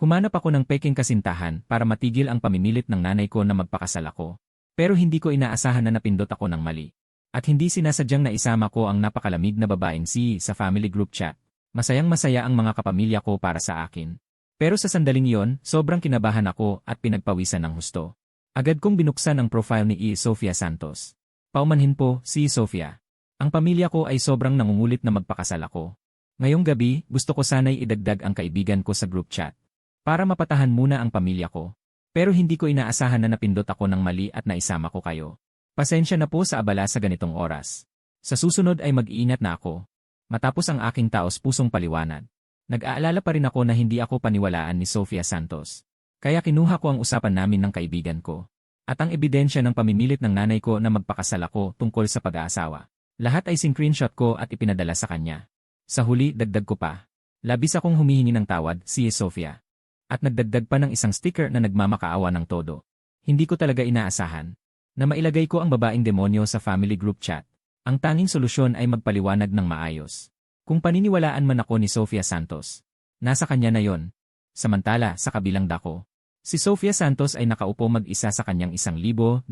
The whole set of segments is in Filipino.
Humanap ako ng peking kasintahan para matigil ang pamimilit ng nanay ko na magpakasal ako. Pero hindi ko inaasahan na napindot ako ng mali. At hindi sinasadyang naisama ko ang napakalamig na babaeng sa family group chat. Masayang-masaya ang mga kapamilya ko para sa akin. Pero sa sandaling iyon, sobrang kinabahan ako at pinagpawisan ng husto. Agad kong binuksan ang profile ni Sofia Santos. Paumanhin po, Sofia. Ang pamilya ko ay sobrang nangungulit na magpakasal ako. Ngayong gabi, gusto ko sana'y idagdag ang kaibigan ko sa group chat. Para mapatahan muna ang pamilya ko. Pero hindi ko inaasahan na napindot ako ng mali at naisama ko kayo. Pasensya na po sa abala sa ganitong oras. Sa susunod ay mag-iingat na ako. Matapos ang aking taos-pusong paliwanag. Nag-aalala pa rin ako na hindi ako paniwalaan ni Sofia Santos. Kaya kinuha ko ang usapan namin ng kaibigan ko. At ang ebidensya ng pamimilit ng nanay ko na magpakasal ako tungkol sa pag-aasawa. Lahat ay screenshot ko at ipinadala sa kanya. Sa huli, dagdag ko pa. Labis akong humihingi ng tawad, Sofia. At nagdagdag pa ng isang sticker na nagmamakaawa ng todo. Hindi ko talaga inaasahan na mailagay ko ang babaeng demonyo sa family group chat. Ang tanging solusyon ay magpaliwanag ng maayos. Kung paniniwalaan man ako ni Sofia Santos, nasa kanya na yon. Samantala, sa kabilang dako, si Sofia Santos ay nakaupo mag-isa sa kanyang 1,260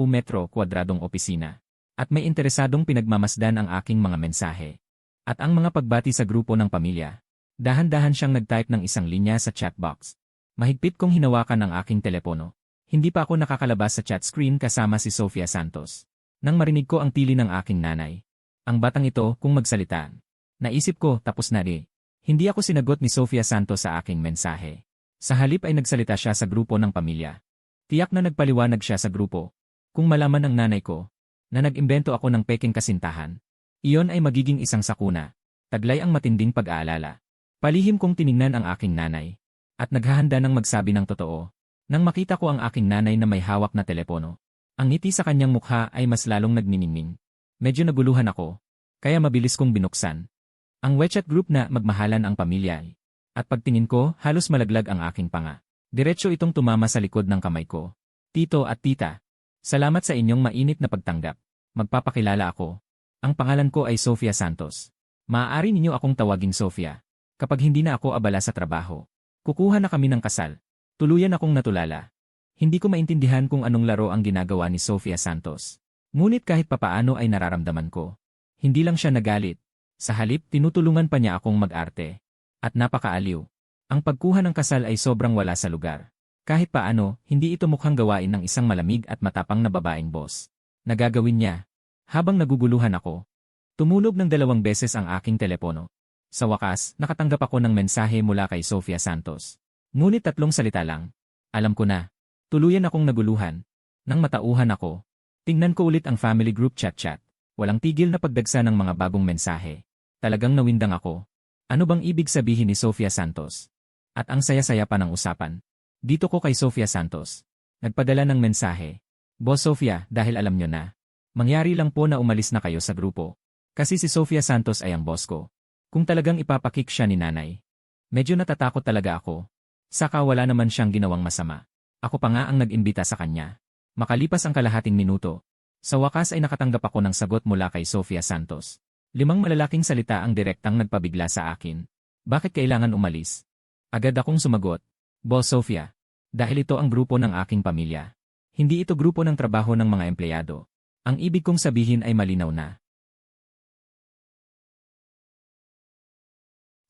metro kwadradong opisina. At may interesadong pinagmamasdan ang aking mga mensahe. At ang mga pagbati sa grupo ng pamilya. Dahan-dahan siyang nag-type ng isang linya sa chatbox. Mahigpit kong hinawakan ang aking telepono. Hindi pa ako nakakalabas sa chat screen kasama si Sofia Santos. Nang marinig ko ang tili ng aking nanay. Ang batang ito, kung magsalita. Naisip ko, tapos na rin. Hindi ako sinagot ni Sofia Santos sa aking mensahe. Sa halip ay nagsalita siya sa grupo ng pamilya. Tiyak na nagpaliwanag siya sa grupo. Kung malaman ng nanay ko, na nag-imbento ako ng peking kasintahan, iyon ay magiging isang sakuna. Taglay ang matinding pag-aalala. Palihim kong tiningnan ang aking nanay. At naghahanda ng magsabi ng totoo. Nang makita ko ang aking nanay na may hawak na telepono. Ang ngiti sa kanyang mukha ay mas lalong nagniningning. Medyo naguluhan ako. Kaya mabilis kong binuksan. Ang WeChat group na magmahalan ang pamilya. At pagtingin ko, halos malaglag ang aking panga. Diretso itong tumama sa likod ng kamay ko. Tito at tita, salamat sa inyong mainit na pagtanggap. Magpapakilala ako. Ang pangalan ko ay Sofia Santos. Maaari ninyo akong tawaging Sofia. Kapag hindi na ako abala sa trabaho, kukuha na kami ng kasal. Tuluyan akong natulala. Hindi ko maintindihan kung anong laro ang ginagawa ni Sofia Santos. Ngunit kahit papaano ay nararamdaman ko. Hindi lang siya nagalit. Sa halip, tinutulungan pa niya akong mag-arte. At napakaaliw. Ang pagkuha ng kasal ay sobrang wala sa lugar. Kahit paano, hindi ito mukhang gawain ng isang malamig at matapang na babaeng boss. Nagagawin niya. Habang naguguluhan ako, tumulog ng 2 beses ang aking telepono. Sa wakas, nakatanggap ako ng mensahe mula kay Sofia Santos. Ngunit 3 salita lang. Alam ko na. Tuluyan akong naguluhan. Nang matauhan ako, tingnan ko ulit ang family group chat. Walang tigil na pagdagsa ng mga bagong mensahe. Talagang nawindang ako. Ano bang ibig sabihin ni Sofia Santos? At ang saya-saya pa ng usapan. Dito ko kay Sofia Santos. Nagpadala ng mensahe. Boss Sofia, dahil alam nyo na. Mangyari lang po na umalis na kayo sa grupo. Kasi si Sofia Santos ay ang boss ko. Kung talagang ipapakik siya ni nanay. Medyo natatakot talaga ako. Saka wala naman siyang ginawang masama. Ako pa nga ang nag-imbita sa kanya. Makalipas ang kalahating minuto. Sa wakas ay nakatanggap ako ng sagot mula kay Sofia Santos. 5 malalaking salita ang direktang nagpabigla sa akin. Bakit kailangan umalis? Agad akong sumagot. Boss Sofia. Dahil ito ang grupo ng aking pamilya. Hindi ito grupo ng trabaho ng mga empleyado. Ang ibig kong sabihin ay malinaw na.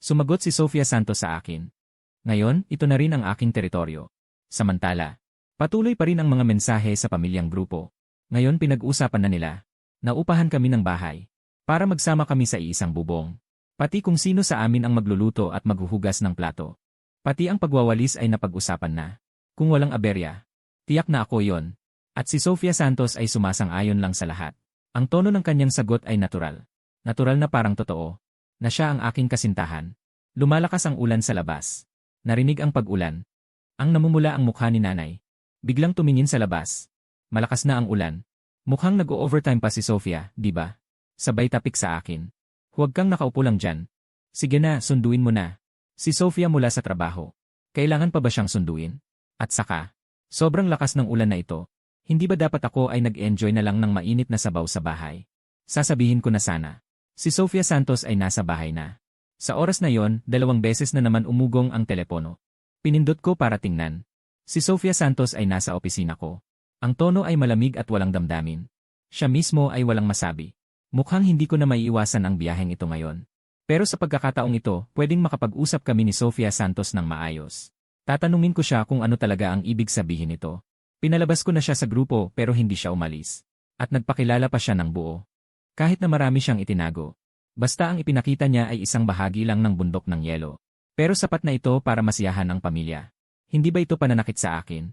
Sumagot si Sofia Santos sa akin. Ngayon, ito na rin ang aking teritoryo. Samantala, patuloy pa rin ang mga mensahe sa pamilyang grupo. Ngayon pinag-usapan na nila. Naupahan kami ng bahay. Para magsama kami sa iisang bubong. Pati kung sino sa amin ang magluluto at maghuhugas ng plato. Pati ang pagwawalis ay napag-usapan na. Kung walang aberya, tiyak na ako yon. At si Sofia Santos ay sumasang-ayon lang sa lahat. Ang tono ng kanyang sagot ay natural. Natural na parang totoo. Na siya ang aking kasintahan. Lumalakas ang ulan sa labas. Narinig ang pag-ulan. Ang namumula ang mukha ni nanay. Biglang tumingin sa labas. Malakas na ang ulan. Mukhang nag-o-overtime pa si Sofia, di ba? Sabay tapik sa akin. Huwag kang nakaupo lang dyan. Sige na, sunduin mo na. Si Sofia mula sa trabaho. Kailangan pa ba siyang sunduin? At saka, sobrang lakas ng ulan na ito. Hindi ba dapat ako ay nag-enjoy na lang ng mainit na sabaw sa bahay? Sasabihin ko na sana. Si Sofia Santos ay nasa bahay na. Sa oras na yon, 2 beses na naman umugong ang telepono. Pinindot ko para tingnan. Si Sofia Santos ay nasa opisina ko. Ang tono ay malamig at walang damdamin. Siya mismo ay walang masabi. Mukhang hindi ko na maiiwasan ang biyaheng ito ngayon. Pero sa pagkakataong ito, pwedeng makapag-usap kami ni Sofia Santos ng maayos. Tatanungin ko siya kung ano talaga ang ibig sabihin nito. Pinalabas ko na siya sa grupo pero hindi siya umalis. At nagpakilala pa siya ng buo. Kahit na marami siyang itinago. Basta ang ipinakita niya ay isang bahagi lang ng bundok ng yelo. Pero sapat na ito para masiyahan ang pamilya. Hindi ba ito pananakit sa akin?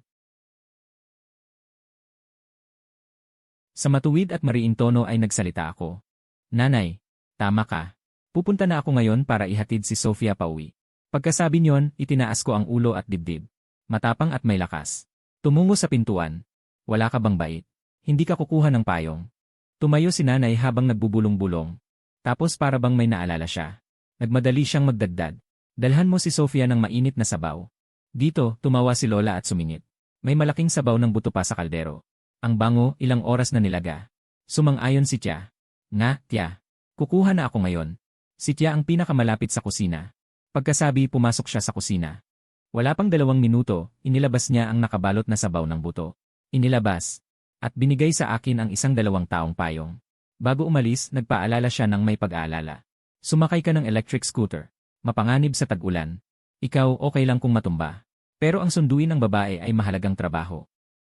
Sa matuwid at mariing tono ay nagsalita ako. Nanay, tama ka. Pupunta na ako ngayon para ihatid si Sofia pauwi. Pagkasabi niyon, itinaas ko ang ulo at dibdib. Matapang at may lakas. Tumungo sa pintuan. Wala ka bang bait? Hindi ka kukuha ng payong. Tumayo si nanay habang nagbubulong-bulong. Tapos para bang may naalala siya. Nagmadali siyang magdagdag. Dalhan mo si Sofia ng mainit na sabaw. Dito, tumawa si Lola at sumingit. May malaking sabaw ng buto pa sa kaldero. Ang bango, ilang oras na nilaga. Sumang-ayon si Tia. Nga, Tia. Kukuha na ako ngayon. Si Tia ang pinakamalapit sa kusina. Pagkasabi, pumasok siya sa kusina. Wala pang 2 minuto, inilabas niya ang nakabalot na sabaw ng buto. Inilabas. At binigay sa akin ang isang 2 taong payong. Bago umalis, nagpaalala siya ng may pag-aalala. Sumakay ka ng electric scooter. Mapanganib sa tag-ulan. Ikaw okay lang kung matumba. Pero ang sunduin ng babae ay mahalagang trabaho.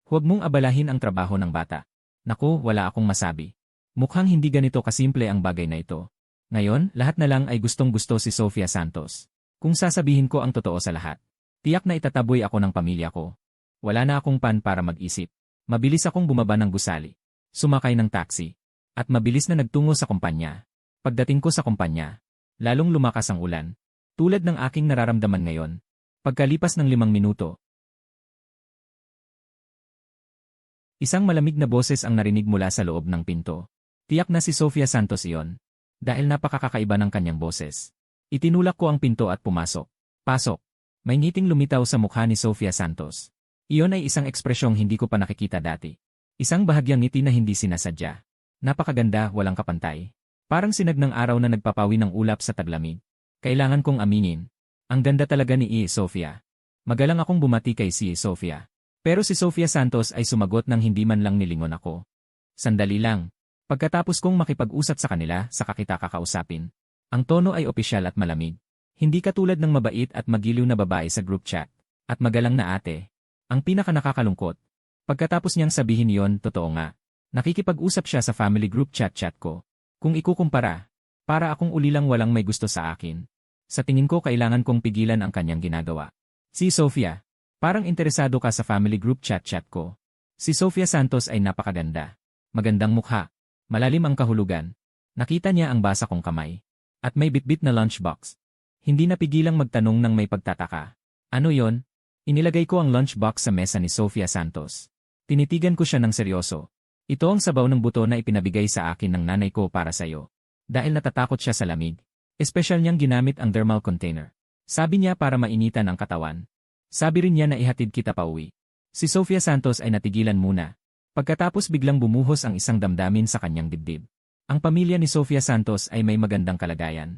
Huwag mong abalahin ang trabaho ng bata. Naku, wala akong masabi. Mukhang hindi ganito kasimple ang bagay na ito. Ngayon, lahat na lang ay gustong-gusto si Sofia Santos. Kung sasabihin ko ang totoo sa lahat, tiyak na itataboy ako ng pamilya ko. Wala na akong pan para mag-isip. Mabilis akong bumaba ng gusali. Sumakay ng taxi. At mabilis na nagtungo sa kumpanya. Pagdating ko sa kumpanya, lalong lumakas ang ulan. Tulad ng aking nararamdaman ngayon. Pagkalipas ng 5 minuto, isang malamig na boses ang narinig mula sa loob ng pinto. Tiyak na si Sofia Santos iyon. Dahil napakakaiba ng kanyang boses. Itinulak ko ang pinto at pumasok. Pasok. May ngiting lumitaw sa mukha ni Sofia Santos. Iyon ay isang ekspresyong hindi ko pa nakikita dati. Isang bahagyang ngiti na hindi sinasadya. Napakaganda, walang kapantay. Parang sinag ng araw na nagpapawi ng ulap sa taglamig. Kailangan kong aminin. Ang ganda talaga ni Sofia. Magalang akong bumati kay Sofia. Pero si Sofia Santos ay sumagot nang hindi man lang nilingon ako. Sandali lang. Pagkatapos kong makipag-usap sa kanila, saka kita kakausapin. Ang tono ay opisyal at malamig. Hindi katulad ng mabait at magiliw na babae sa group chat. At magalang na ate. Ang pinaka-nakakalungkot. Pagkatapos niyang sabihin yon, totoo nga. Nakikipag-usap siya sa family group chat ko. Kung ikukumpara, para akong ulilang walang may gusto sa akin. Sa tingin ko kailangan kong pigilan ang kanyang ginagawa. Si Sofia, parang interesado ka sa family group chat ko. Si Sofia Santos ay napakaganda. Magandang mukha. Malalim ang kahulugan. Nakita niya ang basa kong kamay. At may bitbit na lunchbox. Hindi napigilang magtanong ng may pagtataka. Ano yon? Inilagay ko ang lunchbox sa mesa ni Sofia Santos. Tinitigan ko siya ng seryoso. Ito ang sabaw ng buto na ipinabigay sa akin ng nanay ko para sa'yo. Dahil natatakot siya sa lamig. Espesyal niyang ginamit ang thermal container. Sabi niya para mainitan ang katawan. Sabi rin niya na ihatid kita pauwi. Si Sofia Santos ay natigilan muna. Pagkatapos biglang bumuhos ang isang damdamin sa kanyang dibdib. Ang pamilya ni Sofia Santos ay may magandang kalagayan.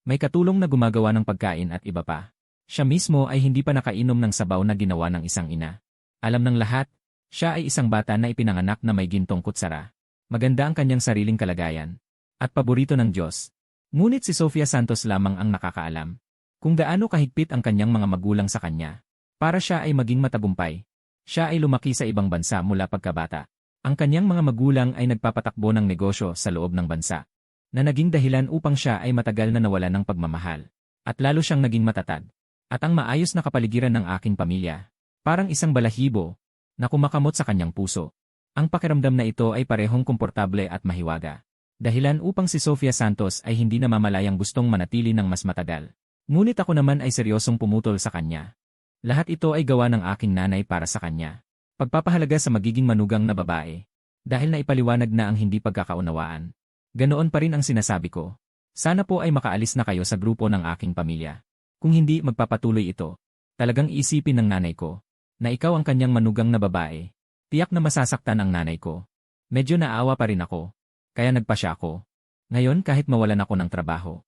May katulong na gumagawa ng pagkain at iba pa. Siya mismo ay hindi pa nakainom ng sabaw na ginawa ng isang ina. Alam ng lahat, siya ay isang bata na ipinanganak na may gintong kutsara. Maganda ang kanyang sariling kalagayan. At paborito ng Diyos. Ngunit si Sofia Santos lamang ang nakakaalam. Kung gaano kahigpit ang kanyang mga magulang sa kanya. Para siya ay maging matagumpay. Siya ay lumaki sa ibang bansa mula pagkabata. Ang kanyang mga magulang ay nagpapatakbo ng negosyo sa loob ng bansa. Na naging dahilan upang siya ay matagal na nawala ng pagmamahal. At lalo siyang naging matatag. At ang maayos na kapaligiran ng aking pamilya. Parang isang balahibo na kumakamot sa kanyang puso. Ang pakiramdam na ito ay parehong komportable at mahiwaga. Dahilan upang si Sofia Santos ay hindi namamalayang gustong manatili ng mas matagal. Ngunit ako naman ay seryosong pumutol sa kanya. Lahat ito ay gawa ng aking nanay para sa kanya. Pagpapahalaga sa magiging manugang na babae. Dahil naipaliwanag na ang hindi pagkakaunawaan. Ganoon pa rin ang sinasabi ko. Sana po ay makaalis na kayo sa grupo ng aking pamilya. Kung hindi magpapatuloy ito, talagang isipin ng nanay ko na ikaw ang kanyang manugang na babae. Tiyak na masasaktan ang nanay ko. Medyo naawa pa rin ako. Kaya nagpasya ako. Ngayon kahit mawalan ako ng trabaho.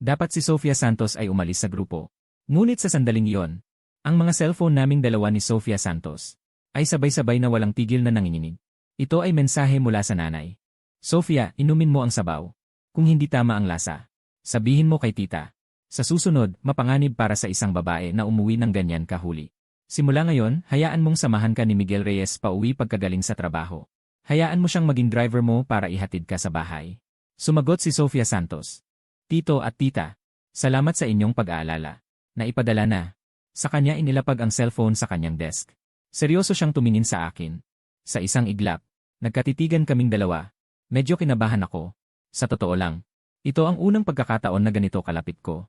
Dapat si Sofia Santos ay umalis sa grupo. Ngunit sa sandaling iyon, ang mga cellphone naming dalawa ni Sofia Santos ay sabay-sabay na walang tigil na nanginginig. Ito ay mensahe mula sa nanay. Sofia, inumin mo ang sabaw. Kung hindi tama ang lasa, sabihin mo kay tita. Sa susunod, mapanganib para sa isang babae na umuwi ng ganyan kahuli. Simula ngayon, hayaan mong samahan ka ni Miguel Reyes pauwi pagkagaling sa trabaho. Hayaan mo siyang maging driver mo para ihatid ka sa bahay. Sumagot si Sofia Santos. Tito at tita, salamat sa inyong pag-aalala. Naipadala na. Sa kanya inilapag ang cellphone sa kanyang desk. Seryoso siyang tumingin sa akin. Sa isang iglap, nagkatitigan kaming dalawa. Medyo kinabahan ako. Sa totoo lang, ito ang unang pagkakataon na ganito kalapit ko.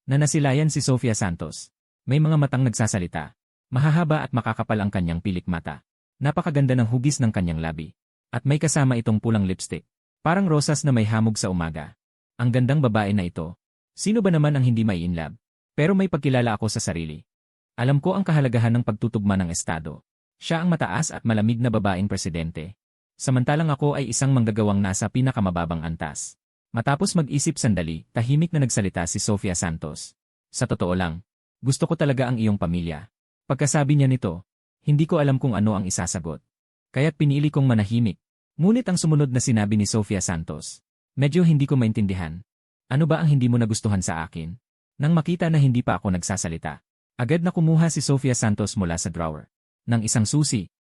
Nanasilayan si Sofia Santos. May mga matang nagsasalita. Mahahaba at makakapal ang kanyang pilik mata. Napakaganda ng hugis ng kanyang labi. At may kasama itong pulang lipstick. Parang rosas na may hamog sa umaga. Ang gandang babae na ito. Sino ba naman ang hindi may inlove? Pero may pagkilala ako sa sarili. Alam ko ang kahalagahan ng pagtutugma ng estado. Siya ang mataas at malamig na babaeng presidente. Samantalang ako ay isang manggagawang nasa pinakamababang antas. Matapos mag-isip sandali, tahimik na nagsalita si Sofia Santos. Sa totoo lang, gusto ko talaga ang iyong pamilya. Pagkasabi niya nito, hindi ko alam kung ano ang isasagot. Kaya't pinili kong manahimik. Ngunit ang sumunod na sinabi ni Sofia Santos, medyo hindi ko maintindihan. Ano ba ang hindi mo nagustuhan sa akin? Nang makita na hindi pa ako nagsasalita, agad na kumuha si Sofia Santos mula sa drawer ng isang susi.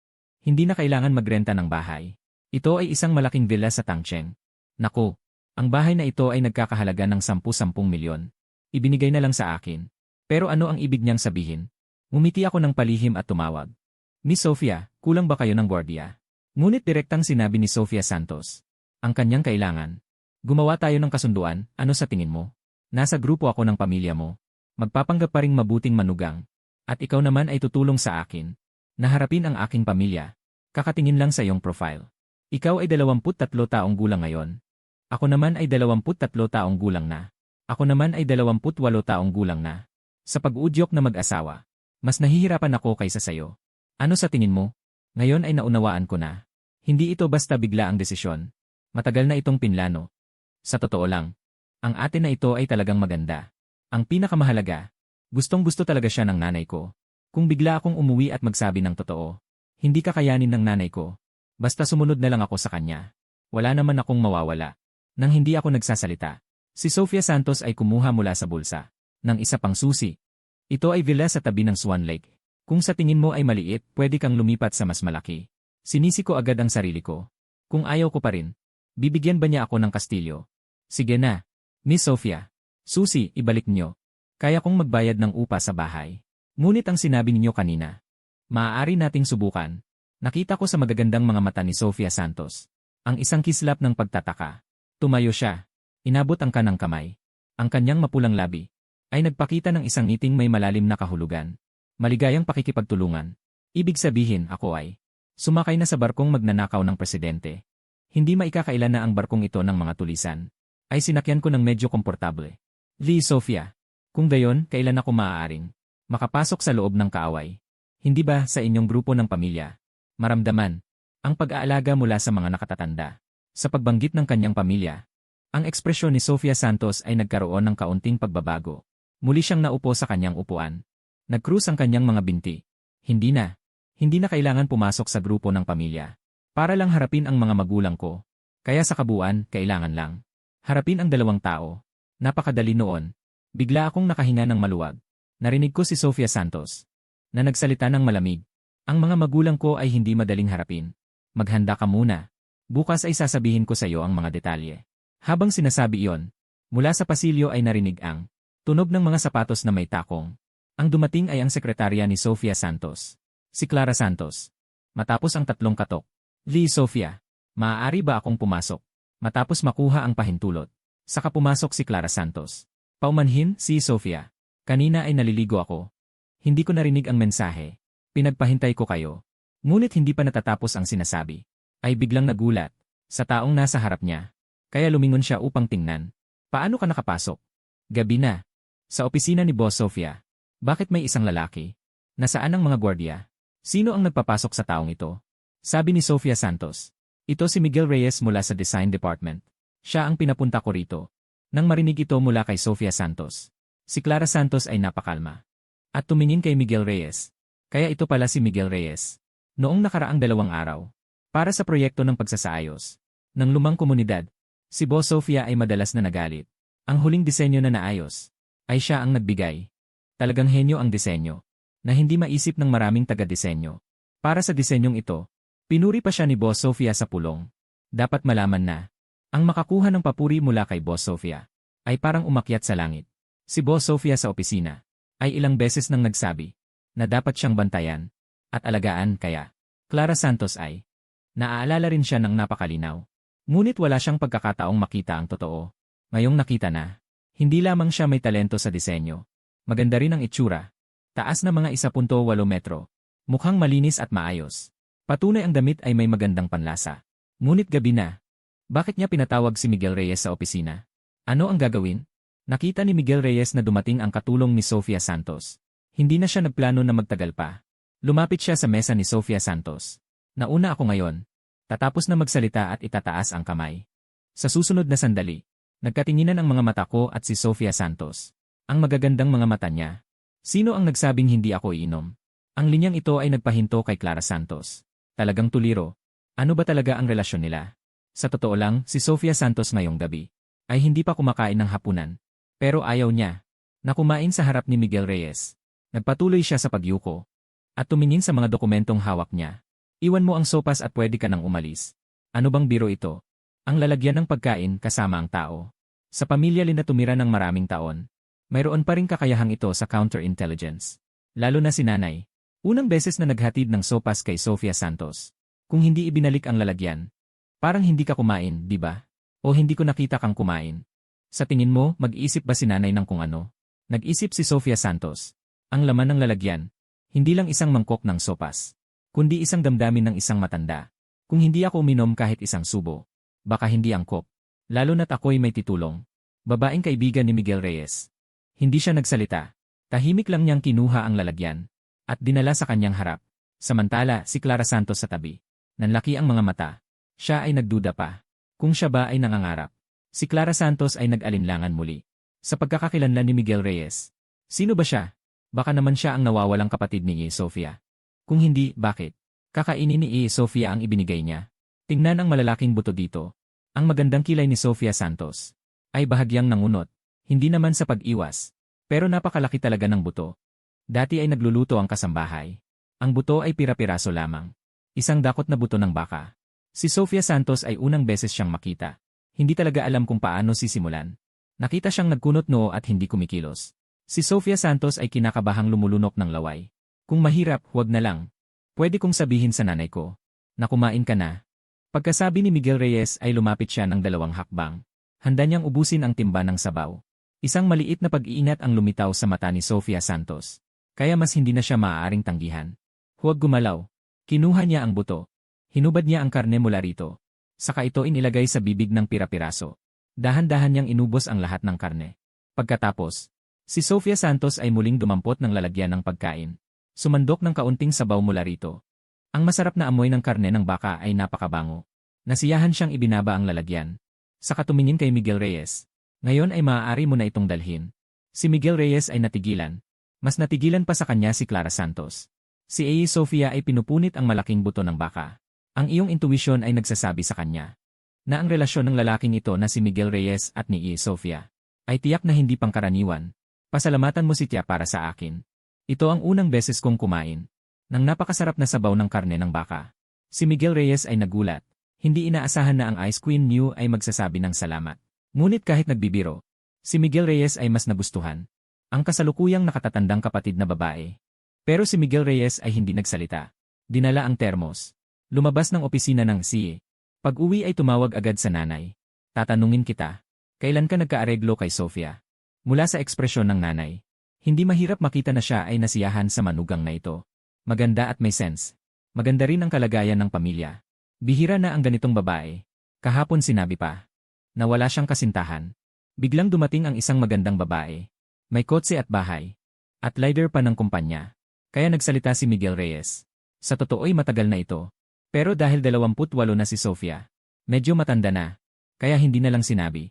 Hindi na kailangan magrenta ng bahay. Ito ay isang malaking villa sa Tangcheng. Naku, ang bahay na ito ay nagkakahalaga ng 10-10 milyon. Ibinigay na lang sa akin. Pero ano ang ibig niyang sabihin? Ngumiti ako ng palihim at tumawag. Miss Sofia, kulang ba kayo ng gwardiya? Ngunit direktang sinabi ni Sofia Santos. Ang kanyang kailangan. Gumawa tayo ng kasunduan, ano sa tingin mo? Nasa grupo ako ng pamilya mo. Magpapanggap pa ring mabuting manugang. At ikaw naman ay tutulong sa akin. Naharapin ang aking pamilya. Kakatingin lang sa iyong profile. Ikaw ay 23 taong gulang ngayon. Ako naman ay 23 taong gulang na. Ako naman ay 28 taong gulang na. Sa pag-uudyok na mag-asawa, mas nahihirapan ako kaysa sayo. Ano sa tingin mo? Ngayon ay naunawaan ko na. Hindi ito basta bigla ang desisyon. Matagal na itong pinlano. Sa totoo lang, ang ate na ito ay talagang maganda. Ang pinakamahalaga, gustong-gusto talaga siya ng nanay ko. Kung bigla akong umuwi at magsabi ng totoo, hindi kakayanin ng nanay ko. Basta sumunod na lang ako sa kanya. Wala naman akong mawawala. Nang hindi ako nagsasalita, si Sofia Santos ay kumuha mula sa bulsa ng isa pang susi. Ito ay villa sa tabi ng Swan Lake. Kung sa tingin mo ay maliit, pwede kang lumipat sa mas malaki. Sinisi ko agad ang sarili ko. Kung ayaw ko pa rin, bibigyan ba niya ako ng kastilyo? Sige na. Miss Sofia. Susi, ibalik niyo. Kaya kong magbayad ng upa sa bahay. Ngunit ang sinabi ninyo kanina, maaari nating subukan. Nakita ko sa magagandang mga mata ni Sofia Santos ang isang kislap ng pagtataka. Tumayo siya. Inabot ang kanang kamay. Ang kanyang mapulang labi ay nagpakita ng isang ngiting may malalim na kahulugan. Maligayang pakikipagtulungan. Ibig sabihin ako ay sumakay na sa barkong magnanakaw ng presidente. Hindi maikakailan na ang barkong ito ng mga tulisan. Ay sinakyan ko ng medyo komportable. Lee Sofia, kung gayon, kailan ako maaaring makapasok sa loob ng kaaway? Hindi ba sa inyong grupo ng pamilya maramdaman ang pag-aalaga mula sa mga nakatatanda? Sa pagbanggit ng kanyang pamilya, ang ekspresyon ni Sofia Santos ay nagkaroon ng kaunting pagbabago. Muli siyang naupo sa kanyang upuan. Nag-cruise ang kanyang mga binti. Hindi na kailangan pumasok sa grupo ng pamilya. Para lang harapin ang mga magulang ko. Kaya sa kabuuan, kailangan lang harapin ang dalawang tao. Napakadali noon. Bigla akong nakahinga ng maluwag. Narinig ko si Sofia Santos na nagsalita ng malamig. Ang mga magulang ko ay hindi madaling harapin. Maghanda ka muna. Bukas ay sasabihin ko sa iyo ang mga detalye. Habang sinasabi iyon, mula sa pasilyo ay narinig ang tunog ng mga sapatos na may takong. Ang dumating ay ang sekretarya ni Sofia Santos, si Clara Santos. Matapos ang 3 katok, Lee Sofia, maaari ba akong pumasok? Matapos makuha ang pahintulot, saka pumasok si Clara Santos. Paumanhin, si Sofia. Kanina ay naliligo ako. Hindi ko narinig ang mensahe. Pinagpahintay ko kayo. Ngunit hindi pa natatapos ang sinasabi. Ay biglang nagulat sa taong nasa harap niya. Kaya lumingon siya upang tingnan. Paano ka nakapasok? Gabi na. Sa opisina ni Boss Sofia. Bakit may isang lalaki? Nasaan ang mga gwardiya? Sino ang nagpapasok sa taong ito? Sabi ni Sofia Santos. Ito si Miguel Reyes mula sa Design Department. Siya ang pinapunta ko rito. Nang marinig ito mula kay Sofia Santos, si Clara Santos ay napakalma. At tumingin kay Miguel Reyes. Kaya ito pala si Miguel Reyes. Noong nakaraang 2 araw, para sa proyekto ng pagsasaayos ng lumang komunidad, si Boss Sofia ay madalas na nagalit. Ang huling disenyo na naayos ay siya ang nagbigay. Talagang henyo ang disenyo na hindi maisip ng maraming taga-disenyo. Para sa disenyong ito, pinuri pa siya ni Boss Sofia sa pulong. Dapat malaman na ang makakuha ng papuri mula kay Boss Sofia ay parang umakyat sa langit. Si Boss Sofia sa opisina ay ilang beses nang nagsabi na dapat siyang bantayan at alagaan kaya Clara Santos ay naaalala rin siya ng napakalinaw. Ngunit wala siyang pagkakataong makita ang totoo. Ngayong nakita na, hindi lamang siya may talento sa disenyo. Maganda rin ang itsura. Taas na mga 1.8 metro. Mukhang malinis at maayos. Patunay ang damit ay may magandang panlasa. Ngunit gabi na. Bakit niya pinatawag si Miguel Reyes sa opisina? Ano ang gagawin? Nakita ni Miguel Reyes na dumating ang katulong ni Sofia Santos. Hindi na siya nagplano na magtagal pa. Lumapit siya sa mesa ni Sofia Santos. Nauna ako ngayon. Tatapos na magsalita at itataas ang kamay. Sa susunod na sandali, nagkatinginan ang mga mata ko at si Sofia Santos. Ang magagandang mga mata niya. Sino ang nagsabing hindi ako iinom? Ang linyang ito ay nagpahinto kay Clara Santos. Talagang tuliro. Ano ba talaga ang relasyon nila? Sa totoo lang, si Sofia Santos ngayong gabi ay hindi pa kumakain ng hapunan. Pero ayaw niya na kumain sa harap ni Miguel Reyes. Nagpatuloy siya sa pagyuko at tumingin sa mga dokumentong hawak niya. Iwan mo ang sopas at pwede ka nang umalis. Ano bang biro ito? Ang lalagyan ng pagkain kasama ang tao. Sa pamilya Lin na tumira ng maraming taon, mayroon pa ring kakayahang ito sa counterintelligence. Lalo na si nanay. Unang beses na naghatid ng sopas kay Sofia Santos. Kung hindi ibinalik ang lalagyan, parang hindi ka kumain, di ba? O hindi ko nakita kang kumain. Sa tingin mo, mag-iisip ba si nanay ng kung ano? Nag-isip si Sofia Santos. Ang laman ng lalagyan, hindi lang isang mangkok ng sopas, kundi isang damdamin ng isang matanda. Kung hindi ako uminom kahit isang subo, baka hindi angkop. Lalo na't ako'y may titulong. Babaeng kaibigan ni Miguel Reyes. Hindi siya nagsalita. Tahimik lang niyang kinuha ang lalagyan at dinala sa kanyang harap. Samantala, si Clara Santos sa tabi. Nanlaki ang mga mata. Siya ay nagduda pa. Kung siya ba ay nangangarap. Si Clara Santos ay nag-alinlangan muli. Sa pagkakakilanlan ni Miguel Reyes. Sino ba siya? Baka naman siya ang nawawalang kapatid ni Sofia. Kung hindi, bakit? Kakainin ni Sofia ang ibinigay niya. Tingnan ang malalaking buto dito. Ang magandang kilay ni Sofia Santos ay bahagyang nangunot. Hindi naman sa pag-iwas. Pero napakalaki talaga ng buto. Dati ay nagluluto ang kasambahay. Ang buto ay pira-piraso lamang. Isang dakot na buto ng baka. Si Sofia Santos ay unang beses siyang makita. Hindi talaga alam kung paano sisimulan. Nakita siyang nagkunot noo at hindi kumikilos. Si Sofia Santos ay kinakabahang lumulunok ng laway. Kung mahirap, huwag na lang. Pwede kong sabihin sa nanay ko na kumain ka na. Pagkasabi ni Miguel Reyes ay lumapit siya ng 2 hakbang. Handa niyang ubusin ang timba ng sabaw. Isang maliit na pag-iinat ang lumitaw sa mata ni Sofia Santos. Kaya mas hindi na siya maaaring tanggihan. Huwag gumalaw. Kinuha niya ang buto. Hinubad niya ang karne mula rito. Saka ito inilagay sa bibig ng pira-piraso. Dahan-dahan niyang inubos ang lahat ng karne. Pagkatapos, si Sofia Santos ay muling dumampot ng lalagyan ng pagkain. Sumandok ng kaunting sabaw mula rito. Ang masarap na amoy ng karne ng baka ay napakabango. Nasiyahan siyang ibinaba ang lalagyan. Saka tumingin kay Miguel Reyes. Ngayon ay maaari mo na itong dalhin. Si Miguel Reyes ay natigilan. Mas natigilan pa sa kanya si Clara Santos. Si Sofia ay pinupunit ang malaking buto ng baka. Ang iyong intuwisyon ay nagsasabi sa kanya na ang relasyon ng lalaking ito na si Miguel Reyes at ni Sofia ay tiyak na hindi pangkaraniwan. Pasalamatan mo si Tia para sa akin. Ito ang unang beses kong kumain ng napakasarap na sabaw ng karne ng baka. Si Miguel Reyes ay nagulat. Hindi inaasahan na ang Ice Queen New ay magsasabi ng salamat. Ngunit kahit nagbibiro, si Miguel Reyes ay mas nagustuhan ang kasalukuyang nakatatandang kapatid na babae. Pero si Miguel Reyes ay hindi nagsalita. Dinala ang termos. Lumabas ng opisina ng CA. Pag-uwi ay tumawag agad sa nanay. Tatanungin kita, kailan ka nagkaareglo kay Sofia? Mula sa ekspresyon ng nanay, hindi mahirap makita na siya ay nasiyahan sa manugang na ito. Maganda at may sense. Maganda rin ang kalagayan ng pamilya. Bihira na ang ganitong babae. Kahapon sinabi pa na wala siyang kasintahan. Biglang dumating ang isang magandang babae. May kotse at bahay. At leader pa ng kumpanya. Kaya nagsalita si Miguel Reyes. Sa totoo'y matagal na ito. Pero dahil 28 na si Sofia, medyo matanda na. Kaya hindi na lang sinabi.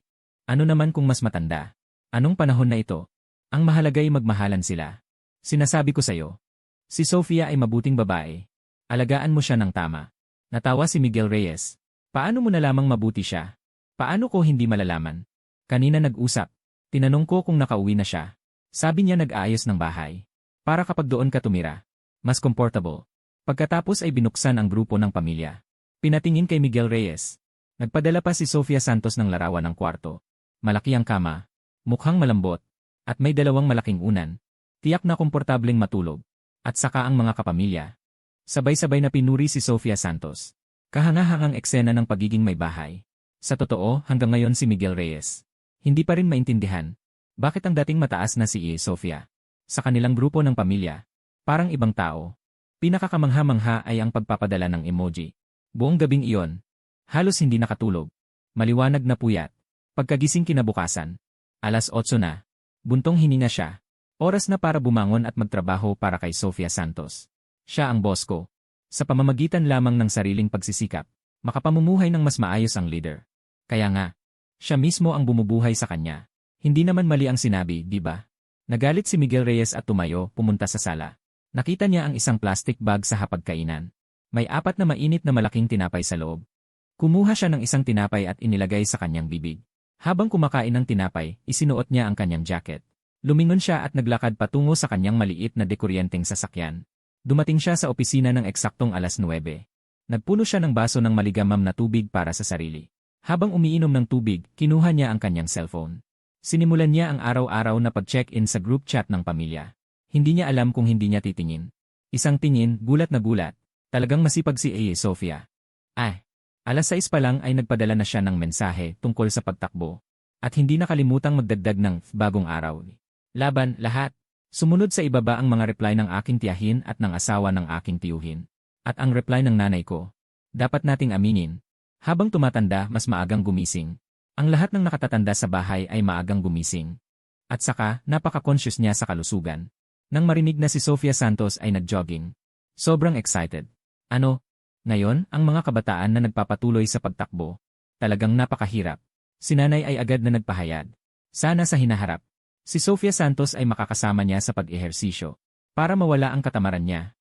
Ano naman kung mas matanda? Anong panahon na ito? Ang mahalaga'y magmahalan sila. Sinasabi ko sa'yo. Si Sofia ay mabuting babae. Alagaan mo siya ng tama. Natawa si Miguel Reyes. Paano mo nalamang mabuti siya? Paano ko hindi malalaman? Kanina nag-usap. Tinanong ko kung nakauwi na siya. Sabi niya nag-aayos ng bahay. Para kapag doon ka tumira. Mas comfortable. Pagkatapos ay binuksan ang grupo ng pamilya. Pinatingin kay Miguel Reyes. Nagpadala pa si Sofia Santos ng larawan ng kwarto. Malaki ang kama. Mukhang malambot. At may dalawang malaking unan. Tiyak na komportableng matulog. At saka ang mga kapamilya. Sabay-sabay na pinuri si Sofia Santos. Kahangahangang eksena ng pagiging may bahay. Sa totoo, hanggang ngayon si Miguel Reyes. Hindi pa rin maintindihan. Bakit ang dating mataas na si Sofia? Sa kanilang grupo ng pamilya. Parang ibang tao. Pinakakamangha-mangha ay ang pagpapadala ng emoji. Buong gabing iyon. Halos hindi nakatulog. Maliwanag na puyat. Pagkagising kinabukasan. 8:00 na. Buntong hininga siya. Oras na para bumangon at magtrabaho para kay Sofia Santos. Siya ang boss ko. Sa pamamagitan lamang ng sariling pagsisikap, makapamumuhay ng mas maayos ang leader. Kaya nga, siya mismo ang bumubuhay sa kanya. Hindi naman mali ang sinabi, di ba? Nagalit si Miguel Reyes at tumayo, pumunta sa sala. Nakita niya ang isang plastic bag sa hapagkainan. May 4 na mainit na malaking tinapay sa loob. Kumuha siya ng isang tinapay at inilagay sa kanyang bibig. Habang kumakain ng tinapay, isinuot niya ang kanyang jacket. Lumingon siya at naglakad patungo sa kanyang maliit na dekuryenteng sasakyan. Dumating siya sa opisina ng eksaktong 9:00. Nagpuno siya ng baso ng maligamam na tubig para sa sarili. Habang umiinom ng tubig, kinuha niya ang kanyang cellphone. Sinimulan niya ang araw-araw na pag-check-in sa group chat ng pamilya. Hindi niya alam kung hindi niya titingin. Isang tingin, gulat na gulat. Talagang masipag si Sofia. 6:00 pa lang ay nagpadala na siya ng mensahe tungkol sa pagtakbo. At hindi nakalimutang magdagdag ng bagong araw. Laban, lahat. Sumunod sa ibaba ang mga reply ng aking tiyahin at ng asawa ng aking tiyuhin. At ang reply ng nanay ko. Dapat nating aminin. Habang tumatanda, mas maagang gumising. Ang lahat ng nakatatanda sa bahay ay maagang gumising. At saka, napaka-conscious niya sa kalusugan. Nang marinig na si Sofia Santos ay nag-jogging. Sobrang excited. Ngayon, ang mga kabataan na nagpapatuloy sa pagtakbo. Talagang napakahirap. Si nanay ay agad na nagpahayag. Sana sa hinaharap. Si Sofia Santos ay makakasama niya sa pag-ehersisyo. Para mawala ang katamaran niya.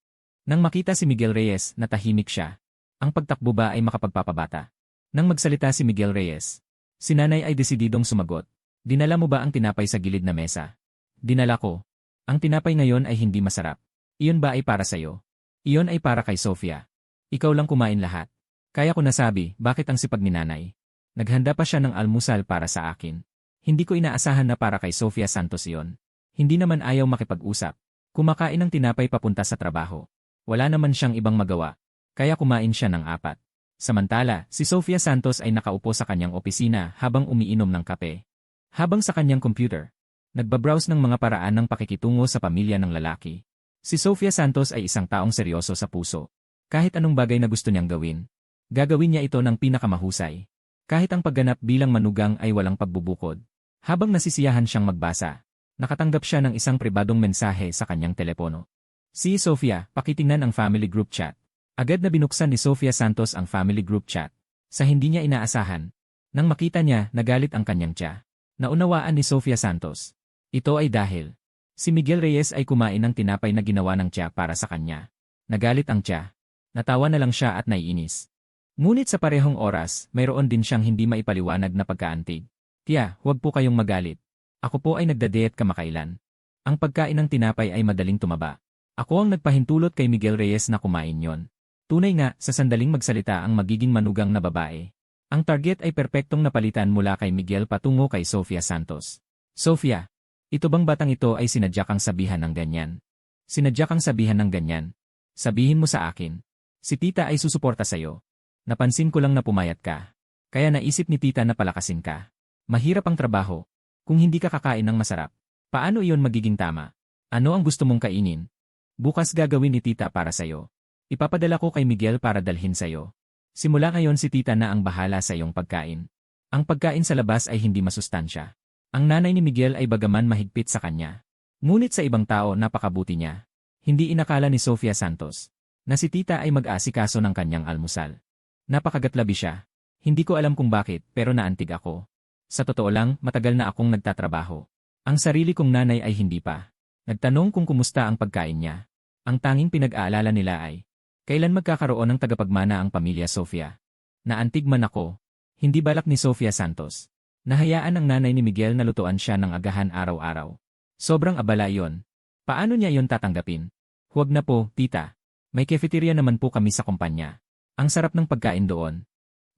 Nang makita si Miguel Reyes, natahimik siya. Ang pagtakbo ba ay makapagpapabata? Nang magsalita si Miguel Reyes, si nanay ay desididong sumagot. Dinala mo ba ang tinapay sa gilid na mesa? Dinala ko. Ang tinapay ngayon ay hindi masarap. Iyon ba ay para sa'yo? Iyon ay para kay Sofia. Ikaw lang kumain lahat. Kaya ko nasabi, bakit ang sipag ni nanay? Naghanda pa siya ng almusal para sa akin. Hindi ko inaasahan na para kay Sofia Santos iyon. Hindi naman ayaw makipag-usap. Kumakain ng tinapay papunta sa trabaho. Wala naman siyang ibang magawa. Kaya kumain siya ng 4. Samantala, si Sofia Santos ay nakaupo sa kanyang opisina habang umiinom ng kape. Habang sa kanyang computer, nagbabrowse ng mga paraan ng pakikitungo sa pamilya ng lalaki. Si Sofia Santos ay isang taong seryoso sa puso. Kahit anong bagay na gusto niyang gawin, gagawin niya ito ng pinakamahusay. Kahit ang pagganap bilang manugang ay walang pagbubukod. Habang nasisiyahan siyang magbasa, nakatanggap siya ng isang pribadong mensahe sa kanyang telepono. Si Sofia, pakitingnan ang family group chat. Agad na binuksan ni Sofia Santos ang family group chat. Sa hindi niya inaasahan. Nang makita niya, nagalit ang kanyang tiya. Naunawaan ni Sofia Santos. Ito ay dahil si Miguel Reyes ay kumain ng tinapay na ginawa ng tiya para sa kanya. Nagalit ang tiya. Natawa na lang siya at naiinis. Ngunit sa parehong oras, mayroon din siyang hindi maipaliwanag na pagkaantig. Tiya, huwag po kayong magalit. Ako po ay nagda-diet kamakailan. Ang pagkain ng tinapay ay madaling tumaba. Ako ang nagpahintulot kay Miguel Reyes na kumain yon. Tunay nga, sa sandaling magsalita ang magiging manugang na babae. Ang target ay perpektong napalitan mula kay Miguel patungo kay Sofia Santos. Sofia, ito bang batang ito ay sinadya kang sabihan ng ganyan? Sinadya kang sabihan ng ganyan? Sabihin mo sa akin. Si tita ay susuporta sa'yo. Napansin ko lang na pumayat ka. Kaya naisip ni tita na palakasin ka. Mahirap ang trabaho. Kung hindi ka kakain ng masarap, paano iyon magiging tama? Ano ang gusto mong kainin? Bukas gagawin ni tita para sa'yo. Ipapadala ko kay Miguel para dalhin sa'yo. Simula ngayon si tita na ang bahala sa iyong pagkain. Ang pagkain sa labas ay hindi masustansya. Ang nanay ni Miguel ay bagaman mahigpit sa kanya. Ngunit sa ibang tao napakabuti niya. Hindi inakala ni Sofia Santos na si tita ay mag-aasikaso ng kanyang almusal. Napakagatlabi siya. Hindi ko alam kung bakit pero naantig ako. Sa totoo lang, matagal na akong nagtatrabaho. Ang sarili kong nanay ay hindi pa. Nagtanong kung kumusta ang pagkain niya. Ang tanging pinag-aalala nila ay, kailan magkakaroon ng tagapagmana ang pamilya Sofia? Naantig man ako. Hindi balak ni Sofia Santos. Nahayaan ang nanay ni Miguel na lutuan siya ng agahan araw-araw. Sobrang abala iyon. Paano niya iyon tatanggapin? Huwag na po, tita. May cafeteria naman po kami sa kumpanya. Ang sarap ng pagkain doon.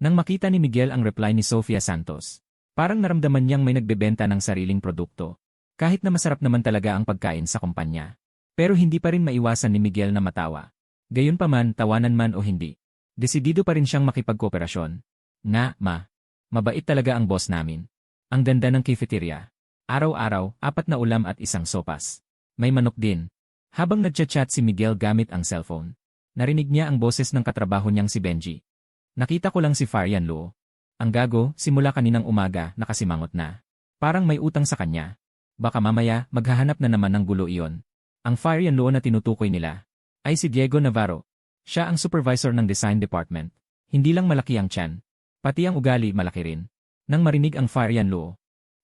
Nang makita ni Miguel ang reply ni Sofia Santos, parang naramdaman niyang may nagbebenta ng sariling produkto. Kahit na masarap naman talaga ang pagkain sa kumpanya. Pero hindi pa rin maiwasan ni Miguel na matawa. Gayunpaman, tawanan man o hindi. Desidido pa rin siyang makipagkooperasyon. Nga, ma. Mabait talaga ang boss namin. Ang ganda ng cafeteria. Araw-araw, 4 na ulam at isang sopas. May manok din. Habang nagchat-chat si Miguel gamit ang cellphone, narinig niya ang boses ng katrabaho niyang si Benji. Nakita ko lang si Farian Luo. Ang gago, simula kaninang umaga, nakasimangot na. Parang may utang sa kanya. Baka mamaya, maghahanap na naman ng gulo iyon. Ang Farian Luo na tinutukoy nila ay si Diego Navarro. Siya ang supervisor ng design department. Hindi lang malaki ang tiyan, pati ang ugali malaki rin. Nang marinig ang Farian Luo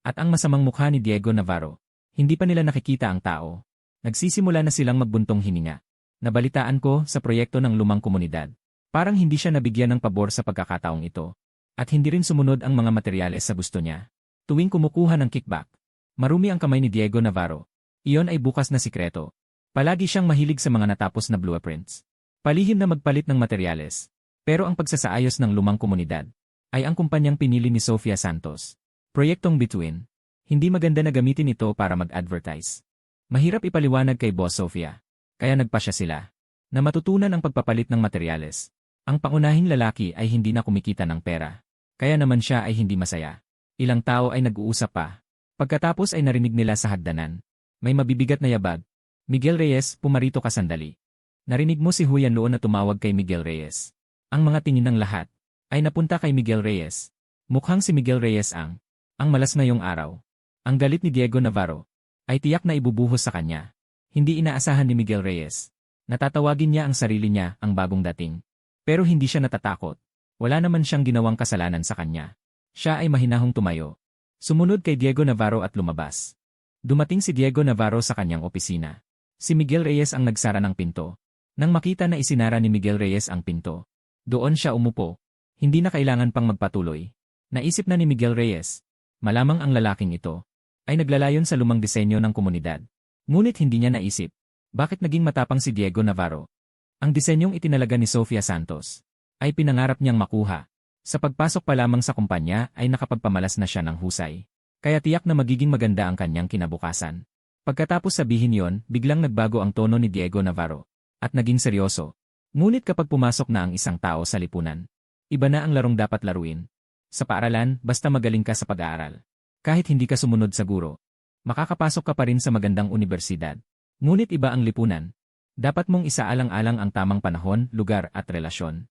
at ang masamang mukha ni Diego Navarro, hindi pa nila nakikita ang tao. Nagsisimula na silang magbuntong hininga. Nabalitaan ko sa proyekto ng lumang komunidad. Parang hindi siya nabigyan ng pabor sa pagkakataong ito. At hindi rin sumunod ang mga materyales sa gusto niya. Tuwing kumukuha ng kickback, marumi ang kamay ni Diego Navarro. Iyon ay bukas na sikreto. Palagi siyang mahilig sa mga natapos na blueprints. Palihim na magpalit ng materyales. Pero ang pagsasaayos ng lumang komunidad ay ang kumpanyang pinili ni Sofia Santos. Proyektong Between. Hindi maganda na gamitin ito para mag-advertise. Mahirap ipaliwanag kay Boss Sofia. Kaya nagpasya sila na matutunan ang pagpapalit ng materyales. Ang pangunahing lalaki ay hindi na kumikita ng pera. Kaya naman siya ay hindi masaya. Ilang tao ay nag-uusap pa. Pagkatapos ay narinig nila sa hagdanan. May mabibigat na yabag. Miguel Reyes, pumarito ka sandali. Narinig mo si Huyan Luo na tumawag kay Miguel Reyes. Ang mga tingin ng lahat ay napunta kay Miguel Reyes. Mukhang si Miguel Reyes ang malas ngayong araw. Ang galit ni Diego Navarro ay tiyak na ibubuhos sa kanya. Hindi inaasahan ni Miguel Reyes. Natatawagin niya ang sarili niya ang bagong dating. Pero hindi siya natatakot. Wala naman siyang ginawang kasalanan sa kanya. Siya ay mahinahong tumayo. Sumunod kay Diego Navarro at lumabas. Dumating si Diego Navarro sa kanyang opisina. Si Miguel Reyes ang nagsara ng pinto. Nang makita na isinara ni Miguel Reyes ang pinto, doon siya umupo. Hindi na kailangan pang magpatuloy. Naisip na ni Miguel Reyes. Malamang ang lalaking ito ay naglalayon sa lumang disenyo ng komunidad. Ngunit hindi niya naisip. Bakit naging matapang si Diego Navarro? Ang disenyong itinalaga ni Sofia Santos ay pinangarap niyang makuha. Sa pagpasok pa lamang sa kumpanya ay nakapagpamalas na siya ng husay. Kaya tiyak na magiging maganda ang kanyang kinabukasan. Pagkatapos sabihin yon, biglang nagbago ang tono ni Diego Navarro. At naging seryoso. Ngunit kapag pumasok na ang isang tao sa lipunan, iba na ang larong dapat laruin. Sa paaralan, basta magaling ka sa pag-aaral. Kahit hindi ka sumunod sa guro, makakapasok ka pa rin sa magandang universidad. Ngunit iba ang lipunan. Dapat mong isaalang-alang ang tamang panahon, lugar at relasyon.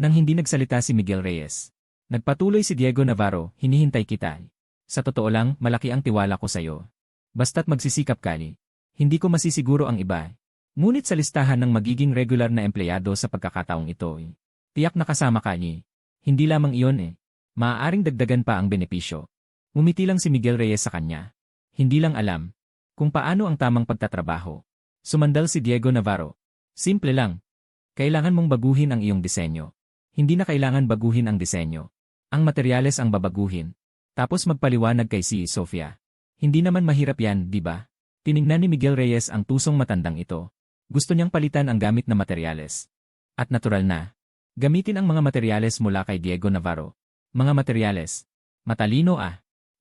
Nang hindi nagsalita si Miguel Reyes, nagpatuloy si Diego Navarro, hinihintay kita. Sa totoo lang, malaki ang tiwala ko sa iyo. Basta't magsisikap ka ni. Hindi ko masisiguro ang iba. Ngunit sa listahan ng magiging regular na empleyado sa pagkakataong ito, tiyak na kasama ka ni. Hindi lamang iyon maaaring dagdagan pa ang benepisyo. Umiti lang si Miguel Reyes sa kanya. Hindi lang alam kung paano ang tamang pagtatrabaho. Sumandal si Diego Navarro. Simple lang. Kailangan mong baguhin ang iyong disenyo. Hindi na kailangan baguhin ang disenyo. Ang materyales ang babaguhin. Tapos magpaliwanag kay si Sofia. Hindi naman mahirap yan, di ba? Tinignan ni Miguel Reyes ang tusong matandang ito. Gusto niyang palitan ang gamit na materyales. At natural na. Gamitin ang mga materyales mula kay Diego Navarro. Mga materyales. Matalino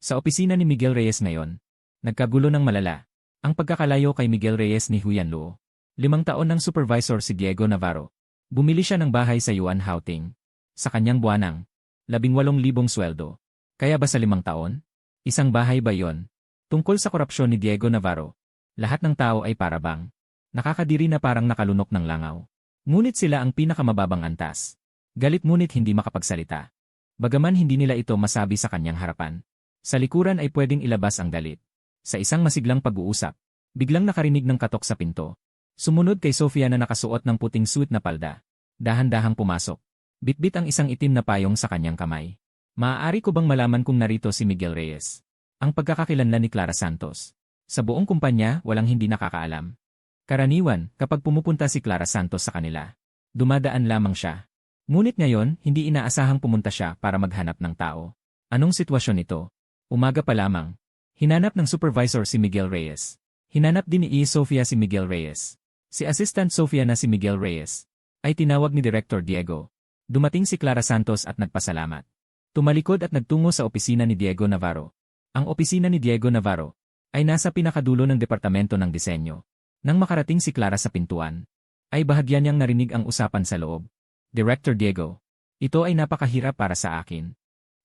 Sa opisina ni Miguel Reyes ngayon, nagkagulo ng malala. Ang pagkakalayo kay Miguel Reyes ni Huyan Luo. 5 taon ng supervisor si Diego Navarro. Bumili siya ng bahay sa Yuan Houting. Sa kanyang buwanang, 18,000 sweldo. Kaya ba sa 5 taon? Isang bahay ba yon? Tungkol sa korupsyon ni Diego Navarro, lahat ng tao ay parabang. Nakakadiri na parang nakalunok ng langaw. Ngunit sila ang pinakamababang antas. Galit ngunit hindi makapagsalita. Bagaman hindi nila ito masabi sa kanyang harapan. Sa likuran ay pwedeng ilabas ang galit. Sa isang masiglang pag-uusap, biglang nakarinig ng katok sa pinto. Sumunod kay Sofia na nakasuot ng puting suit na palda. Dahan-dahang pumasok. Bitbit ang isang itim na payong sa kanyang kamay. Maaari ko bang malaman kung narito si Miguel Reyes? Ang pagkakakilanlan ni Clara Santos. Sa buong kumpanya, walang hindi nakakaalam. Karaniwan, kapag pumupunta si Clara Santos sa kanila, dumadaan lamang siya. Ngunit ngayon, hindi inaasahang pumunta siya para maghanap ng tao. Anong sitwasyon ito? Umaga pa lamang. Hinanap ng supervisor si Miguel Reyes. Hinanap din ni Sofia si Miguel Reyes. Si Assistant Sofia na si Miguel Reyes ay tinawag ni Director Diego. Dumating si Clara Santos at nagpasalamat. Tumalikod at nagtungo sa opisina ni Diego Navarro. Ang opisina ni Diego Navarro ay nasa pinakadulo ng departamento ng disenyo. Nang makarating si Clara sa pintuan, ay bahagyan niyang narinig ang usapan sa loob. Director Diego, ito ay napakahirap para sa akin.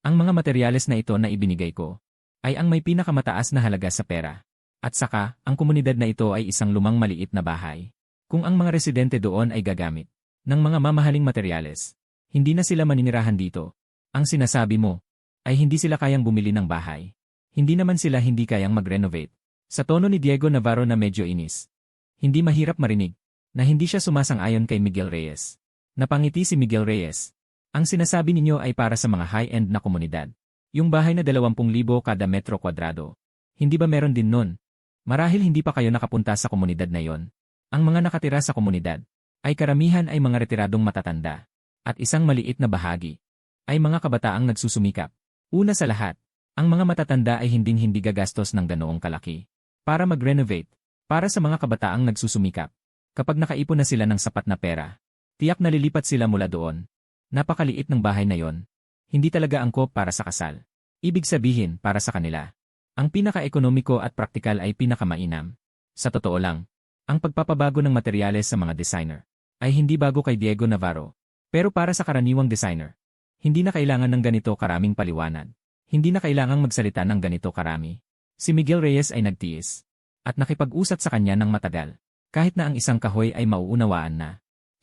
Ang mga materyales na ito na ibinigay ko ay ang may pinakamataas na halaga sa pera. At saka, ang komunidad na ito ay isang lumang maliit na bahay. Kung ang mga residente doon ay gagamit ng mga mamahaling materyales, hindi na sila maninirahan dito. Ang sinasabi mo ay hindi sila kayang bumili ng bahay. Hindi naman sila hindi kayang mag-renovate. Sa tono ni Diego Navarro na medyo inis, hindi mahirap marinig na hindi siya sumasang-ayon kay Miguel Reyes. Napangiti si Miguel Reyes. Ang sinasabi ninyo ay para sa mga high-end na komunidad. Yung bahay na 20,000 kada metro kwadrado. Hindi ba meron din nun? Marahil hindi pa kayo nakapunta sa komunidad na yon. Ang mga nakatira sa komunidad ay karamihan ay mga retiradong matatanda. At isang maliit na bahagi ay mga kabataang nagsusumikap. Una sa lahat, ang mga matatanda ay hinding-hindi gagastos ng ganoong kalaki para mag-renovate para sa mga kabataang nagsusumikap. Kapag nakaipon na sila ng sapat na pera, tiyak na lilipat sila mula doon. Napakaliit ng bahay na yon. Hindi talaga angkop para sa kasal. Ibig sabihin para sa kanila. Ang pinaka-ekonomiko at praktikal ay pinakamainam. Sa totoo lang, ang pagpapabago ng materyales sa mga designer ay hindi bago kay Diego Navarro. Pero para sa karaniwang designer, hindi na kailangan ng ganito karaming paliwanag. Hindi na kailangang magsalita ng ganito karami. Si Miguel Reyes ay nagtiis at nakipag-usat sa kanya ng matagal. Kahit na ang isang kahoy ay mauunawaan na.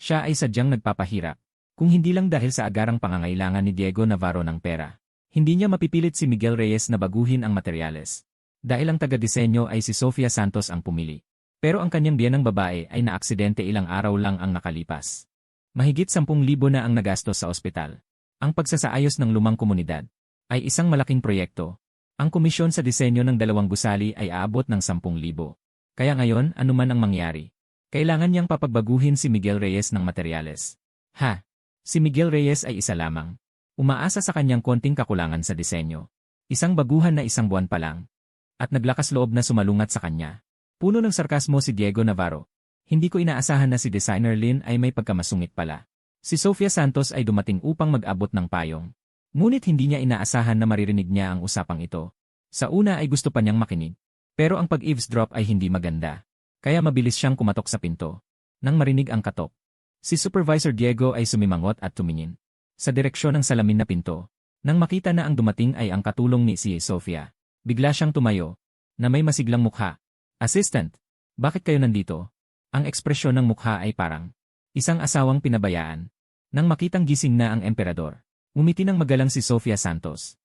Siya ay sadyang nagpapahirap. Kung hindi lang dahil sa agarang pangangailangan ni Diego Navarro ng pera, hindi niya mapipilit si Miguel Reyes na baguhin ang materyales. Dahil ang taga-disenyo ay si Sofia Santos ang pumili. Pero ang kanyang biyanang babae ay naaksidente ilang araw lang ang nakalipas. Mahigit 10,000 na ang nagastos sa ospital. Ang pagsasaayos ng lumang komunidad ay isang malaking proyekto. Ang komisyon sa disenyo ng 2 gusali ay aabot ng 10,000. Kaya ngayon, anuman ang mangyari, kailangan niyang papagbaguhin si Miguel Reyes ng materyales. Si Miguel Reyes ay isa lamang. Umaasa sa kanyang konting kakulangan sa disenyo. Isang baguhan na 1 buwan pa lang. At naglakas loob na sumalungat sa kanya. Puno ng sarkasmo si Diego Navarro. Hindi ko inaasahan na si Designer Lynn ay may pagkamasungit pala. Si Sofia Santos ay dumating upang mag-abot ng payong. Ngunit hindi niya inaasahan na maririnig niya ang usapang ito. Sa una ay gusto pa niyang makinig. Pero ang pag-eavesdrop ay hindi maganda. Kaya mabilis siyang kumatok sa pinto. Nang marinig ang katok, si Supervisor Diego ay sumimangot at tumingin sa direksyon ng salamin na pinto. Nang makita na ang dumating ay ang katulong ni si Sofia, bigla siyang tumayo na may masiglang mukha. Assistant, bakit kayo nandito? Ang ekspresyon ng mukha ay parang isang asawang pinabayaan. Nang makitang gising na ang emperador, umiti ng magalang si Sofia Santos.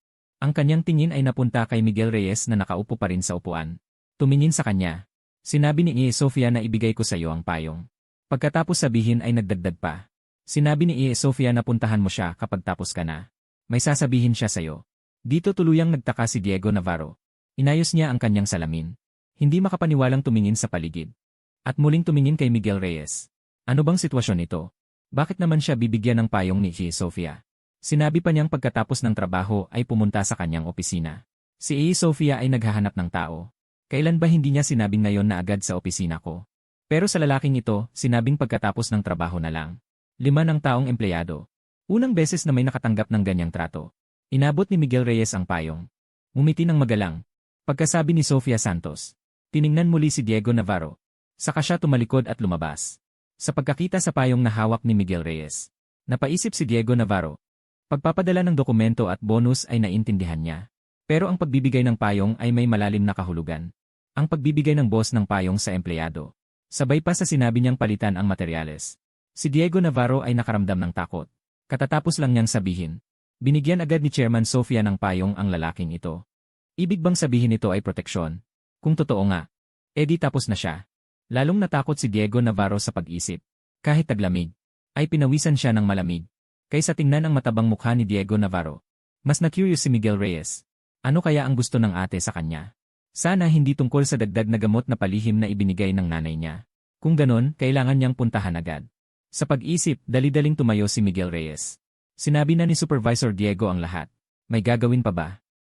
Ang kanyang tingin ay napunta kay Miguel Reyes na nakaupo pa rin sa upuan. Tumingin sa kanya. Sinabi ni Sofia na ibigay ko sa iyo ang payong. Pagkatapos sabihin ay nagdagdag pa. Sinabi ni Sofia na puntahan mo siya kapag tapos ka na. May sasabihin siya sa iyo. Dito tuluyang nagtaka si Diego Navarro. Inayos niya ang kanyang salamin. Hindi makapaniwalang tumingin sa paligid. At muling tumingin kay Miguel Reyes. Ano bang sitwasyon ito? Bakit naman siya bibigyan ng payong ni Sofia? Sinabi pa niyang pagkatapos ng trabaho ay pumunta sa kanyang opisina. Si Sofia ay naghahanap ng tao. Kailan ba hindi niya sinabing ngayon na agad sa opisina ko? Pero sa lalaking ito, sinabing pagkatapos ng trabaho na lang. 5 ng taong empleyado. Unang beses na may nakatanggap ng ganyang trato. Inabot ni Miguel Reyes ang payong. Ngumiti ng magalang. Pagkasabi ni Sofia Santos, tiningnan muli si Diego Navarro. Saka siya tumalikod at lumabas. Sa pagkakita sa payong na hawak ni Miguel Reyes, napaisip si Diego Navarro. Pagpapadala ng dokumento at bonus ay naintindihan niya. Pero ang pagbibigay ng payong ay may malalim na kahulugan. Ang pagbibigay ng boss ng payong sa empleyado. Sabay pa sa sinabi niyang palitan ang materyales. Si Diego Navarro ay nakaramdam ng takot. Katatapos lang niyang sabihin. Binigyan agad ni Chairman Sofia ng payong ang lalaking ito. Ibig bang sabihin ito ay proteksyon? Kung totoo nga, edi tapos na siya. Lalong natakot si Diego Navarro sa pag-isip. Kahit taglamig, ay pinawisan siya ng malamig. Kaysa tingnan ang matabang mukha ni Diego Navarro. Mas na-curious si Miguel Reyes. Ano kaya ang gusto ng ate sa kanya? Sana hindi tungkol sa dagdag na gamot na palihim na ibinigay ng nanay niya. Kung ganon, kailangan niyang puntahan agad. Sa pag-isip, dali-daling tumayo si Miguel Reyes. Sinabi na ni Supervisor Diego ang lahat. May gagawin pa ba?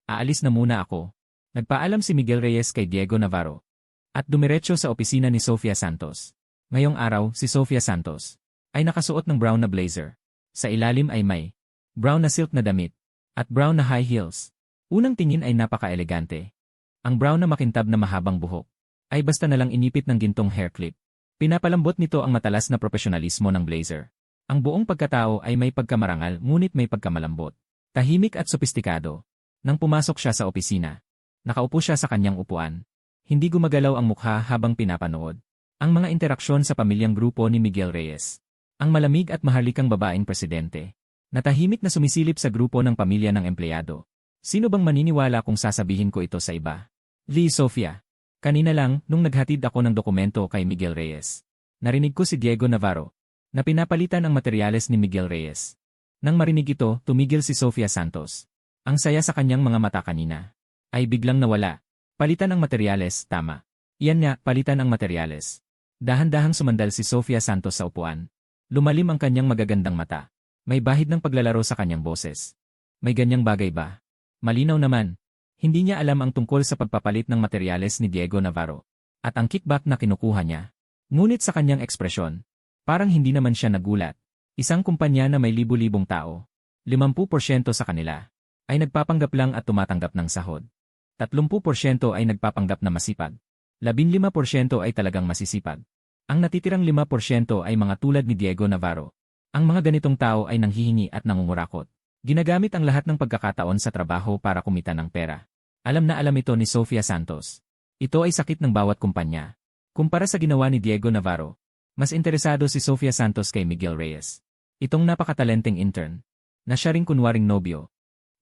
Aalis na muna ako. Nagpaalam si Miguel Reyes kay Diego Navarro. At dumiretso sa opisina ni Sofia Santos. Ngayong araw, si Sofia Santos ay nakasuot ng brown na blazer. Sa ilalim ay may brown na silk na damit at brown na high heels. Unang tingin ay napaka-elegante. Ang brown na makintab na mahabang buhok ay basta nalang inipit ng gintong hair clip. Pinapalambot nito ang matalas na profesionalismo ng blazer. Ang buong pagkatao ay may pagkamarangal ngunit may pagkamalambot. Tahimik at sopistikado. Nang pumasok siya sa opisina, nakaupo siya sa kanyang upuan. Hindi gumagalaw ang mukha habang pinapanood ang mga interaksyon sa pamilyang grupo ni Miguel Reyes. Ang malamig at maharlikang babaeng presidente. Natahimik na sumisilip sa grupo ng pamilya ng empleyado. Sino bang maniniwala kung sasabihin ko ito sa iba? Lee Sofia. Kanina lang, nung naghatid ako ng dokumento kay Miguel Reyes, narinig ko si Diego Navarro na pinapalitan ang materyales ni Miguel Reyes. Nang marinig ito, tumigil si Sofia Santos. Ang saya sa kanyang mga mata kanina ay biglang nawala. Palitan ang materyales, tama. Iyan nga, palitan ang materyales. Dahan-dahang sumandal si Sofia Santos sa upuan. Lumalim ang kanyang magagandang mata. May bahid ng paglalaro sa kanyang boses. May ganyang bagay ba? Malinaw naman. Hindi niya alam ang tungkol sa pagpapalit ng materyales ni Diego Navarro at ang kickback na kinukuha niya. Ngunit sa kanyang ekspresyon, parang hindi naman siya nagulat. Isang kumpanya na may libu-libong tao, 50% sa kanila, ay nagpapanggap lang at tumatanggap ng sahod. 30% ay nagpapanggap na masipag. 15% ay talagang masisipag. Ang natitirang 5% ay mga tulad ni Diego Navarro. Ang mga ganitong tao ay nanghihingi at nangungurakot. Ginagamit ang lahat ng pagkakataon sa trabaho para kumita ng pera. Alam na alam ito ni Sofia Santos. Ito ay sakit ng bawat kumpanya. Kumpara sa ginawa ni Diego Navarro, mas interesado si Sofia Santos kay Miguel Reyes. Itong napakatalenteng intern, na siya ring kunwaring nobyo.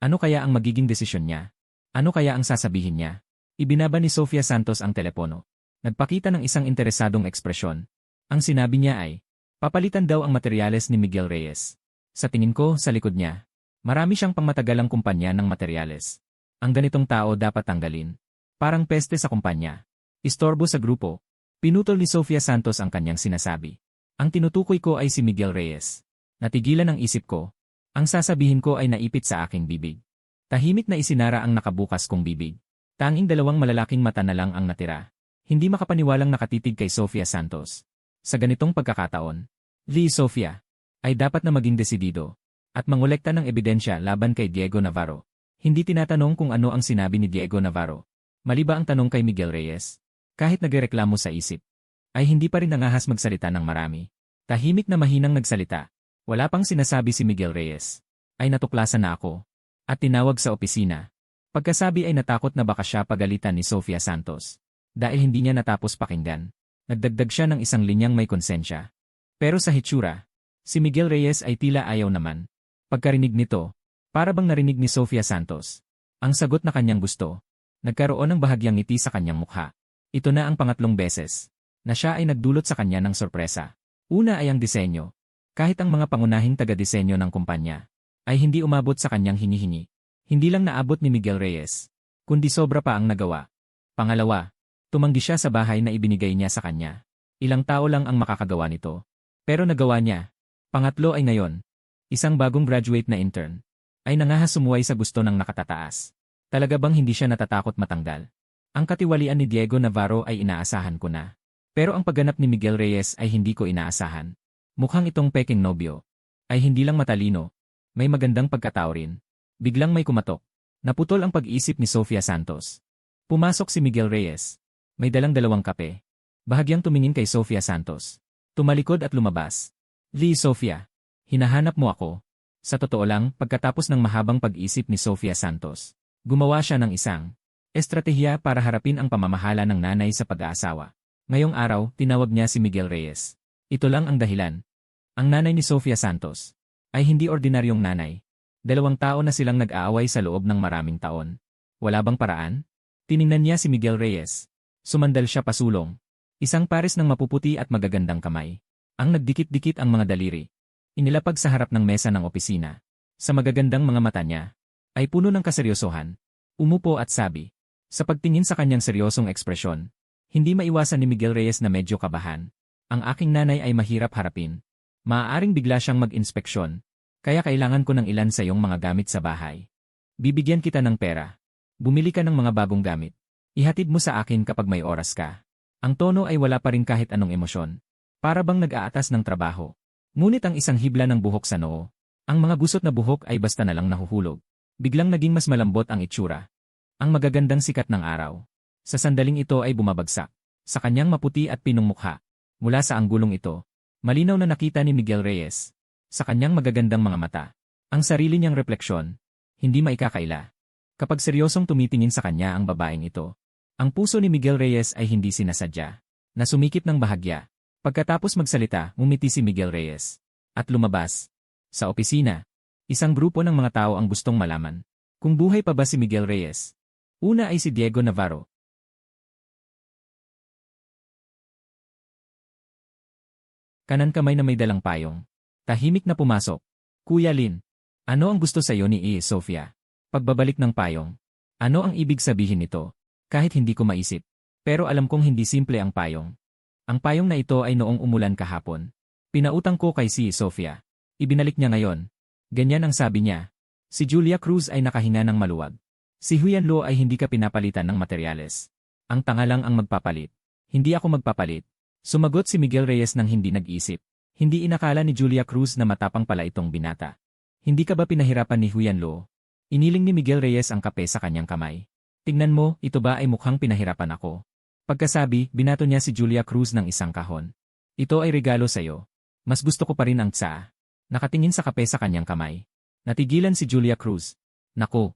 Ano kaya ang magiging desisyon niya? Ano kaya ang sasabihin niya? Ibinaba ni Sofia Santos ang telepono. Nagpakita ng isang interesadong ekspresyon. Ang sinabi niya ay, papalitan daw ang materyales ni Miguel Reyes. Sa tingin ko, sa likod niya, marami siyang pangmatagalang kumpanya ng materyales. Ang ganitong tao dapat tanggalin. Parang peste sa kumpanya. Istorbo sa grupo. Pinutol ni Sofia Santos ang kanyang sinasabi. Ang tinutukoy ko ay si Miguel Reyes. Natigilan ang isip ko. Ang sasabihin ko ay naipit sa aking bibig. Tahimik na isinara ang nakabukas kong bibig. Tanging dalawang malalaking mata na lang ang natira. Hindi makapaniwalang nakatitig kay Sofia Santos. Sa ganitong pagkakataon, Lee Sofia ay dapat na maging desidido at mangolekta ng ebidensya laban kay Diego Navarro. Hindi tinatanong kung ano ang sinabi ni Diego Navarro. Mali ba ang tanong kay Miguel Reyes? Kahit nagreklamo sa isip, ay hindi pa rin nangahas magsalita ng marami. Tahimik na mahinang nagsalita. Wala pang sinasabi si Miguel Reyes. Ay natuklasan na ako. At tinawag sa opisina. Pagkasabi ay natakot na baka siya pagalitan ni Sofia Santos. Dahil hindi niya natapos pakinggan. Nagdagdag siya ng isang linyang may konsensya. Pero sa hitsura, si Miguel Reyes ay tila ayaw naman. Pagkarinig nito, para bang narinig ni Sofia Santos ang sagot na kanyang gusto. Nagkaroon ng bahagyang ngiti sa kanyang mukha. Ito na ang pangatlong beses na siya ay nagdulot sa kanya ng sorpresa. Una ay ang disenyo. Kahit ang mga pangunahing taga-disenyo ng kumpanya ay hindi umabot sa kanyang hinihingi. Hindi lang naabot ni Miguel Reyes, kundi sobra pa ang nagawa. Pangalawa, tumanggi siya sa bahay na ibinigay niya sa kanya. Ilang tao lang ang makakagawa nito. Pero nagawa niya. Pangatlo ay ngayon. Isang bagong graduate na intern ay nangahas sumuway sa gusto ng nakatataas. Talaga bang hindi siya natatakot matanggal? Ang katiwalian ni Diego Navarro ay inaasahan ko na. Pero ang pagganap ni Miguel Reyes ay hindi ko inaasahan. Mukhang itong peking nobyo ay hindi lang matalino, may magandang pagkatao rin. Biglang may kumatok. Naputol ang pag-iisip ni Sofia Santos. Pumasok si Miguel Reyes. May dalang dalawang kape. Bahagyang tumingin kay Sofia Santos. Tumalikod at lumabas. Lee Sofia, hinahanap mo ako. Sa totoo lang, pagkatapos ng mahabang pag-isip ni Sofia Santos, gumawa siya ng isang estratehiya para harapin ang pamamahala ng nanay sa pag-aasawa. Ngayong araw, tinawag niya si Miguel Reyes. Ito lang ang dahilan. Ang nanay ni Sofia Santos ay hindi ordinaryong nanay. 2 taon na silang nag-aaway sa loob ng maraming taon. Wala bang paraan? Tiningnan niya si Miguel Reyes. Sumandal siya pasulong. Isang pares ng mapuputi at magagandang kamay. Ang nagdikit-dikit ang mga daliri. Inilapag sa harap ng mesa ng opisina. Sa magagandang mga mata niya ay puno ng kaseryosohan. Umupo at sabi. Sa pagtingin sa kanyang seryosong ekspresyon, hindi maiwasan ni Miguel Reyes na medyo kabahan. Ang aking nanay ay mahirap harapin. Maaaring bigla siyang mag-inspeksyon, kaya kailangan ko ng ilan sa iyong mga gamit sa bahay. Bibigyan kita ng pera. Bumili ka ng mga bagong gamit. Ihatid mo sa akin kapag may oras ka. Ang tono ay wala pa rin kahit anong emosyon. Para bang nag-aatas ng trabaho. Ngunit ang isang hibla ng buhok sa noo. Ang mga gusot na buhok ay basta na lang nahuhulog. Biglang naging mas malambot ang itsura. Ang magagandang sikat ng araw. Sa sandaling ito ay bumabagsak. Sa kanyang maputi at pinong mukha. Mula sa anggulong ito, malinaw na nakita ni Miguel Reyes. Sa kanyang magagandang mga mata. Ang sarili niyang refleksyon. Hindi maikakaila. Kapag seryosong tumitingin sa kanya ang babaeng ito, ang puso ni Miguel Reyes ay hindi sinasadya. Na sumikip ng bahagya. Pagkatapos magsalita, ngumiti si Miguel Reyes. At lumabas. Sa opisina, isang grupo ng mga tao ang gustong malaman kung buhay pa ba si Miguel Reyes. Una ay si Diego Navarro. Kanan kamay na may dalang payong. Tahimik na pumasok. Kuya Lin, ano ang gusto sa iyo ni Sofia? Pagbabalik ng payong. Ano ang ibig sabihin nito? Kahit hindi ko maisip. Pero alam kong hindi simple ang payong. Ang payong na ito ay noong umulan kahapon. Pinautang ko kay si Sofia. Ibinalik niya ngayon. Ganyan ang sabi niya. Si Julia Cruz ay nakahinga ng maluwag. Si Huyan Lo ay hindi ka pinapalitan ng materyales. Ang tanga lang ang magpapalit. Hindi ako magpapalit. Sumagot si Miguel Reyes nang hindi nag-isip. Hindi inakala ni Julia Cruz na matapang pala itong binata. Hindi ka ba pinahirapan ni Huyan Lo? Iniling ni Miguel Reyes ang kape sa kanyang kamay. Tingnan mo, ito ba ay mukhang pinahirapan ako? Pagkasabi, binato niya si Julia Cruz ng isang kahon. Ito ay regalo sa'yo. Mas gusto ko pa rin ang tsaa. Nakatingin sa kape sa kanyang kamay. Natigilan si Julia Cruz. Naku,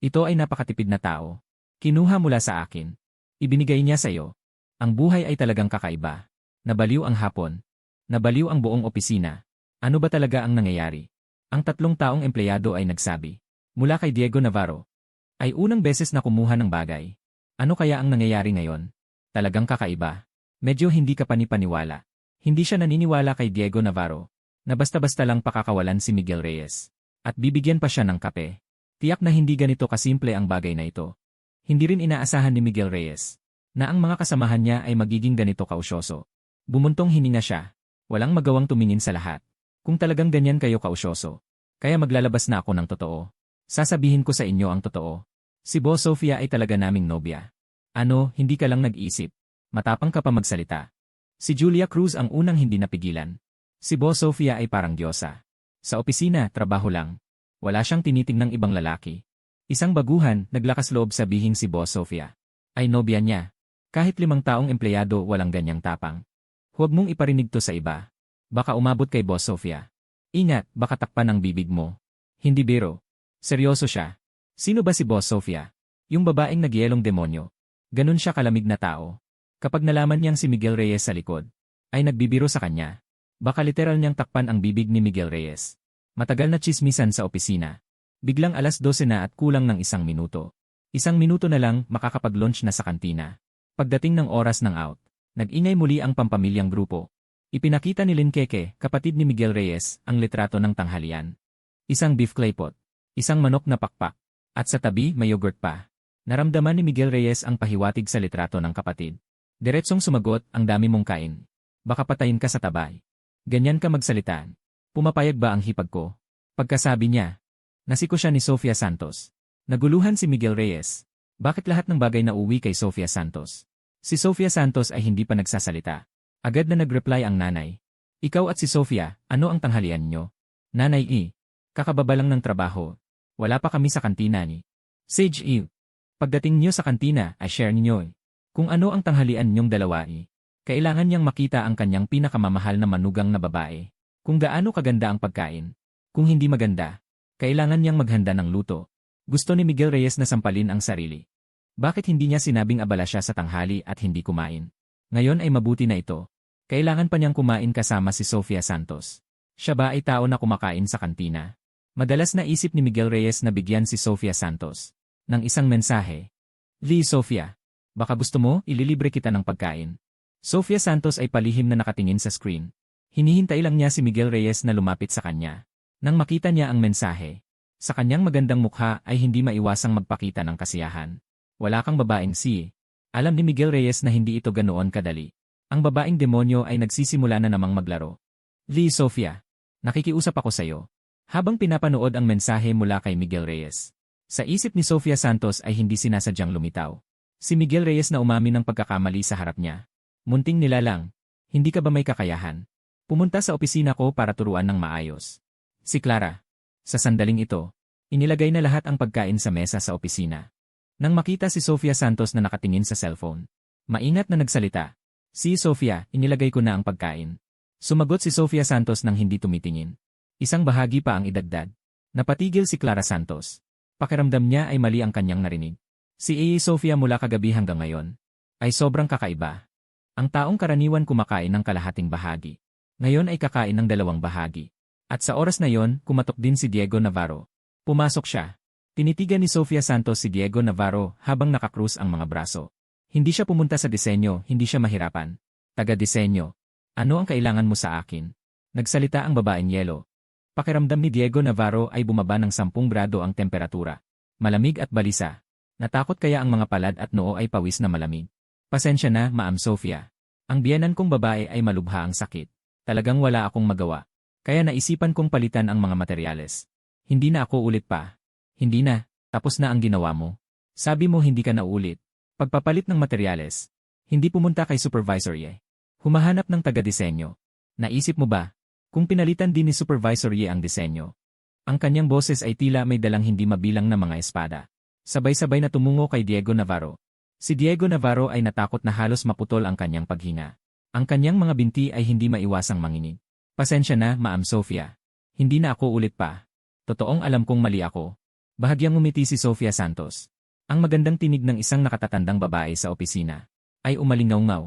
ito ay napakatipid na tao. Kinuha mula sa akin. Ibinigay niya sa iyo. Ang buhay ay talagang kakaiba. Nabaliw ang hapon. Nabaliw ang buong opisina. Ano ba talaga ang nangyayari? Ang 3 taong empleyado ay nagsabi. Mula kay Diego Navarro. Ay unang beses na kumuha ng bagay. Ano kaya ang nangyayari ngayon? Talagang kakaiba. Medyo hindi ka panipaniwala. Hindi siya naniniwala kay Diego Navarro. Na basta-basta lang pakakawalan si Miguel Reyes. At bibigyan pa siya ng kape. Tiyak na hindi ganito kasimple ang bagay na ito. Hindi rin inaasahan ni Miguel Reyes na ang mga kasamahan niya ay magiging ganito kausyoso. Bumuntong hininga siya. Walang magawang tumingin sa lahat. Kung talagang ganyan kayo kausyoso, kaya maglalabas na ako ng totoo. Sasabihin ko sa inyo ang totoo. Si Boss Sofia ay talaga naming nobya. Ano, hindi ka lang nag-iisip. Matapang ka pa magsalita. Si Julia Cruz ang unang hindi napigilan. Si Boss Sofia ay parang diyosa. Sa opisina, trabaho lang. Wala siyang tinitingnang ibang lalaki. Isang baguhan, naglakas loob sabihing si Boss Sofia ay nobya niya. Kahit 5 taong empleyado walang ganyang tapang. Huwag mong iparinig to sa iba. Baka umabot kay Boss Sofia. Ingat, baka takpan ang bibig mo. Hindi biro. Seryoso siya. Sino ba si Boss Sofia? Yung babaeng nagyelong demonyo. Ganun siya kalamig na tao. Kapag nalaman niyang si Miguel Reyes sa likod, ay nagbibiro sa kanya. Baka literal niyang takpan ang bibig ni Miguel Reyes. Matagal na tsismisan sa opisina. Biglang 12:00 na at kulang ng 1 minuto. 1 minuto na lang makakapag-lunch na sa kantina. Pagdating ng oras ng out, nag-ingay muli ang pampamilyang grupo. Ipinakita ni Lin Keke, kapatid ni Miguel Reyes, ang litrato ng tanghalian. Isang beef clay pot, isang manok na pakpak, at sa tabi may yogurt pa. Naramdaman ni Miguel Reyes ang pahiwatig sa litrato ng kapatid. Diretsong sumagot, ang dami mong kain. Baka patayin ka sa tabay. Ganyan ka magsalita. Pumapayag ba ang hipag ko? Pagkasabi niya, nasiko siya ni Sofia Santos. Naguluhan si Miguel Reyes. Bakit lahat ng bagay na uwi kay Sofia Santos? Si Sofia Santos ay hindi pa nagsasalita. Agad na nag-reply ang nanay. Ikaw at si Sofia, ano ang tanghalian nyo? Nanay kakababa lang ng trabaho. Wala pa kami sa kantina ni Sage Pagdating nyo sa kantina, ay share ninyo kung ano ang tanghalian nyong dalawa Kailangan niyang makita ang kanyang pinakamamahal na manugang na babae. Kung gaano kaganda ang pagkain. Kung hindi maganda, kailangan niyang maghanda ng luto. Gusto ni Miguel Reyes na sampalin ang sarili. Bakit hindi niya sinabing abala siya sa tanghali at hindi kumain? Ngayon ay mabuti na ito. Kailangan pa niyang kumain kasama si Sofia Santos. Siya ba ay tao na kumakain sa kantina? Madalas naisip ni Miguel Reyes na bigyan si Sofia Santos ng isang mensahe. Sofia, baka gusto mo, ililibre kita ng pagkain. Sofia Santos ay palihim na nakatingin sa screen. Hinihintay lang niya si Miguel Reyes na lumapit sa kanya. Nang makita niya ang mensahe, Sa kanyang magandang mukha ay hindi maiwasang magpakita ng kasiyahan. Wala kang babaeng si. Alam ni Miguel Reyes na hindi ito ganoon kadali. Ang babaeng demonyo ay nagsisimula na namang maglaro. Lee Sofia, nakikiusap ako sa iyo. Habang pinapanood ang mensahe mula kay Miguel Reyes. Sa isip ni Sofia Santos ay hindi sinasadyang lumitaw. Si Miguel Reyes na umamin ng pagkakamali sa harap niya. Munting nilalang. Hindi ka ba may kakayahan? Pumunta sa opisina ko para turuan ng maayos. Si Clara. Sa sandaling ito, inilagay na lahat ang pagkain sa mesa sa opisina. Nang makita si Sofia Santos na nakatingin sa cellphone, maingat na nagsalita. Si Sofia, inilagay ko na ang pagkain. Sumagot si Sofia Santos nang hindi tumitingin. Isang bahagi pa ang idagdag. Napatigil si Clara Santos. Pakiramdam niya ay mali ang kanyang narinig. Si Sofia mula kagabi hanggang ngayon ay sobrang kakaiba. Ang taong karaniwan kumakain ng kalahating bahagi. Ngayon ay kakain ng 2 bahagi. At sa oras na yon, kumatok din si Diego Navarro. Pumasok siya. Tinitigan ni Sofia Santos si Diego Navarro habang nakakrus ang mga braso. Hindi siya pumunta sa disenyo, hindi siya mahirapan. Taga-disenyo. Ano ang kailangan mo sa akin? Nagsalita ang babaeng yelo. Pakiramdam ni Diego Navarro ay bumaba ng 10 grado ang temperatura. Malamig at balisa. Natakot kaya ang mga palad at noo ay pawis na malamig. Pasensya na, Ma'am Sofia. Ang biyenan kong babae ay malubha ang sakit. Talagang wala akong magawa. Kaya naisipan kong palitan ang mga materyales. Hindi na ako ulit pa. Hindi na, tapos na ang ginawa mo. Sabi mo hindi ka na ulit. Pagpapalit ng materyales. Hindi pumunta kay Supervisor Ye. Humahanap ng taga-disenyo. Naisip mo ba? Kung pinalitan din ni Supervisor Ye ang disenyo. Ang kanyang boses ay tila may dalang hindi mabilang na mga espada. Sabay-sabay na tumungo kay Diego Navarro. Si Diego Navarro ay natakot na halos maputol ang kanyang paghinga. Ang kanyang mga binti ay hindi maiwasang manginig. Pasensya na, Ma'am Sofia. Hindi na ako ulit pa. Totoong alam kong mali ako. Bahagyang ngumiti si Sofia Santos. Ang magandang tinig ng isang nakatatandang babae sa opisina ay umalingaw-ngaw.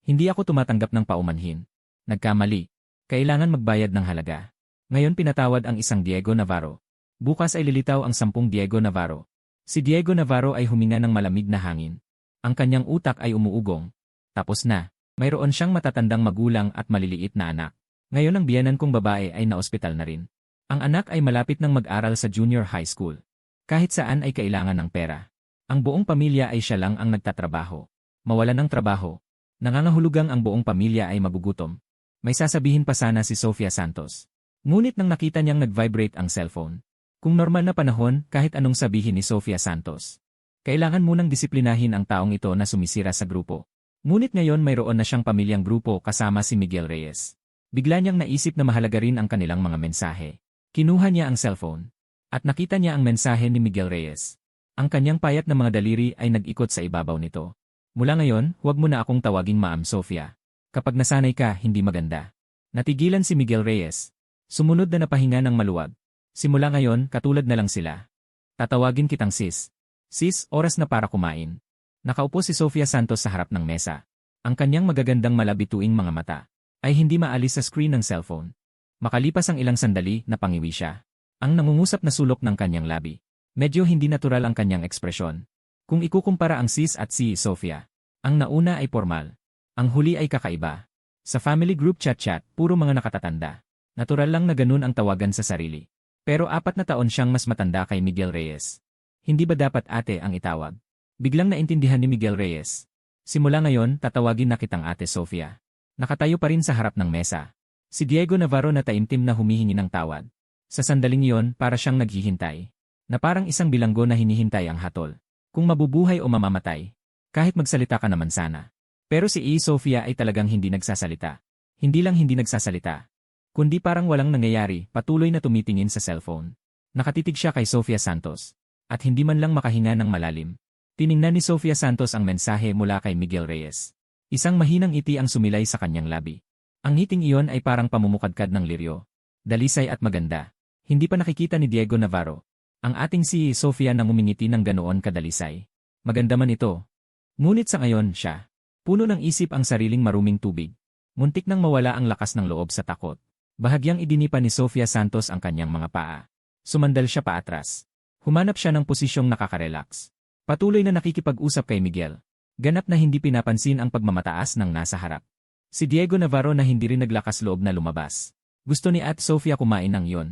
Hindi ako tumatanggap ng paumanhin. Nagkamali. Kailangan magbayad ng halaga. Ngayon pinatawad ang isang Diego Navarro. Bukas ay lilitaw ang 10 Diego Navarro. Si Diego Navarro ay huminga ng malamig na hangin. Ang kanyang utak ay umuugong. Tapos na. Mayroon siyang matatandang magulang at maliliit na anak. Ngayon ang biyenan kong babae ay naospital na rin. Ang anak ay malapit ng mag-aral sa junior high school. Kahit saan ay kailangan ng pera. Ang buong pamilya ay siya lang ang nagtatrabaho. Mawalan ng trabaho. Nangangahulugang ang buong pamilya ay magugutom. May sasabihin pa sana si Sofia Santos. Ngunit nang nakita niyang nag-vibrate ang cellphone. Kung normal na panahon, kahit anong sabihin ni Sofia Santos. Kailangan munang disiplinahin ang taong ito na sumisira sa grupo. Ngunit ngayon mayroon na siyang pamilyang grupo kasama si Miguel Reyes. Bigla niyang naisip na mahalaga rin ang kanilang mga mensahe. Kinuha niya ang cellphone. At nakita niya ang mensahe ni Miguel Reyes. Ang kanyang payat na mga daliri ay nag-ikot sa ibabaw nito. Mula ngayon, huwag mo na akong tawaging Ma'am Sofia. Kapag nasanay ka, hindi maganda. Natigilan si Miguel Reyes. Sumunod na napahinga ng maluwag. Simula ngayon, katulad na lang sila. Tatawagin kitang sis. Sis, oras na para kumain. Nakaupo si Sofia Santos sa harap ng mesa. Ang kanyang magagandang malabituing mga mata ay hindi maalis sa screen ng cellphone. Makalipas ang ilang sandali, napangiwi siya. Ang nangungusap na sulok ng kanyang labi. Medyo hindi natural ang kanyang ekspresyon. Kung ikukumpara ang sis at si Sofia, ang nauna ay formal. Ang huli ay kakaiba. Sa family group chat-chat, puro mga nakatatanda. Natural lang na ganun ang tawagan sa sarili. Pero 4 na taon siyang mas matanda kay Miguel Reyes. Hindi ba dapat ate ang itawag? Biglang naintindihan ni Miguel Reyes. Simula ngayon, tatawagin na kitang Ate Sofia. Nakatayo pa rin sa harap ng mesa. Si Diego Navarro na taimtim na humihingi ng tawad. Sa sandaling iyon, para siyang naghihintay. Na parang isang bilanggo na hinihintay ang hatol. Kung mabubuhay o mamamatay. Kahit magsalita ka naman sana. Pero si Sofia ay talagang hindi nagsasalita. Hindi lang hindi nagsasalita. Kundi parang walang nangyayari, patuloy na tumitingin sa cellphone. Nakatitig siya kay Sofia Santos. At hindi man lang makahinga ng malalim. Tiningnan ni Sofia Santos ang mensahe mula kay Miguel Reyes. Isang mahinang ngiti ang sumilay sa kanyang labi. Ang ngiting iyon ay parang pamumukadkad ng liryo. Dalisay at maganda. Hindi pa nakikita ni Diego Navarro. Ang ating si Sofia nang umingiti ng ganoon kadalisay. Maganda man ito. Ngunit sa ngayon siya. Puno ng isip ang sariling maruming tubig. Muntik nang mawala ang lakas ng loob sa takot. Bahagyang idinipa ni Sofia Santos ang kanyang mga paa. Sumandal siya paatras. Humanap siya ng posisyong nakaka-relax. Patuloy na nakikipag-usap kay Miguel. Ganap na hindi pinapansin ang pagmamataas ng nasa harap. Si Diego Navarro na hindi rin naglakas loob na lumabas. Gusto ni Ate Sofia kumain ng yon.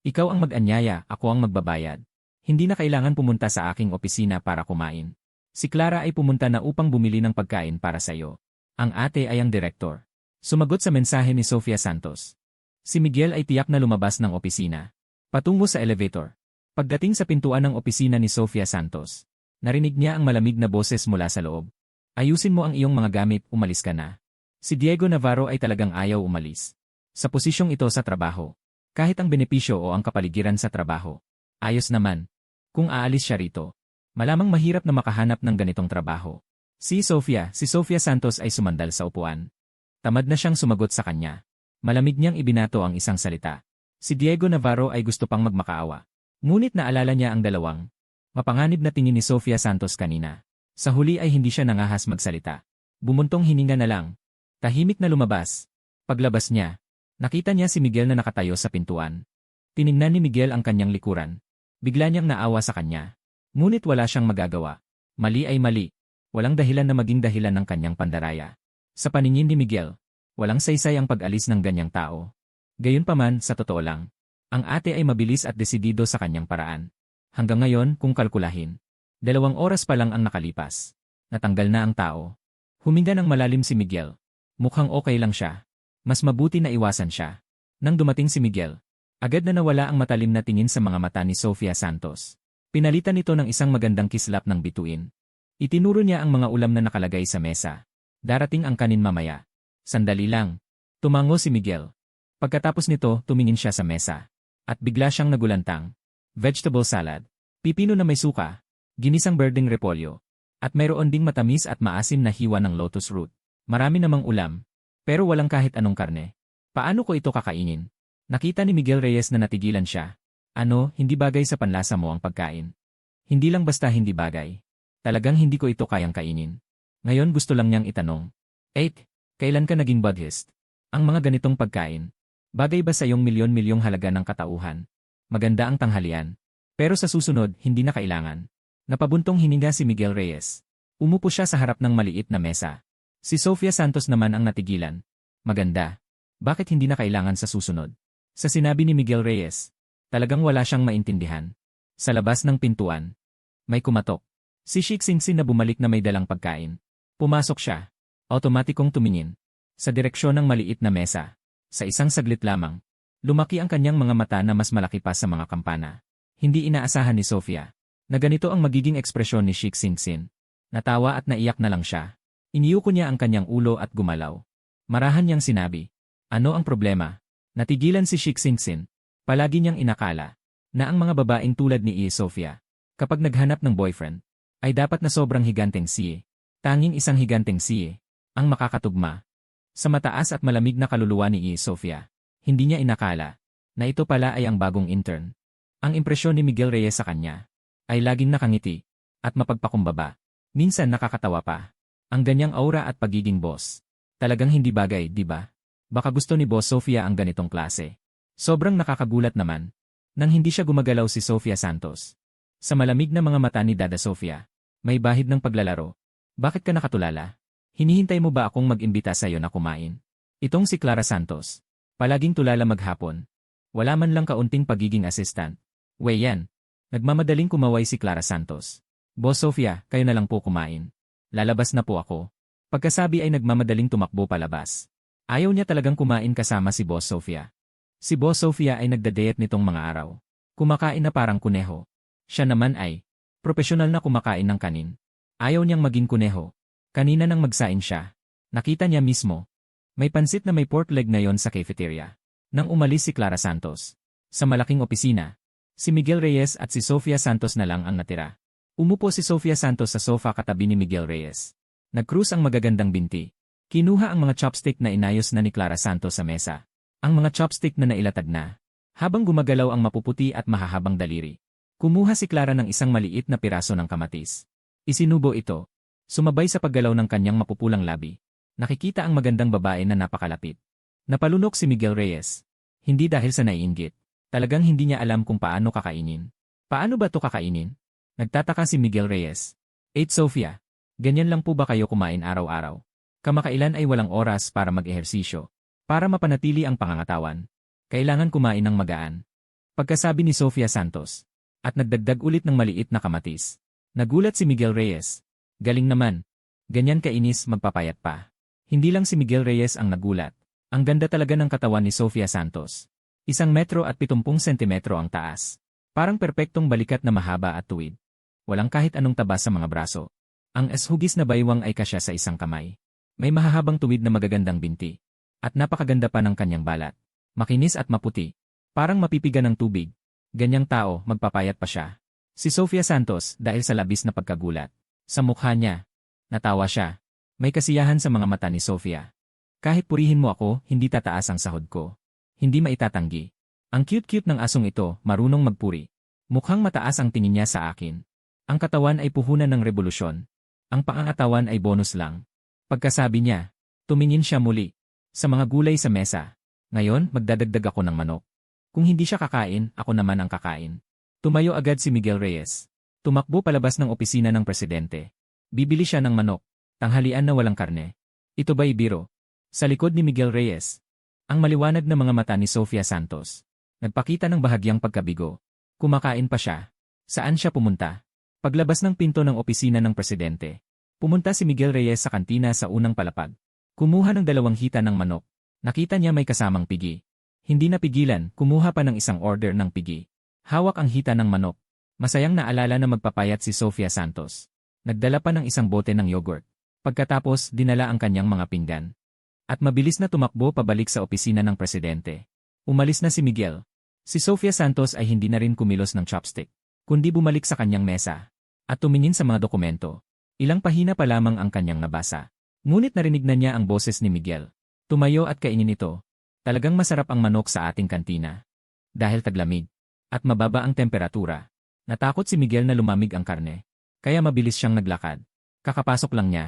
Ikaw ang mag-anyaya, ako ang magbabayad. Hindi na kailangan pumunta sa aking opisina para kumain. Si Clara ay pumunta na upang bumili ng pagkain para sa'yo. Ang ate ay ang direktor. Sumagot sa mensahe ni Sofia Santos. Si Miguel ay tiyak na lumabas ng opisina. Patungo sa elevator. Pagdating sa pintuan ng opisina ni Sofia Santos, narinig niya ang malamig na boses mula sa loob. Ayusin mo ang iyong mga gamit, umalis ka na. Si Diego Navarro ay talagang ayaw umalis. Sa posisyong ito sa trabaho. Kahit ang benepisyo o ang kapaligiran sa trabaho. Ayos naman. Kung aalis siya rito, malamang mahirap na makahanap ng ganitong trabaho. Si Sofia Santos ay sumandal sa upuan. Tamad na siyang sumagot sa kanya. Malamig niyang ibinato ang isang salita. Si Diego Navarro ay gusto pang magmakaawa. Ngunit naalala niya ang dalawang mapanganib na tingin ni Sofia Santos kanina. Sa huli ay hindi siya nangahas magsalita. Bumuntong hininga na lang. Tahimik na lumabas. Paglabas niya, nakita niya si Miguel na nakatayo sa pintuan. Tiningnan ni Miguel ang kanyang likuran. Bigla niyang naawa sa kanya. Ngunit wala siyang magagawa. Mali ay mali. Walang dahilan na maging dahilan ng kanyang pandaraya. Sa paningin ni Miguel, walang saysay ang pag-alis ng ganyang tao. Gayunpaman, sa totoo lang, ang ate ay mabilis at desidido sa kanyang paraan. Hanggang ngayon, kung kalkulahin, 2 oras pa lang ang nakalipas. Natanggal na ang tao. Huminga ng malalim si Miguel. Mukhang okay lang siya. Mas mabuti na iwasan siya. Nang dumating si Miguel, agad na nawala ang matalim na tingin sa mga mata ni Sofia Santos. Pinalitan nito ng isang magandang kislap ng bituin. Itinuro niya ang mga ulam na nakalagay sa mesa. Darating ang kanin mamaya. Sandali lang. Tumango si Miguel. Pagkatapos nito, tumingin siya sa mesa. At bigla siyang nagulantang. Vegetable salad. Pipino na may suka. Ginisang berdeng repolyo. At mayroon ding matamis at maasim na hiwa ng lotus root. Marami namang ulam. Pero walang kahit anong karne. Paano ko ito kakainin? Nakita ni Miguel Reyes na natigilan siya. Ano, hindi bagay sa panlasa mo ang pagkain. Hindi lang basta hindi bagay. Talagang hindi ko ito kayang kainin. Ngayon gusto lang niyang itanong. 8. Kailan ka naging Buddhist? Ang mga ganitong pagkain. Bagay ba sa iyong milyon-milyong halaga ng katauhan? Maganda ang tanghalian. Pero sa susunod, hindi na kailangan. Napabuntong hininga si Miguel Reyes. Umupo siya sa harap ng maliit na mesa. Si Sofia Santos naman ang natigilan. Maganda. Bakit hindi na kailangan sa susunod? Sa sinabi ni Miguel Reyes, talagang wala siyang maintindihan. Sa labas ng pintuan, may kumatok. Si Sheik Singsin na bumalik na may dalang pagkain. Pumasok siya. Automatikong tumingin. Sa direksyon ng maliit na mesa. Sa isang saglit lamang, lumaki ang kanyang mga mata na mas malaki pa sa mga kampana. Hindi inaasahan ni Sofia na ganito ang magiging ekspresyon ni Sheik Singsin. Natawa at naiyak na lang siya. Iniyuko niya ang kanyang ulo at gumalaw. Marahan niyang sinabi, ano ang problema? Natigilan si Sheik Singsin. Palagi niyang inakala na ang mga babaeng tulad ni Sofia, kapag naghanap ng boyfriend, ay dapat na sobrang higanteng siye. Tanging isang higanteng siye ang makakatugma. Sa mataas at malamig na kaluluwa ni Sofia, hindi niya inakala na ito pala ay ang bagong intern. Ang impresyon ni Miguel Reyes sa kanya ay laging nakangiti at mapagpakumbaba. Minsan nakakatawa pa. Ang ganyang aura at pagiging boss. Talagang hindi bagay, di ba? Baka gusto ni Boss Sofia ang ganitong klase. Sobrang nakakagulat naman nang hindi siya gumagalaw si Sofia Santos. Sa malamig na mga mata ni Dada Sofia, may bahid ng paglalaro. Bakit ka nakatulala? Hinihintay mo ba akong mag-imbita sa iyo na kumain? Itong si Clara Santos. Palaging tulala maghapon. Wala man lang kaunting pagiging assistant. Yan. Nagmamadaling kumaway si Clara Santos. Boss Sofia, kayo na lang po kumain. Lalabas na po ako. Pagkasabi ay nagmamadaling tumakbo palabas. Ayaw niya talagang kumain kasama si Boss Sofia. Si Boss Sofia ay nagda-diet nitong mga araw. Kumakain na parang kuneho. Siya naman ay profesional na kumakain ng kanin. Ayaw niyang maging kuneho. Kanina nang magsain siya, nakita niya mismo. May pansit na may pork leg na yon sa cafeteria. Nang umalis si Clara Santos sa malaking opisina, si Miguel Reyes at si Sofia Santos na lang ang natira. Umupo si Sofia Santos sa sofa katabi ni Miguel Reyes. Nag-cruise ang magagandang binti. Kinuha ang mga chopstick na inayos na ni Clara Santos sa mesa. Ang mga chopstick na nailatag na. Habang gumagalaw ang mapuputi at mahahabang daliri. Kumuha si Clara ng isang maliit na piraso ng kamatis. Isinubo ito. Sumabay sa paggalaw ng kanyang mapupulang labi. Nakikita ang magandang babae na napakalapit. Napalunok si Miguel Reyes. Hindi dahil sa naiinggit. Talagang hindi niya alam kung paano kakainin. Paano ba to kakainin? Nagtataka si Miguel Reyes. 8 Sofia. Ganyan lang po ba kayo kumain araw-araw? Kamakailan ay walang oras para mag-ehersisyo. Para mapanatili ang pangangatawan. Kailangan kumain ng magaan. Pagkasabi ni Sofia Santos. At nagdagdag ulit ng maliit na kamatis. Nagulat si Miguel Reyes. Galing naman. Ganyan kainis magpapayat pa. Hindi lang si Miguel Reyes ang nagulat. Ang ganda talaga ng katawan ni Sofia Santos. 1 metro at 70 sentimetro ang taas. Parang perpektong balikat na mahaba at tuwid. Walang kahit anong taba sa mga braso. Ang hugis na baywang ay kasya sa isang kamay. May mahahabang tuwid na magagandang binti. At napakaganda pa ng kanyang balat. Makinis at maputi. Parang mapipiga ng tubig. Ganyang tao, magpapayat pa siya. Si Sofia Santos, dahil sa labis na pagkagulat. Sa mukha niya. Natawa siya. May kasiyahan sa mga mata ni Sofia. Kahit purihin mo ako, hindi tataas ang sahod ko. Hindi maitatanggi. Ang cute-cute ng asong ito, marunong magpuri. Mukhang mataas ang tingin niya sa akin. Ang katawan ay puhunan ng revolusyon. Ang pangangatawan ay bonus lang. Pagkasabi niya, tumingin siya muli. Sa mga gulay sa mesa. Ngayon, magdadagdag ako ng manok. Kung hindi siya kakain, ako naman ang kakain. Tumayo agad si Miguel Reyes. Tumakbo palabas ng opisina ng presidente. Bibili siya ng manok. Tanghalian na walang karne. Ito ba'y biro? Sa likod ni Miguel Reyes. Ang maliwanag na mga mata ni Sofia Santos. Nagpakita ng bahagyang pagkabigo. Kumakain pa siya. Saan siya pumunta? Paglabas ng pinto ng opisina ng presidente. Pumunta si Miguel Reyes sa kantina sa unang palapag. Kumuha ng 2 hita ng manok. Nakita niya may kasamang pigi. Hindi napigilan, kumuha pa ng isang order ng pigi. Hawak ang hita ng manok. Masayang naalala na magpapayat si Sofia Santos. Nagdala pa ng isang bote ng yogurt. Pagkatapos, dinala ang kanyang mga pinggan. At mabilis na tumakbo pabalik sa opisina ng presidente. Umalis na si Miguel. Si Sofia Santos ay hindi na rin kumilos ng chopstick, kundi bumalik sa kanyang mesa. At tumingin sa mga dokumento. Ilang pahina pa lamang ang kanyang nabasa. Ngunit narinig na niya ang boses ni Miguel. Tumayo at kainin ito. Talagang masarap ang manok sa ating kantina. Dahil taglamig. At mababa ang temperatura. Natakot si Miguel na lumamig ang karne. Kaya mabilis siyang naglakad. Kakapasok lang niya.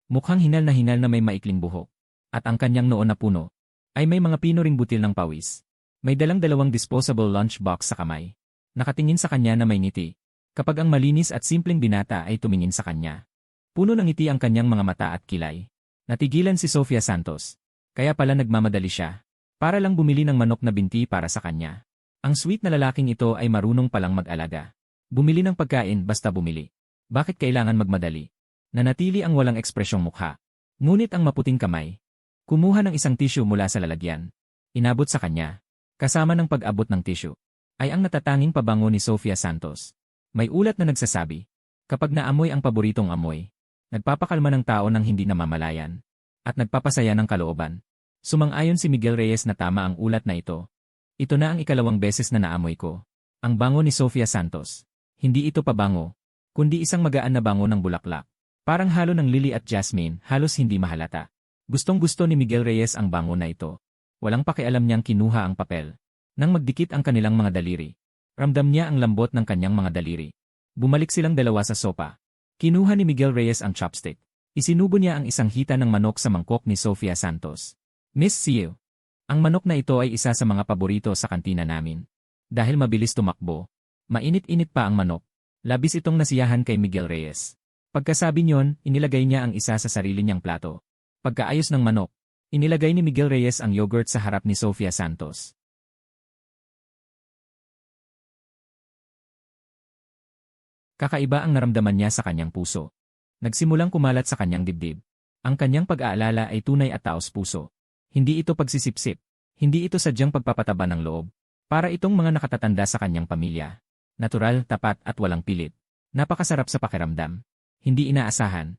Mukhang hinal na may maikling buhok. At ang kanyang noo na puno. Ay may mga pinuring butil ng pawis. May dalang 2 disposable lunchbox sa kamay. Nakatingin sa kanya na may ngiti. Kapag ang malinis at simpleng binata ay tumingin sa kanya. Puno ng ngiti ang kanyang mga mata at kilay. Natigilan si Sofia Santos. Kaya pala nagmamadali siya. Para lang bumili ng manok na binti para sa kanya. Ang sweet na lalaking ito ay marunong palang mag-alaga. Bumili ng pagkain basta bumili. Bakit kailangan magmadali? Nanatili ang walang ekspresyong mukha. Ngunit ang maputing kamay. Kumuha ng isang tissue mula sa lalagyan. Inabot sa kanya. Kasama ng pag-abot ng tissue. Ay ang natatanging pabango ni Sofia Santos. May ulat na nagsasabi. Kapag naamoy ang paboritong amoy. Nagpapakalma ng tao nang hindi namamalayan. At nagpapasaya ng kalooban. Sumang-ayon si Miguel Reyes na tama ang ulat na ito. Ito na ang 2nd beses na naamoy ko. Ang bango ni Sofia Santos. Hindi ito pabango, kundi isang magaan na bango ng bulaklak. Parang halo ng lily at jasmine, halos hindi mahalata. Gustong-gusto ni Miguel Reyes ang bango na ito. Walang pakialam niyang kinuha ang papel. Nang magdikit ang kanilang mga daliri. Ramdam niya ang lambot ng kanyang mga daliri. Bumalik silang dalawa sa sopa. Kinuha ni Miguel Reyes ang chopstick. Isinubo niya ang isang hita ng manok sa mangkok ni Sofia Santos. Miss Siu. Ang manok na ito ay isa sa mga paborito sa kantina namin. Dahil mabilis tumakbo. Mainit-init pa ang manok. Labis itong nasiyahan kay Miguel Reyes. Pagkasabi niyon, inilagay niya ang isa sa sarili niyang plato. Pagkaayos ng manok, inilagay ni Miguel Reyes ang yogurt sa harap ni Sofia Santos. Kakaiba ang naramdaman niya sa kanyang puso. Nagsimulang kumalat sa kanyang dibdib. Ang kanyang pag-aalala ay tunay at taos-puso. Hindi ito pagsisipsip. Hindi ito sadyang pagpapataba ng loob. Para itong mga nakatatanda sa kanyang pamilya. Natural, tapat at walang pilit. Napakasarap sa pakiramdam. Hindi inaasahan.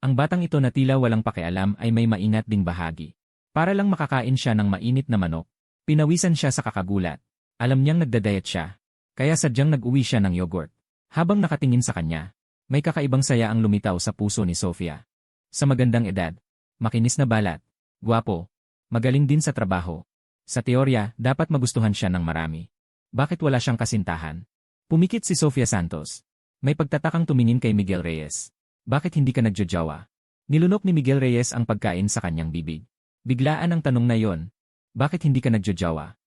Ang batang ito na tila walang pakialam ay may mainat ding bahagi. Para lang makakain siya ng mainit na manok. Pinawisan siya sa kakagulat. Alam niyang nagdadayat siya. Kaya sadyang nag-uwi siya ng yogurt. Habang nakatingin sa kanya, may kakaibang saya ang lumitaw sa puso ni Sofia. Sa magandang edad, makinis na balat, gwapo, magaling din sa trabaho. Sa teorya, dapat magustuhan siya ng marami. Bakit wala siyang kasintahan? Pumikit si Sofia Santos. May pagtatakang tumingin kay Miguel Reyes. Bakit hindi ka nagjojowa? Nilunok ni Miguel Reyes ang pagkain sa kanyang bibig. Biglaan ang tanong na yon. Bakit hindi ka nagjojowa?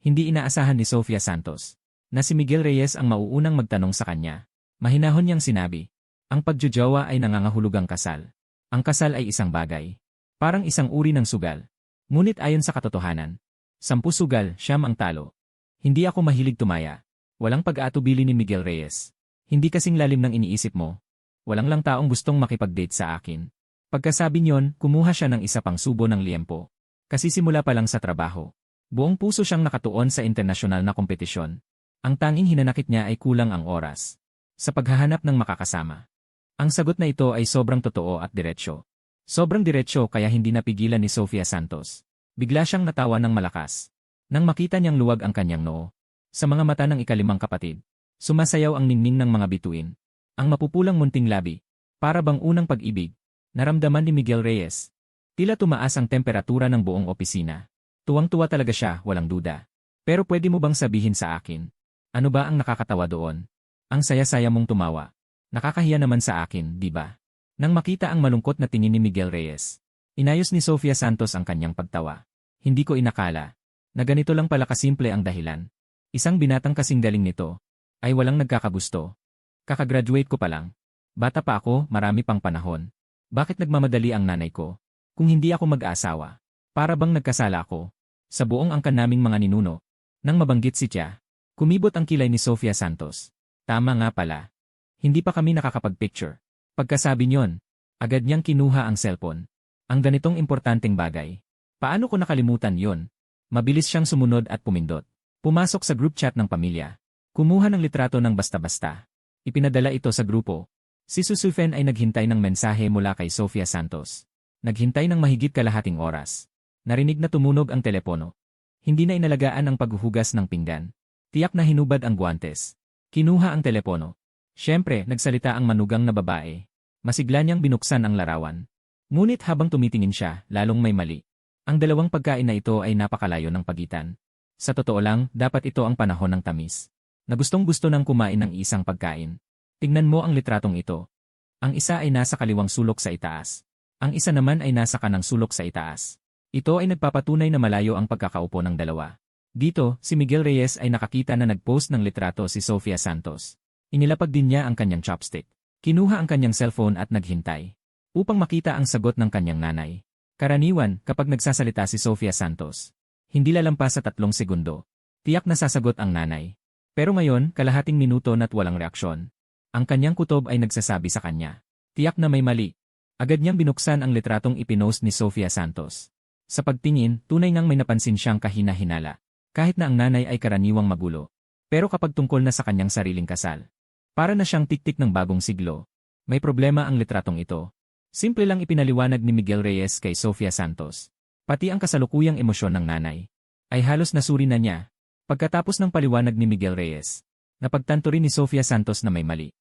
Hindi inaasahan ni Sofia Santos na si Miguel Reyes ang mauunang magtanong sa kanya. Mahinahon niyang sinabi, ang pagjojowa ay nangangahulugang kasal. Ang kasal ay isang bagay. Parang isang uri ng sugal. Ngunit ayon sa katotohanan, 10 sugal, 9 ang talo. Hindi ako mahilig tumaya. Walang pag-aatubili ni Miguel Reyes. Hindi kasing lalim ng iniisip mo. Walang lang taong gustong makipag-date sa akin. Pagkasabi niyon, kumuha siya ng isa pang subo ng liempo. Kasi simula pa lang sa trabaho. Buong puso siyang nakatuon sa internasyonal na kompetisyon. Ang tanging hinanakit niya ay kulang ang oras. Sa paghahanap ng makakasama. Ang sagot na ito ay sobrang totoo at diretsyo. Sobrang diretsyo kaya hindi napigilan ni Sofia Santos. Bigla siyang natawa ng malakas. Nang makita niyang luwag ang kanyang noo. Sa mga mata ng ikalimang kapatid. Sumasayaw ang ningning ng mga bituin. Ang mapupulang munting labi. Para bang unang pag-ibig. Naramdaman ni Miguel Reyes. Tila tumaas ang temperatura ng buong opisina. Tuwang-tuwa talaga siya, walang duda. Pero pwede mo bang sabihin sa akin? Ano ba ang nakakatawa doon? Ang saya-saya mong tumawa. Nakakahiya naman sa akin, di ba? Nang makita ang malungkot na tingin ni Miguel Reyes, inayos ni Sofia Santos ang kanyang pagtawa. Hindi ko inakala na ganito lang pala kasimple ang dahilan. Isang binatang kasing galing nito ay walang nagkakagusto. Kakagraduate ko pa lang. Bata pa ako, marami pang panahon. Bakit nagmamadali ang nanay ko? Kung hindi ako mag-aasawa, para bang nagkasala ako? Sa buong angkan naming mga ninuno, nang mabanggit si Tia, kumibot ang kilay ni Sofia Santos. Tama nga pala. Hindi pa kami nakakapag-picture. Pagkasabi niyon, agad niyang kinuha ang cellphone. Ang ganitong importanteng bagay. Paano ko nakalimutan yon? Mabilis siyang sumunod at pumindot. Pumasok sa group chat ng pamilya. Kumuha ng litrato ng basta-basta. Ipinadala ito sa grupo. Si Susufen ay naghintay ng mensahe mula kay Sofia Santos. Naghintay ng mahigit kalahating oras. Narinig na tumunog ang telepono. Hindi na inalagaan ang paghuhugas ng pinggan. Tiyak na hinubad ang guwantes. Kinuha ang telepono. Siyempre, nagsalita ang manugang na babae. Masigla niyang binuksan ang larawan. Ngunit habang tumitingin siya, lalong may mali. Ang dalawang pagkain na ito ay napakalayo ng pagitan. Sa totoo lang, dapat ito ang panahon ng tamis. Na gustong-gusto ng kumain ng isang pagkain. Tingnan mo ang litratong ito. Ang isa ay nasa kaliwang sulok sa itaas. Ang isa naman ay nasa kanang sulok sa itaas. Ito ay nagpapatunay na malayo ang pagkakaupo ng dalawa. Dito, si Miguel Reyes ay nakakita na nag-post ng litrato si Sofia Santos. Inilapag din niya ang kanyang chopstick. Kinuha ang kanyang cellphone at naghintay. Upang makita ang sagot ng kanyang nanay. Karaniwan, kapag nagsasalita si Sofia Santos, hindi lalampas sa 3 segundo. Tiyak na sasagot ang nanay. Pero ngayon, kalahating minuto na't walang reaksyon. Ang kanyang kutob ay nagsasabi sa kanya. Tiyak na may mali. Agad niyang binuksan ang litratong ipinost ni Sofia Santos. Sa pagtingin, tunay ngang may napansin siyang kahina-hinala. Kahit na ang nanay ay karaniwang magulo. Pero kapag tungkol na sa kanyang sariling kasal, para na siyang tiktik ng bagong siglo. May problema ang litratong ito. Simple lang ipinaliwanag ni Miguel Reyes kay Sofia Santos. Pati ang kasalukuyang emosyon ng nanay ay halos nasuri na niya. Pagkatapos ng paliwanag ni Miguel Reyes, napagtanto rin ni Sofia Santos na may mali.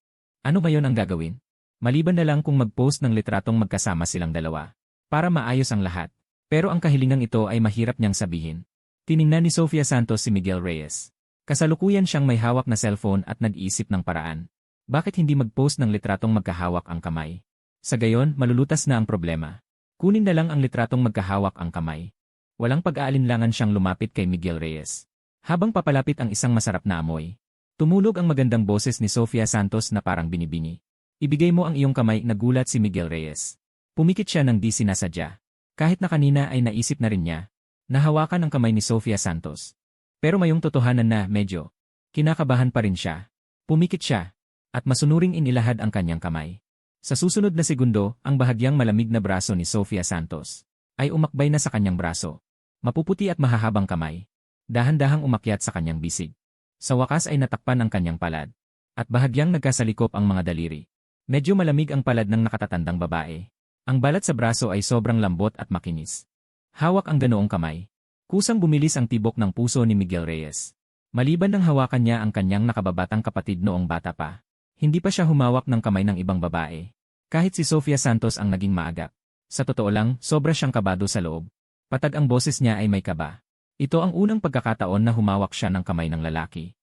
Ano ba yon ang gagawin? Maliban na lang kung mag-post ng litratong magkasama silang dalawa. Para maayos ang lahat. Pero ang kahilingang ito ay mahirap niyang sabihin. Tiningnan ni Sofia Santos si Miguel Reyes. Kasalukuyan siyang may hawak na cellphone at nag-iisip ng paraan. Bakit hindi mag-post ng litratong magkahawak ang kamay? Sa gayon, malulutas na ang problema. Kunin na lang ang litratong magkahawak ang kamay. Walang pag-aalinlangan siyang lumapit kay Miguel Reyes. Habang papalapit ang isang masarap na amoy, tumulog ang magandang boses ni Sofia Santos na parang binibini. Ibigay mo ang iyong kamay, nagulat si Miguel Reyes. Pumikit siya ng di sinasadya. Kahit na kanina ay naisip na rin niya. Nahawakan ang kamay ni Sofia Santos. Pero mayong totohanan na medyo kinakabahan pa rin siya. Pumikit siya. At masunuring inilahad ang kanyang kamay. Sa susunod na segundo, ang bahagyang malamig na braso ni Sofia Santos ay umakbay na sa kanyang braso. Mapuputi at mahahabang kamay. Dahan-dahang umakyat sa kanyang bisig. Sa wakas ay natakpan ang kanyang palad. At bahagyang nagkasalikop ang mga daliri. Medyo malamig ang palad ng nakatatandang babae. Ang balat sa braso ay sobrang lambot at makinis. Hawak ang ganoong kamay. Kusang bumilis ang tibok ng puso ni Miguel Reyes. Maliban ng hawakan niya ang kanyang nakababatang kapatid noong bata pa. Hindi pa siya humawak ng kamay ng ibang babae. Kahit si Sofia Santos ang naging maagap. Sa totoo lang, sobra siyang kabado sa loob. Patag ang boses niya ay may kaba. Ito ang unang pagkakataon na humawak siya ng kamay ng lalaki.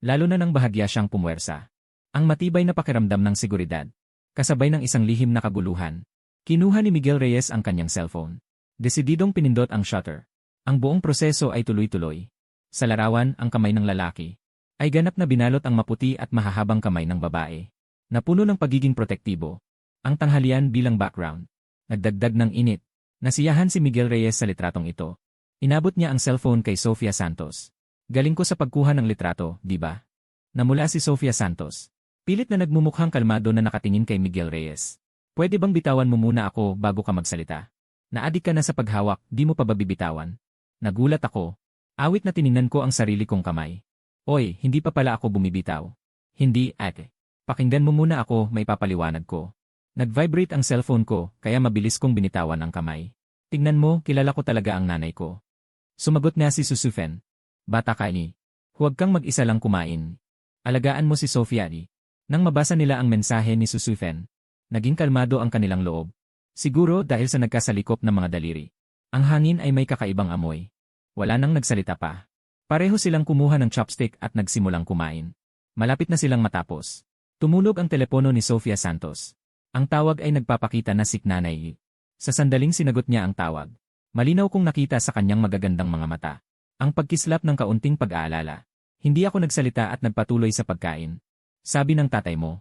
Lalo na nang bahagya siyang pumwersa. Ang matibay na pakiramdam ng seguridad. Kasabay ng isang lihim na kaguluhan. Kinuha ni Miguel Reyes ang kanyang cellphone. Desididong pinindot ang shutter. Ang buong proseso ay tuloy-tuloy. Sa larawan, ang kamay ng lalaki ay ganap na binalot ang maputi at mahahabang kamay ng babae. Napuno ng pagiging protektibo. Ang tanghalian bilang background. Nagdagdag ng init. Nasiyahan si Miguel Reyes sa litratong ito. Inabot niya ang cellphone kay Sofia Santos. Galing ko sa pagkuha ng litrato, di ba? Namula si Sofia Santos. Pilit na nagmumukhang kalmado na nakatingin kay Miguel Reyes. Pwede bang bitawan mo muna ako bago ka magsalita? Naadik ka na sa paghawak, di mo pa ba bibitawan? Nagulat ako. Awit na tiningnan ko ang sarili kong kamay. Oy, hindi pa pala ako bumibitaw. Hindi, ate. Pakinggan mo muna ako, may papaliwanag ko. Nag-vibrate ang cellphone ko, kaya mabilis kong binitawan ang kamay. Tingnan mo, kilala ko talaga ang nanay ko. Sumagot nga si Susufen. Bata ka ni. Huwag kang mag-isa lang kumain. Alagaan mo si Sofia ni. Nang mabasa nila ang mensahe ni Susufen, naging kalmado ang kanilang loob. Siguro dahil sa nagkasalikop ng mga daliri. Ang hangin ay may kakaibang amoy. Wala nang nagsalita pa. Pareho silang kumuha ng chopstick at nagsimulang kumain. Malapit na silang matapos. Tumunog ang telepono ni Sofia Santos. Ang tawag ay nagpapakita na si Nanay. Sa sandaling sinagot niya ang tawag. Malinaw kong nakita sa kanyang magagandang mga mata. Ang pagkislap ng kaunting pag-aalala. Hindi ako nagsalita at nagpatuloy sa pagkain. Sabi ng tatay mo,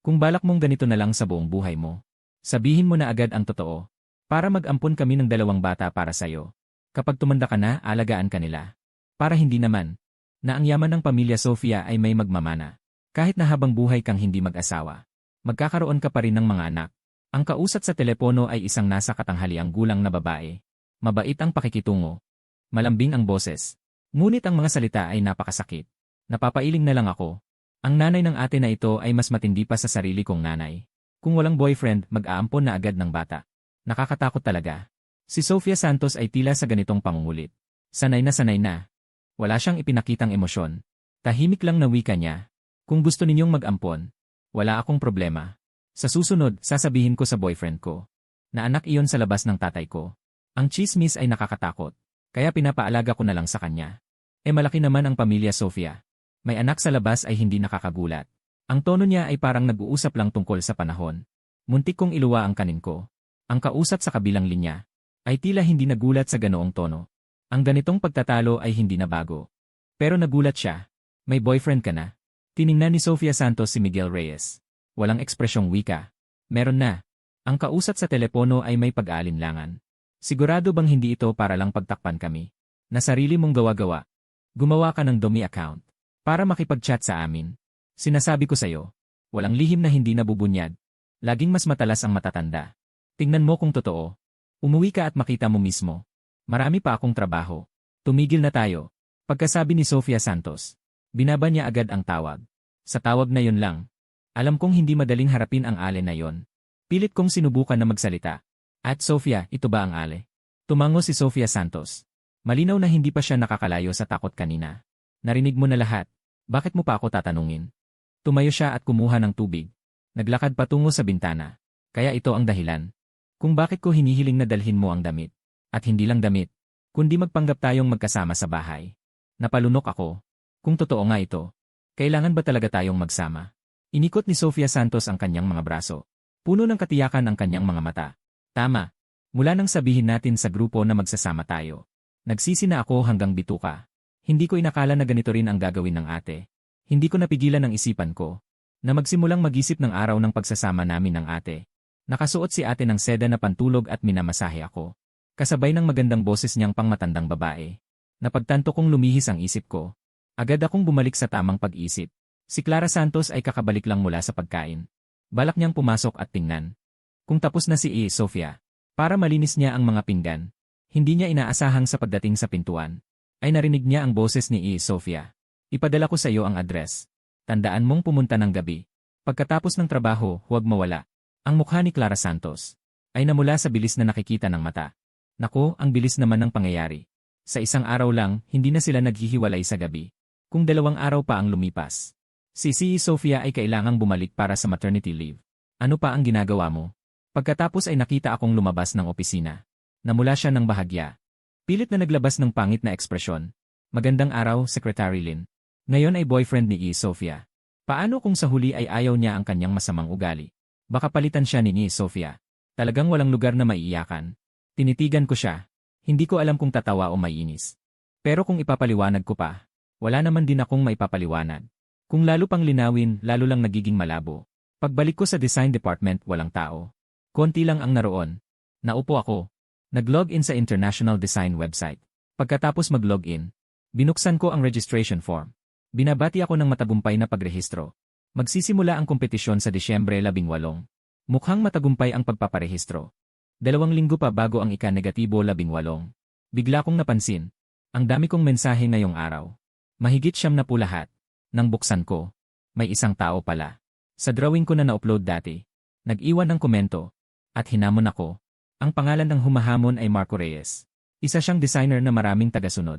kung balak mong ganito na lang sa buong buhay mo, sabihin mo na agad ang totoo. Para mag-ampon kami ng 2 bata para sa'yo. Kapag tumanda ka na, alagaan ka nila. Para hindi naman, na ang yaman ng pamilya Sofia ay may magmamana. Kahit na habang buhay kang hindi mag-asawa, magkakaroon ka pa rin ng mga anak. Ang kausap sa telepono ay isang nasa katanghaliang gulang na babae. Mabait ang pakikitungo. Malambing ang boses. Ngunit ang mga salita ay napakasakit. Napapailing na lang ako. Ang nanay ng ate na ito ay mas matindi pa sa sarili kong nanay. Kung walang boyfriend, mag-aampon na agad ng bata. Nakakatakot talaga. Si Sofia Santos ay tila sa ganitong pangungulit. Sanay na sanay na. Wala siyang ipinakitang emosyon. Tahimik lang na wika niya. Kung gusto ninyong mag-ampon, wala akong problema. Sa susunod, sasabihin ko sa boyfriend ko na anak iyon sa labas ng tatay ko. Ang chismis ay nakakatakot. Kaya pinapaalaga ko na lang sa kanya. Malaki naman ang pamilya Sofia. May anak sa labas ay hindi nakakagulat. Ang tono niya ay parang nag-uusap lang tungkol sa panahon. Muntik kong iluwa ang kanin ko. Ang kausap sa kabilang linya ay tila hindi nagulat sa ganoong tono. Ang ganitong pagtatalo ay hindi na bago. Pero nagulat siya. May boyfriend ka na? Tiningnan ni Sofia Santos si Miguel Reyes. Walang ekspresyong wika. Meron na. Ang kausap sa telepono ay may pag-aalinlangan. Sigurado bang hindi ito para lang pagtakpan kami? Na sarili mong gawa-gawa. Gumawa ka ng dummy account. Para makipag-chat sa amin. Sinasabi ko sa'yo, walang lihim na hindi nabubunyad. Laging mas matalas ang matatanda. Tingnan mo kung totoo. Umuwi ka at makita mo mismo. Marami pa akong trabaho. Tumigil na tayo. Pagkasabi ni Sofia Santos, binaba niya agad ang tawag. Sa tawag na yon lang, alam kong hindi madaling harapin ang ale na yon. Pilit kong sinubukan na magsalita. At Sofia, ito ba ang ale? Tumango si Sofia Santos. Malinaw na hindi pa siya nakakalayo sa takot kanina. Narinig mo na lahat. Bakit mo pa ako tatanungin? Tumayo siya at kumuha ng tubig. Naglakad patungo sa bintana. Kaya ito ang dahilan. Kung bakit ko hinihiling na dalhin mo ang damit. At hindi lang damit, kundi magpanggap tayong magkasama sa bahay. Napalunok ako. Kung totoo nga ito, kailangan ba talaga tayong magsama? Inikot ni Sofia Santos ang kanyang mga braso. Puno ng katiyakan ang kanyang mga mata. Tama. Mula nang sabihin natin sa grupo na magsasama tayo. Nagsisi na ako hanggang bituka. Hindi ko inakala na ganito rin ang gagawin ng ate. Hindi ko napigilan ang isipan ko na magsimulang mag-isip ng araw ng pagsasama namin ng ate. Nakasuot si ate ng seda na pantulog at minamasahe ako. Kasabay ng magandang boses niyang pangmatandang babae. Napagtanto kong lumihis ang isip ko. Agad akong bumalik sa tamang pag-isip. Si Clara Santos ay kakabalik lang mula sa pagkain. Balak niyang pumasok at tingnan kung tapos na si Sofia. Para malinis niya ang mga pinggan. Hindi niya inaasahang sa pagdating sa pintuan ay narinig niya ang boses ni Sofia. Ipadala ko sa iyo ang address. Tandaan mong pumunta ng gabi. Pagkatapos ng trabaho, huwag mawala. Ang mukha ni Clara Santos ay namula sa bilis na nakikita ng mata. Nako, ang bilis naman ng pangyayari. Sa isang araw lang, hindi na sila naghihiwalay sa gabi. Kung 2 araw pa ang lumipas. Si Sofia ay kailangang bumalik para sa maternity leave. Ano pa ang ginagawa mo? Pagkatapos ay nakita akong lumabas ng opisina. Namula siya ng bahagya. Pilit na naglabas ng pangit na ekspresyon. Magandang araw, Secretary Lin. Ngayon ay boyfriend ni Sofia. Paano kung sa huli ay ayaw niya ang kanyang masamang ugali? Baka palitan siya ni Sofia. Talagang walang lugar na maiiyakan. Tinitigan ko siya. Hindi ko alam kung tatawa o maiinis. Pero kung ipapaliwanag ko pa, wala naman din akong maipapaliwanag. Kung lalo pang linawin, lalo lang nagiging malabo. Pagbalik ko sa design department, walang tao. Konti lang ang naroon. Naupo ako. Nag-log in sa International Design website. Pagkatapos mag-log in, Binuksan ko ang registration form. Binabati ako ng matagumpay na pagrehistro. Magsisimula ang kompetisyon sa Disyembre 18. Mukhang matagumpay ang pagpaparehistro. 2 linggo pa bago ang ika-18. Bigla kong napansin. Ang dami kong mensahe ngayong araw. Mahigit 70 lahat. Nang buksan ko, may isang tao pala. Sa drawing ko na na-upload dati. Nag-iwan ng komento. At hinamon ako. Ang pangalan ng humahamon ay Marco Reyes. Isa siyang designer na maraming tagasunod.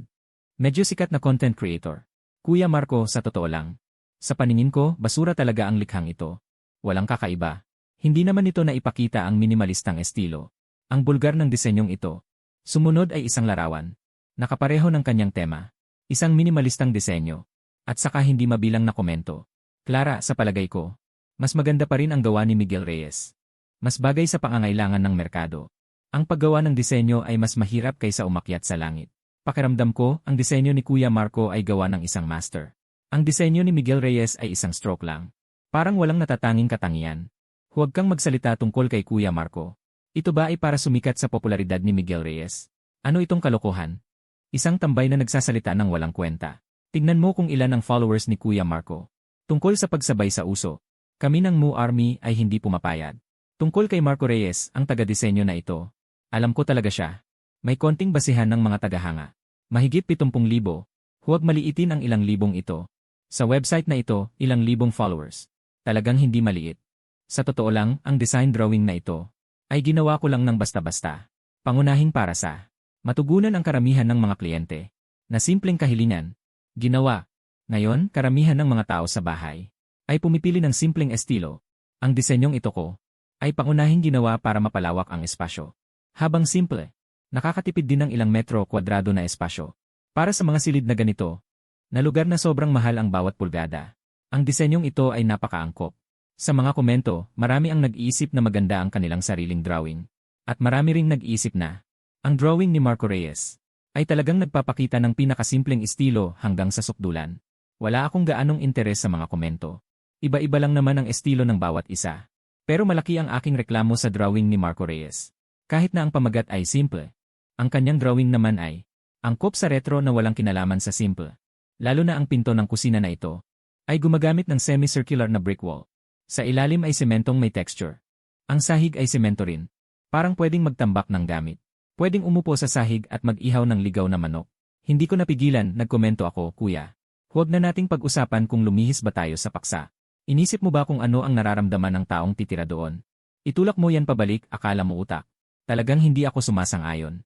Medyo sikat na content creator. Kuya Marco, sa totoo lang. Sa paningin ko, basura talaga ang likhang ito. Walang kakaiba. Hindi naman ito naipakita ang minimalistang estilo. Ang bulgar ng disenyong ito. Sumunod ay isang larawan. Nakapareho ng kanyang tema. Isang minimalistang disenyo. At saka hindi mabilang na komento. Clara, sa palagay ko. Mas maganda pa rin ang gawa ni Miguel Reyes. Mas bagay sa pangangailangan ng merkado. Ang paggawa ng disenyo ay mas mahirap kaysa umakyat sa langit. Pakiramdam ko, ang disenyo ni Kuya Marco ay gawa ng isang master. Ang disenyo ni Miguel Reyes ay isang stroke lang. Parang walang natatanging katangian. Huwag kang magsalita tungkol kay Kuya Marco. Ito ba ay para sumikat sa popularidad ni Miguel Reyes? Ano itong kalokohan? Isang tambay na nagsasalita ng walang kwenta. Tignan mo kung ilan ang followers ni Kuya Marco. Tungkol sa pagsabay sa uso. Kami ng Mu Army ay hindi pumapayag. Tungkol kay Marco Reyes, ang taga-disenyo na ito. Alam ko talaga siya. May konting basihan ng mga tagahanga. Mahigit 70,000. Huwag maliitin ang ilang libong ito. Sa website na ito, ilang libong followers. Talagang hindi maliit. Sa totoo lang, ang design drawing na ito ay ginawa ko lang ng basta-basta. Pangunahing para sa matugunan ang karamihan ng mga kliyente. Na simpleng kahilingan. Ginawa. Ngayon, karamihan ng mga tao sa bahay ay pumipili ng simpleng estilo. Ang disenyong ito ko ay pangunahing ginawa para mapalawak ang espasyo. Habang simple, nakakatipid din ng ilang metro kwadrado na espasyo. Para sa mga silid na ganito, na lugar na sobrang mahal ang bawat pulgada. Ang disenyong ito ay napakaangkop. Sa mga komento, marami ang nag-iisip na maganda ang kanilang sariling drawing. At marami ring nag-iisip na, ang drawing ni Marco Reyes ay talagang nagpapakita ng pinakasimpleng estilo hanggang sa sukdulan. Wala akong gaanong interes sa mga komento. Iba-iba lang naman ang estilo ng bawat isa. Pero malaki ang aking reklamo sa drawing ni Marco Reyes. Kahit na ang pamagat ay simple, ang kanyang drawing naman ay angkop sa retro na walang kinalaman sa simple. Lalo na ang pinto ng kusina na ito ay gumagamit ng semi-circular na brick wall. Sa ilalim ay sementong may texture. Ang sahig ay semento rin. Parang pwedeng magtambak ng gamit. Pwedeng umupo sa sahig at mag-ihaw ng ligaw na manok. Hindi ko napigilan, nagkomento ako, kuya. Huwag na nating pag-usapan kung lumihis ba tayo sa paksa. Inisip mo ba kung ano ang nararamdaman ng taong titira doon? Itulak mo yan pabalik, akala mo utak. Talagang hindi ako sumasang-ayon.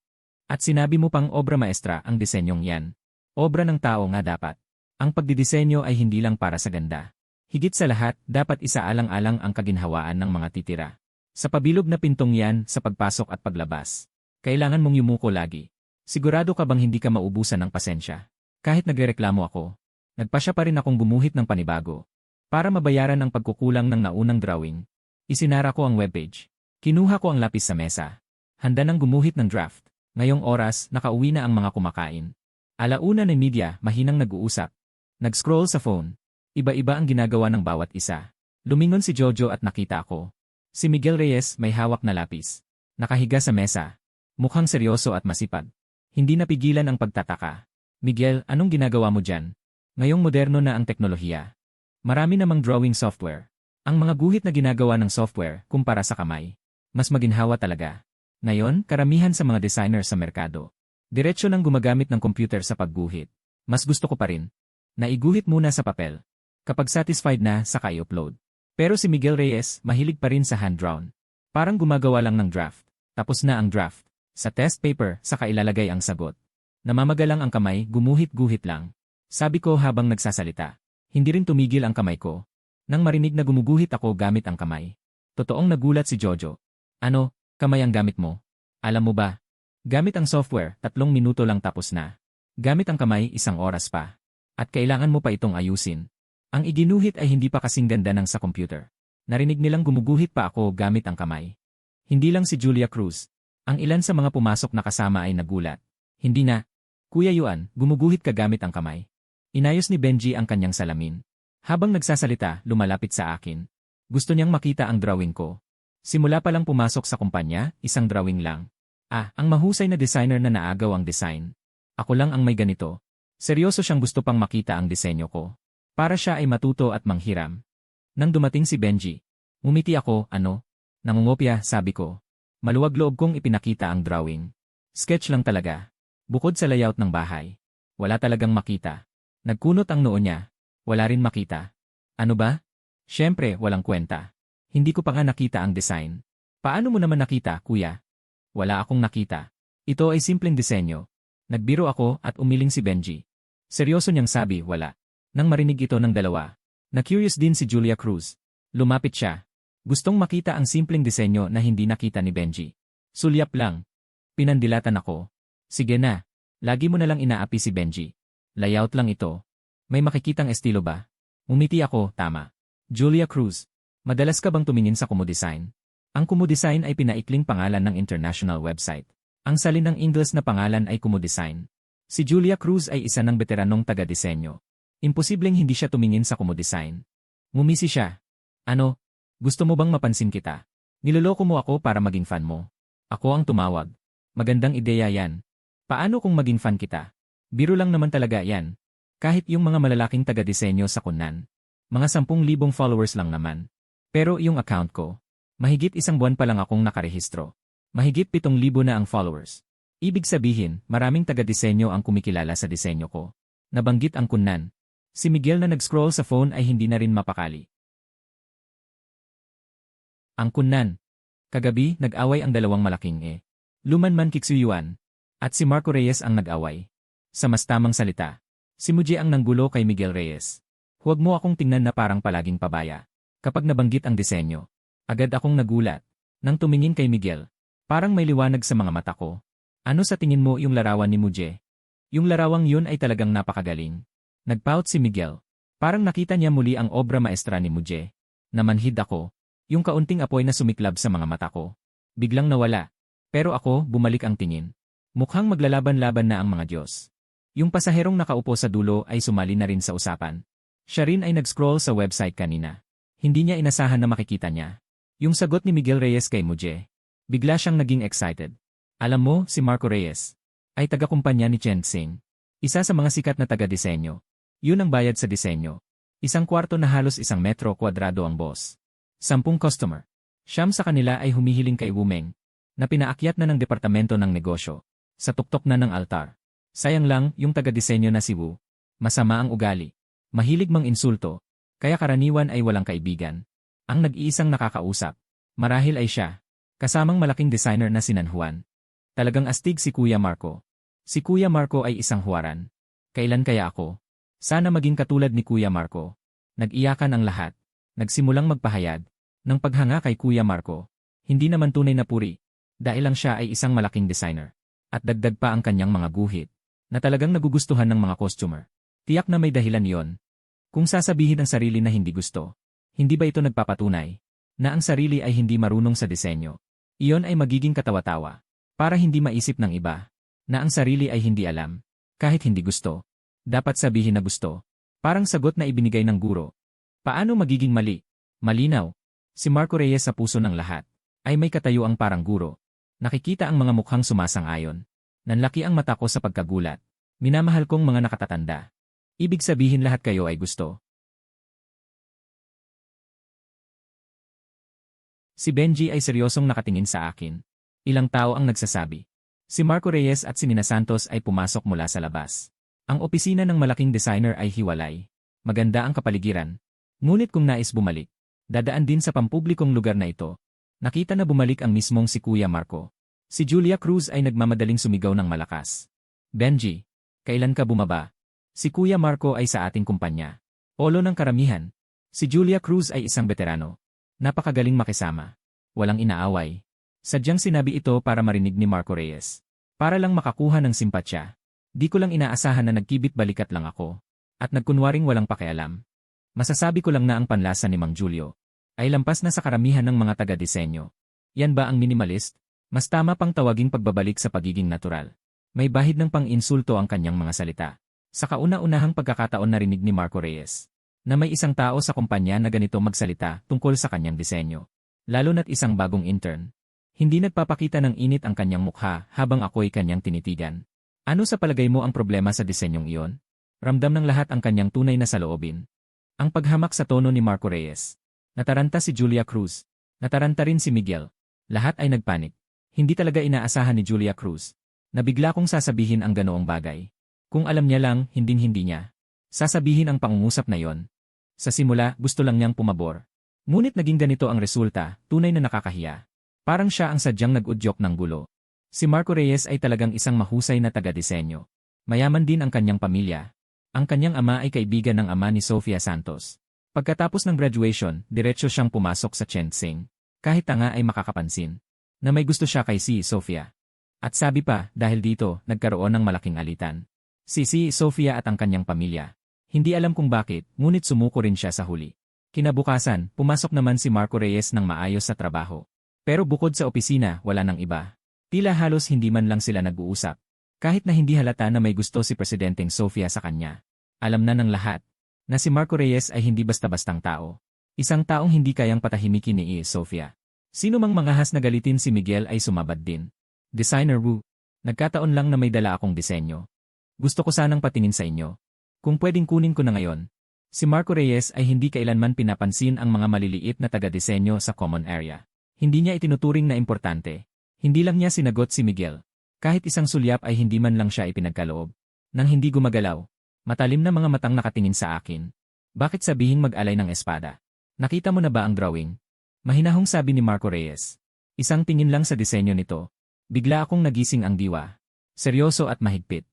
At sinabi mo pang obra maestra ang disenyong yan. Obra ng tao nga dapat. Ang pagdidisenyo ay hindi lang para sa ganda. Higit sa lahat, dapat isaalang-alang ang kaginhawaan ng mga titira. Sa pabilog na pintong yan, sa pagpasok at paglabas. Kailangan mong yumuko lagi. Sigurado ka bang hindi ka maubusan ng pasensya? Kahit nagrereklamo ako, nagpasya pa rin akong gumuhit ng panibago. Para mabayaran ang pagkukulang ng naunang drawing, isinara ko ang webpage. Kinuha ko ang lapis sa mesa. Handa nang gumuhit ng draft. Ngayong oras, nakauwi na ang mga kumakain. Alauna na media, mahinang nag-uusap. Nag-scroll sa phone. Iba-iba ang ginagawa ng bawat isa. Lumingon si Jojo at nakita ako. Si Miguel Reyes may hawak na lapis. Nakahiga sa mesa. Mukhang seryoso at masipag. Hindi napigilan ang pagtataka. Miguel, anong ginagawa mo dyan? Ngayong moderno na ang teknolohiya. Marami namang drawing software. Ang mga guhit na ginagawa ng software, kumpara sa kamay, mas maginhawa talaga. Ngayon, karamihan sa mga designer sa merkado, diretso nang gumagamit ng computer sa pagguhit. Mas gusto ko pa rin na iguhit muna sa papel. Kapag satisfied na, saka i-upload. Pero si Miguel Reyes, mahilig pa rin sa hand-drawn. Parang gumagawa lang ng draft. Tapos na ang draft. Sa test paper, saka ilalagay ang sagot. Namamagalang ang kamay, gumuhit-guhit lang. Sabi ko habang nagsasalita. Hindi rin tumigil ang kamay ko. Nang marinig na gumuguhit ako gamit ang kamay. Totoong nagulat si Jojo. Ano? Kamay ang gamit mo? Alam mo ba? Gamit ang software, 3 minuto lang tapos na. Gamit ang kamay, 1 oras pa. At kailangan mo pa itong ayusin. Ang iginuhit ay hindi pa kasing ganda ng sa computer. Narinig nilang gumuguhit pa ako gamit ang kamay. Hindi lang si Julia Cruz. Ang ilan sa mga pumasok na kasama ay nagulat. Hindi na. Kuya Yuan, gumuguhit ka gamit ang kamay. Inayos ni Benji ang kanyang salamin. Habang nagsasalita, lumalapit sa akin. Gusto niyang makita ang drawing ko. Simula pa lang pumasok sa kumpanya, 1 drawing lang. Ang mahusay na designer na naagaw ang design. Ako lang ang may ganito. Seryoso siyang gusto pang makita ang disenyo ko. Para siya ay matuto at manghiram. Nang dumating si Benji, umiti ako, nangungopya, sabi ko. Maluwag loob kong ipinakita ang drawing. Sketch lang talaga. Bukod sa layout ng bahay. Wala talagang makita. Nagkunot ang noo niya. Wala rin makita. Ano ba? Siyempre, walang kwenta. Hindi ko pa nga nakita ang design. Paano mo naman nakita, kuya? Wala akong nakita. Ito ay simpleng disenyo. Nagbiro ako at umiling si Benji. Seryoso niyang sabi, wala. Nang marinig ito ng dalawa, na-curious din si Julia Cruz. Lumapit siya. Gustong makita ang simpleng disenyo na hindi nakita ni Benji. Sulyap lang. Pinandilatan ako. Sige na. Lagi mo na lang inaapi si Benji. Layout lang ito. May makikitang estilo ba? Umiti ako, tama. Julia Cruz, madalas ka bang tumingin sa Kumu Design? Ang Kumu Design ay pinaikling pangalan ng international website. Ang salin ng Ingles na pangalan ay Kumu Design. Si Julia Cruz ay isa ng veteranong taga-disenyo. Imposibleng hindi siya tumingin sa Kumu Design. Ngumisi siya. Ano? Gusto mo bang mapansin kita? Niloloko mo ako para maging fan mo. Ako ang tumawag. Magandang ideya yan. Paano kung maging fan kita? Biro lang naman talaga yan. Kahit yung mga malalaking taga-disenyo sa Kunnan. Mga 10,000 followers lang naman. Pero yung account ko, mahigit 1 buwan pa lang akong nakarehistro. Mahigit 7,000 na ang followers. Ibig sabihin, maraming taga-disenyo ang kumikilala sa disenyo ko. Nabanggit ang Kunnan. Si Miguel na nag-scroll sa phone ay hindi na rin mapakali. Ang Kunnan. Kagabi, nag-away ang dalawang malaking Luman Kiksuyuan. At si Marco Reyes ang nag-away. Sa mas tamang salita, si Muje ang nanggulo kay Miguel Reyes. Huwag mo akong tingnan na parang palaging pabaya. Kapag nabanggit ang disenyo, agad akong nagulat. Nang tumingin kay Miguel, parang may liwanag sa mga mata ko. Ano sa tingin mo yung larawan ni Muje? Yung larawang yun ay talagang napakagaling. Nagpout si Miguel. Parang nakita niya muli ang obra maestra ni Muje. Namanhid ako. Yung kaunting apoy na sumiklab sa mga mata ko. Biglang nawala. Pero ako, bumalik ang tingin. Mukhang maglalaban-laban na ang mga Diyos. Yung pasaherong nakaupo sa dulo ay sumali na rin sa usapan. Siya rin ay nag-scroll sa website kanina. Hindi niya inasahan na makikita niya. Yung sagot ni Miguel Reyes kay Muje. Bigla siyang naging excited. Alam mo, si Marco Reyes ay taga-kumpanya ni Chen Xing. Isa sa mga sikat na taga-disenyo. Yun ang bayad sa disenyo. 1 kwarto na halos 1 metro kwadrado ang boss. 10 customer. Siyam sa kanila ay humihiling kay Wumeng, na pinaakyat na ng departamento ng negosyo. Sa tuktok na ng altar. Sayang lang, yung taga-disenyo na si Wu. Masama ang ugali. Mahilig mang insulto. Kaya karaniwan ay walang kaibigan. Ang nag-iisang nakakausap. Marahil ay siya. Kasamang malaking designer na si Nan Juan. Talagang astig si Kuya Marco. Si Kuya Marco ay isang huwaran. Kailan kaya ako? Sana maging katulad ni Kuya Marco. Nag-iyakan ang lahat. Nagsimulang magpahayag. Ng paghanga kay Kuya Marco. Hindi naman tunay na puri. Dahil lang siya ay isang malaking designer. At dagdag pa ang kanyang mga guhit. Na talagang nagugustuhan ng mga customer. Tiyak na may dahilan yon. Kung sasabihin ang sarili na hindi gusto. Hindi ba ito nagpapatunay? Na ang sarili ay hindi marunong sa disenyo. Iyon ay magiging katawa-tawa. Para hindi maisip ng iba. Na ang sarili ay hindi alam. Kahit hindi gusto. Dapat sabihin na gusto. Parang sagot na ibinigay ng guro. Paano magiging mali? Malinaw. Si Marco Reyes sa puso ng lahat. Ay may katayuang parang guro. Nakikita ang mga mukhang sumasang-ayon. Nanlaki ang mata ko sa pagkagulat. Minamahal kong mga nakatatanda. Ibig sabihin lahat kayo ay gusto. Si Benji ay seryosong nakatingin sa akin. Ilang tao ang nagsasabi. Si Marco Reyes at si Nina Santos ay pumasok mula sa labas. Ang opisina ng malaking designer ay hiwalay. Maganda ang kapaligiran. Ngunit kung nais bumalik, dadaan din sa pampublikong lugar na ito. Nakita na bumalik ang mismong si Kuya Marco. Si Julia Cruz ay nagmamadaling sumigaw ng malakas. Benji, kailan ka bumaba? Si Kuya Marco ay sa ating kumpanya. Olo ng karamihan. Si Julia Cruz ay isang veterano. Napakagaling makisama. Walang inaaway. Sadyang sinabi ito para marinig ni Marco Reyes. Para lang makakuha ng simpatsya. Di ko lang inaasahan na nagkibit-balikat lang ako. At nagkunwaring walang pakialam. Masasabi ko lang na ang panlasa ni Mang Julio ay lampas na sa karamihan ng mga taga-disenyo. Yan ba ang minimalist? Mas tama pang tawaging pagbabalik sa pagiging natural. May bahid ng pang-insulto ang kanyang mga salita. Sa kauna-unahang pagkakataon narinig ni Marco Reyes na may isang tao sa kumpanya na ganito magsalita tungkol sa kanyang disenyo. Lalo na't isang bagong intern. Hindi nagpapakita ng init ang kanyang mukha habang ako'y kanyang tinitigan. Ano sa palagay mo ang problema sa disenyong iyon? Ramdam ng lahat ang kanyang tunay na saloobin. Ang paghamak sa tono ni Marco Reyes. Nataranta si Julia Cruz. Nataranta rin si Miguel. Lahat ay nagpanik. Hindi talaga inaasahan ni Julia Cruz. Nabigla kong sasabihin ang ganoong bagay. Kung alam niya lang, hindi niya sasabihin ang pangungusap na yon. Sa simula, gusto lang niyang pumabor. Ngunit naging ganito ang resulta, tunay na nakakahiya. Parang siya ang sadyang nag-udyok ng gulo. Si Marco Reyes ay talagang isang mahusay na taga-disenyo. Mayaman din ang kanyang pamilya. Ang kanyang ama ay kaibigan ng ama ni Sofia Santos. Pagkatapos ng graduation, diretso siyang pumasok sa Chensing. Kahit tanga ay makakapansin na may gusto siya kay si Sofia. At sabi pa, dahil dito, nagkaroon ng malaking alitan. Si Sofia at ang kanyang pamilya. Hindi alam kung bakit, ngunit sumuko rin siya sa huli. Kinabukasan, pumasok naman si Marco Reyes ng maayos sa trabaho. Pero bukod sa opisina, wala nang iba. Tila halos hindi man lang sila nag-uusap. Kahit na hindi halata na may gusto si Presidenteng Sofia sa kanya. Alam na ng lahat na si Marco Reyes ay hindi basta-bastang tao. Isang taong hindi kayang patahimikin ni Sofia. Sino mang mangahas na galitin si Miguel ay sumabad din. Designer Wu, nagkataon lang na may dala akong disenyo. Gusto ko sanang patingin sa inyo. Kung pwedeng kunin ko na ngayon. Si Marco Reyes ay hindi kailanman pinapansin ang mga maliliit na taga-disenyo sa common area. Hindi niya itinuturing na importante. Hindi lang niya sinagot si Miguel. Kahit isang sulyap ay hindi man lang siya ipinagkaloob. Nang hindi gumagalaw, matalim na mga matang nakatingin sa akin. Bakit sabihing mag-alay ng espada? Nakita mo na ba ang drawing? Mahinahong sabi ni Marco Reyes. Isang tingin lang sa disenyo nito. Bigla akong nagising ang diwa. Seryoso at mahigpit.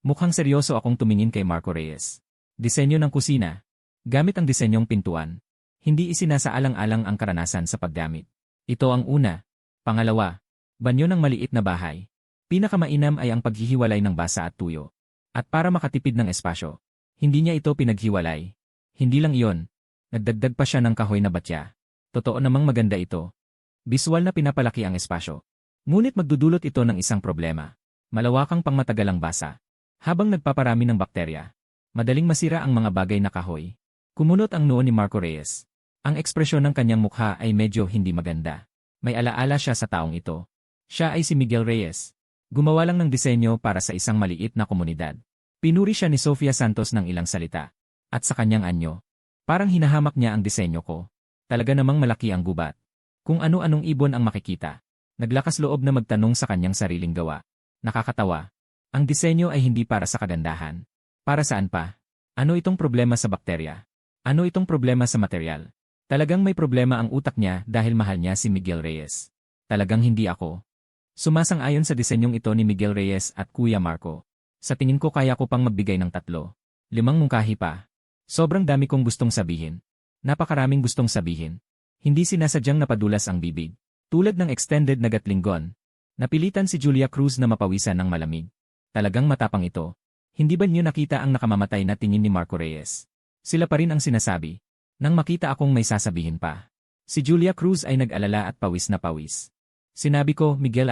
Mukhang seryoso akong tumingin kay Marco Reyes. Disenyo ng kusina. Gamit ang disenyong pintuan. Hindi isinasaalang-alang ang karanasan sa paggamit. Ito ang una. Pangalawa, banyo ng maliit na bahay. Pinakamainam ay ang paghihiwalay ng basa at tuyo. At para makatipid ng espasyo, hindi niya ito pinaghiwalay. Hindi lang iyon. Nagdagdag pa siya ng kahoy na batya. Totoo namang maganda ito. Biswal na pinapalaki ang espasyo. Ngunit magdudulot ito ng isang problema. Malawakang pangmatagalang basa. Habang nagpaparami ng bakterya, madaling masira ang mga bagay na kahoy. Kumunot ang noo ni Marco Reyes. Ang ekspresyon ng kanyang mukha ay medyo hindi maganda. May alaala siya sa taong ito. Siya ay si Miguel Reyes. Gumawa lang ng disenyo para sa isang maliit na komunidad. Pinuri siya ni Sofia Santos ng ilang salita. At sa kanyang anyo, parang hinahamak niya ang disenyo ko. Talaga namang malaki ang gubat. Kung ano-anong ibon ang makikita. Naglakas loob na magtanong sa kanyang sariling gawa. Nakakatawa. Ang disenyo ay hindi para sa kagandahan. Para saan pa? Ano itong problema sa bakterya? Ano itong problema sa material? Talagang may problema ang utak niya dahil mahal niya si Miguel Reyes. Talagang hindi ako. Sumasang-ayon sa disenyong ito ni Miguel Reyes at Kuya Marco. Sa tingin ko kaya ko pang magbigay ng 3, 5 mungkahi pa. Sobrang dami kong gustong sabihin. Napakaraming gustong sabihin. Hindi sinasadyang napadulas ang bibig. Tulad ng extended na gatlinggon. Napilitan si Julia Cruz na mapawisan ng malamig. Talagang matapang ito. Hindi ba niyo nakita ang nakamamatay na tingin ni Marco Reyes? Sila pa rin ang sinasabi. Nang makita akong may sasabihin pa. Si Julia Cruz ay nag-alala at pawis na pawis. Sinabi ko, Miguel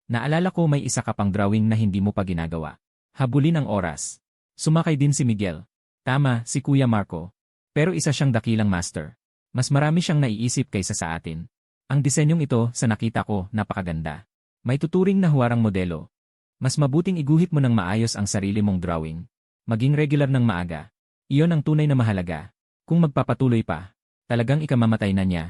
naalala ko may isa ka pang drawing na hindi mo pa ginagawa. Habulin ang oras. Sumakay din si Miguel. Tama, si Kuya Marco. Pero isa siyang dakilang master. Mas marami siyang naiisip kaysa sa atin. Ang disenyong ito, sa nakita ko, napakaganda. May tuturing na huwarang modelo. Mas mabuting iguhit mo ng maayos ang sarili mong drawing. Maging regular ng maaga. Iyon ang tunay na mahalaga. Kung magpapatuloy pa, talagang ikamamatay na niya.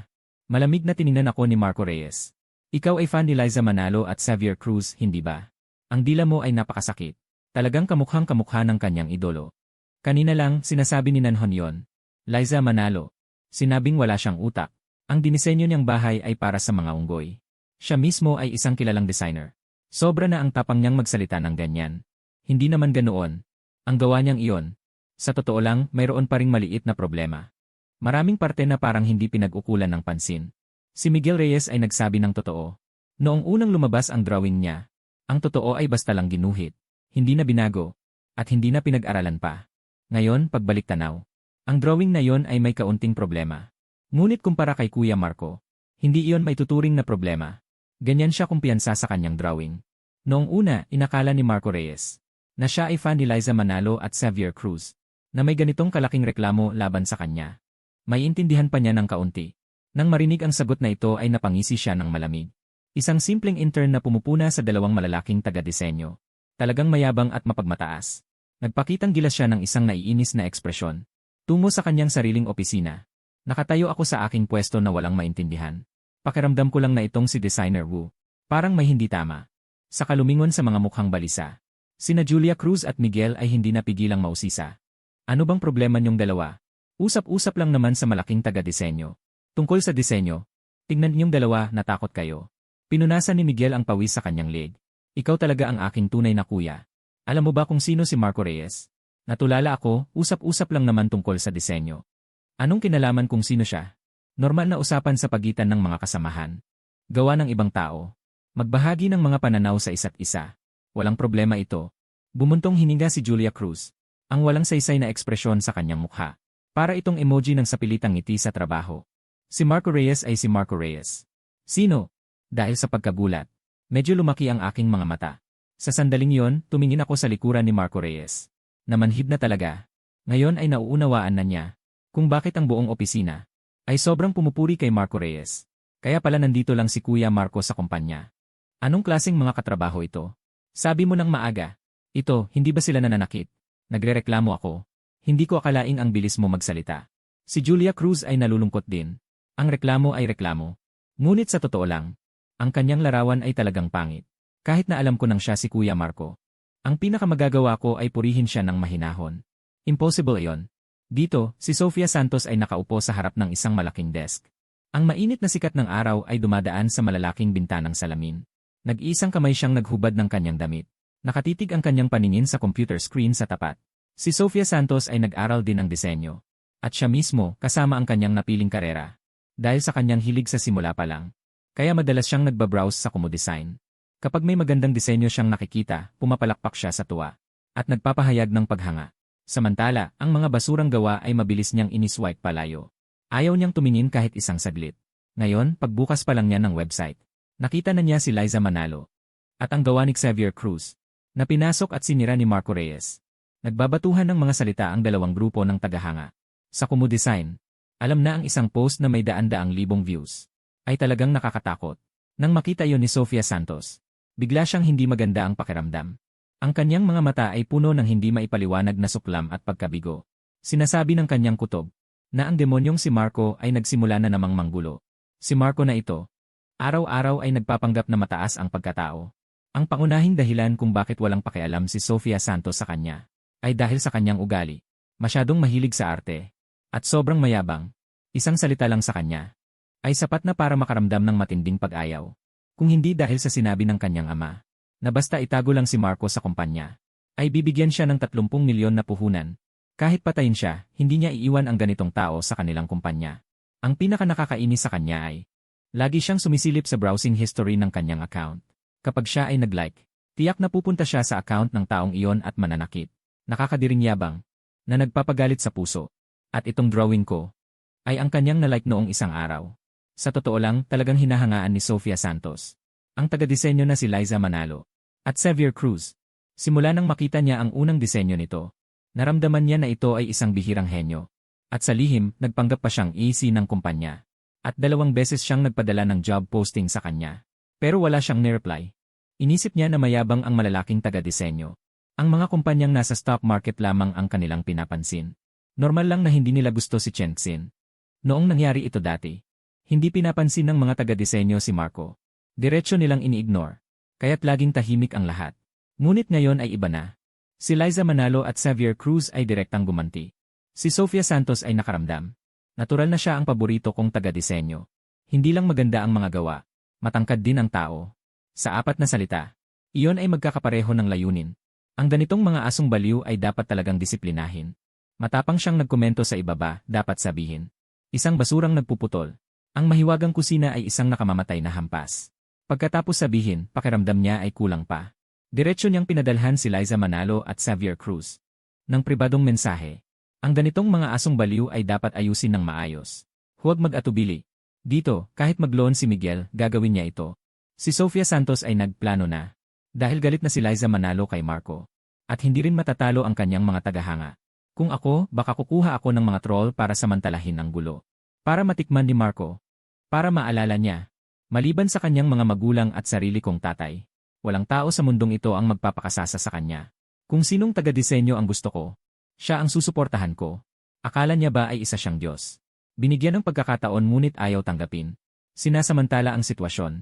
Malamig na tiningnan ako ni Marco Reyes. Ikaw ay fan ni Liza Manalo at Xavier Cruz, hindi ba? Ang dila mo ay napakasakit. Talagang kamukhang-kamukha ng kanyang idolo. Kanina lang, sinasabi ni Nanhon yon. Liza Manalo. Sinabing wala siyang utak. Ang dinisenyo niyang bahay ay para sa mga unggoy. Siya mismo ay isang kilalang designer. Sobra na ang tapang niyang magsalita ng ganyan. Hindi naman ganoon. Ang gawa niyang iyon. Sa totoo lang, mayroon pa ring maliit na problema. Maraming parte na parang hindi pinag-ukulan ng pansin. Si Miguel Reyes ay nagsabi ng totoo. Noong unang lumabas ang drawing niya, ang totoo ay basta lang ginuhit. Hindi na binago. At hindi na pinag-aralan pa. Ngayon, pagbalik tanaw. Ang drawing na yon ay may kaunting problema. Ngunit kumpara kay Kuya Marco, hindi iyon may tuturing na problema. Ganyan siya kumpiyansa sa kanyang drawing. Noong una, inakala ni Marco Reyes na siya ay fan ni Liza Manalo at Xavier Cruz, na may ganitong kalaking reklamo laban sa kanya. May intindihan pa niya ng kaunti. Nang marinig ang sagot na ito ay napangisi siya ng malamig. Isang simpleng intern na pumupuna sa 2 malalaking taga-disenyo. Talagang mayabang at mapagmataas. Nagpakitang gilas siya ng isang naiinis na ekspresyon. Tungo sa kanyang sariling opisina. Nakatayo ako sa aking pwesto na walang maintindihan. Pakiramdam ko lang na itong si Designer Wu. Parang may hindi tama. Sa kalumingon sa mga mukhang balisa. Sina Julia Cruz at Miguel ay hindi napigilang mausisa. Ano bang problema niyong dalawa? Usap-usap lang naman sa malaking taga-disenyo. Tungkol sa disenyo, tignan niyong dalawa, natakot kayo. Pinunasan ni Miguel ang pawis sa kanyang leg. Ikaw talaga ang aking tunay na kuya. Alam mo ba kung sino si Marco Reyes? Natulala ako, usap-usap lang naman tungkol sa disenyo. Anong kinalaman kung sino siya? Normal na usapan sa pagitan ng mga kasamahan. Gawa ng ibang tao. Magbahagi ng mga pananaw sa isa't isa. Walang problema ito. Bumuntong hininga si Julia Cruz. Ang walang saysay na ekspresyon sa kanyang mukha. Para itong emoji ng sapilitang ngiti sa trabaho. Si Marco Reyes ay si Marco Reyes. Sino? Dahil sa pagkagulat. Medyo lumaki ang aking mga mata. Sa sandaling yon, tumingin ako sa likuran ni Marco Reyes. Namanhid na talaga. Ngayon ay nauunawaan na niya kung bakit ang buong opisina ay sobrang pumupuri kay Marco Reyes. Kaya pala nandito lang si Kuya Marco sa kumpanya. Anong klaseng mga katrabaho ito? Sabi mo nang maaga. Ito, hindi ba sila nananakit? Nagrereklamo ako. Hindi ko akalaing ang bilis mo magsalita. Si Julia Cruz ay nalulungkot din. Ang reklamo ay reklamo. Ngunit sa totoo lang, ang kanyang larawan ay talagang pangit. Kahit na alam ko nang siya si Kuya Marco. Ang pinakamagagawa ko ay purihin siya ng mahinahon. Impossible iyon. Dito, si Sofia Santos ay nakaupo sa harap ng isang malaking desk. Ang mainit na sikat ng araw ay dumadaan sa malalaking bintanang salamin. Nag-iisang kamay siyang naghubad ng kanyang damit. Nakatitig ang kanyang paningin sa computer screen sa tapat. Si Sofia Santos ay nag-aral din ang disenyo. At siya mismo, kasama ang kanyang napiling karera. Dahil sa kanyang hilig sa simula pa lang. Kaya madalas siyang nagbabrowse sa Kumu Design. Kapag may magandang disenyo siyang nakikita, pumapalakpak siya sa tuwa. At nagpapahayag ng paghanga. Samantala, ang mga basurang gawa ay mabilis niyang iniswipe palayo. Ayaw niyang tumingin kahit isang saglit. Ngayon, pagbukas pa lang niya ng website, nakita na niya si Liza Manalo. At ang gawa ni Xavier Cruz, na pinasok at sinira ni Marco Reyes. Nagbabatuhan ng mga salita ang dalawang grupo ng tagahanga. Sa Kumu Design, alam na ang isang post na may daan-daang libong views. Ay talagang nakakatakot. Nang makita iyon ni Sofia Santos, bigla siyang hindi maganda ang pakiramdam. Ang kanyang mga mata ay puno ng hindi maipaliwanag na suklam at pagkabigo. Sinasabi ng kanyang kutob, na ang demonyong si Marco ay nagsimula na namang manggulo. Si Marco na ito, araw-araw ay nagpapanggap na mataas ang pagkatao. Ang pangunahing dahilan kung bakit walang pakialam si Sofia Santos sa kanya, ay dahil sa kanyang ugali. Masyadong mahilig sa arte. At sobrang mayabang. Isang salita lang sa kanya ay sapat na para makaramdam ng matinding pag-ayaw. Kung hindi dahil sa sinabi ng kanyang ama, na basta itago lang si Marco sa kumpanya, ay bibigyan siya ng 30 milyon na puhunan. Kahit patayin siya, hindi niya iiwan ang ganitong tao sa kanilang kumpanya. Ang pinaka-nakakainis sa kanya ay, lagi siyang sumisilip sa browsing history ng kanyang account. Kapag siya ay nag-like, tiyak na pupunta siya sa account ng taong iyon at mananakit. Nakakadiring yabang, na nagpapagalit sa puso. At itong drawing ko, ay ang kanyang na-like noong isang araw. Sa totoo lang, talagang hinahangaan ni Sofia Santos. Ang taga-disenyo na si Liza Manalo. At Xavier Cruz. Simula nang makita niya ang unang disenyo nito, naramdaman niya na ito ay isang bihirang henyo. At sa lihim, nagpanggap pa siyang EC ng kumpanya. At 2 beses siyang nagpadala ng job posting sa kanya. Pero wala siyang nireply. Inisip niya na mayabang ang malalaking taga-disenyo. Ang mga kumpanyang nasa stock market lamang ang kanilang pinapansin. Normal lang na hindi nila gusto si Chen Xin. Noong nangyari ito dati, hindi pinapansin ng mga taga-disenyo si Marco. Diretso nilang ini-ignore. Kaya't laging tahimik ang lahat. Ngunit ngayon ay iba na. Si Liza Manalo at Xavier Cruz ay direktang gumanti. Si Sofia Santos ay nakaramdam. Natural na siya ang paborito kong taga-disenyo. Hindi lang maganda ang mga gawa. Matangkad din ang tao. Sa 4 na salita, iyon ay magkakapareho ng layunin. Ang ganitong mga asong baliw ay dapat talagang disiplinahin. Matapang siyang nagkomento sa ibaba, dapat sabihin. Isang basurang nagpuputol. Ang mahiwagang kusina ay isang nakamamatay na hampas. Pagkatapos sabihin, pakiramdam niya ay kulang pa. Diretso niyang pinadalhan si Liza Manalo at Xavier Cruz. Ng pribadong mensahe. Ang ganitong mga asong baliw ay dapat ayusin ng maayos. Huwag mag-atubili. Dito, kahit mag-loan si Miguel, gagawin niya ito. Si Sofia Santos ay nagplano na. Dahil galit na si Liza Manalo kay Marco. At hindi rin matatalo ang kanyang mga tagahanga. Kung ako, baka kukuha ako ng mga troll para samantalahin ang gulo. Para matikman ni Marco. Para maalala niya. Maliban sa kanyang mga magulang at sarili kong tatay. Walang tao sa mundong ito ang magpapakasasa sa kanya. Kung sinong taga-disenyo ang gusto ko, siya ang susuportahan ko. Akala niya ba ay isa siyang Diyos? Binigyan ng pagkakataon ngunit ayaw tanggapin. Sinasamantala ang sitwasyon.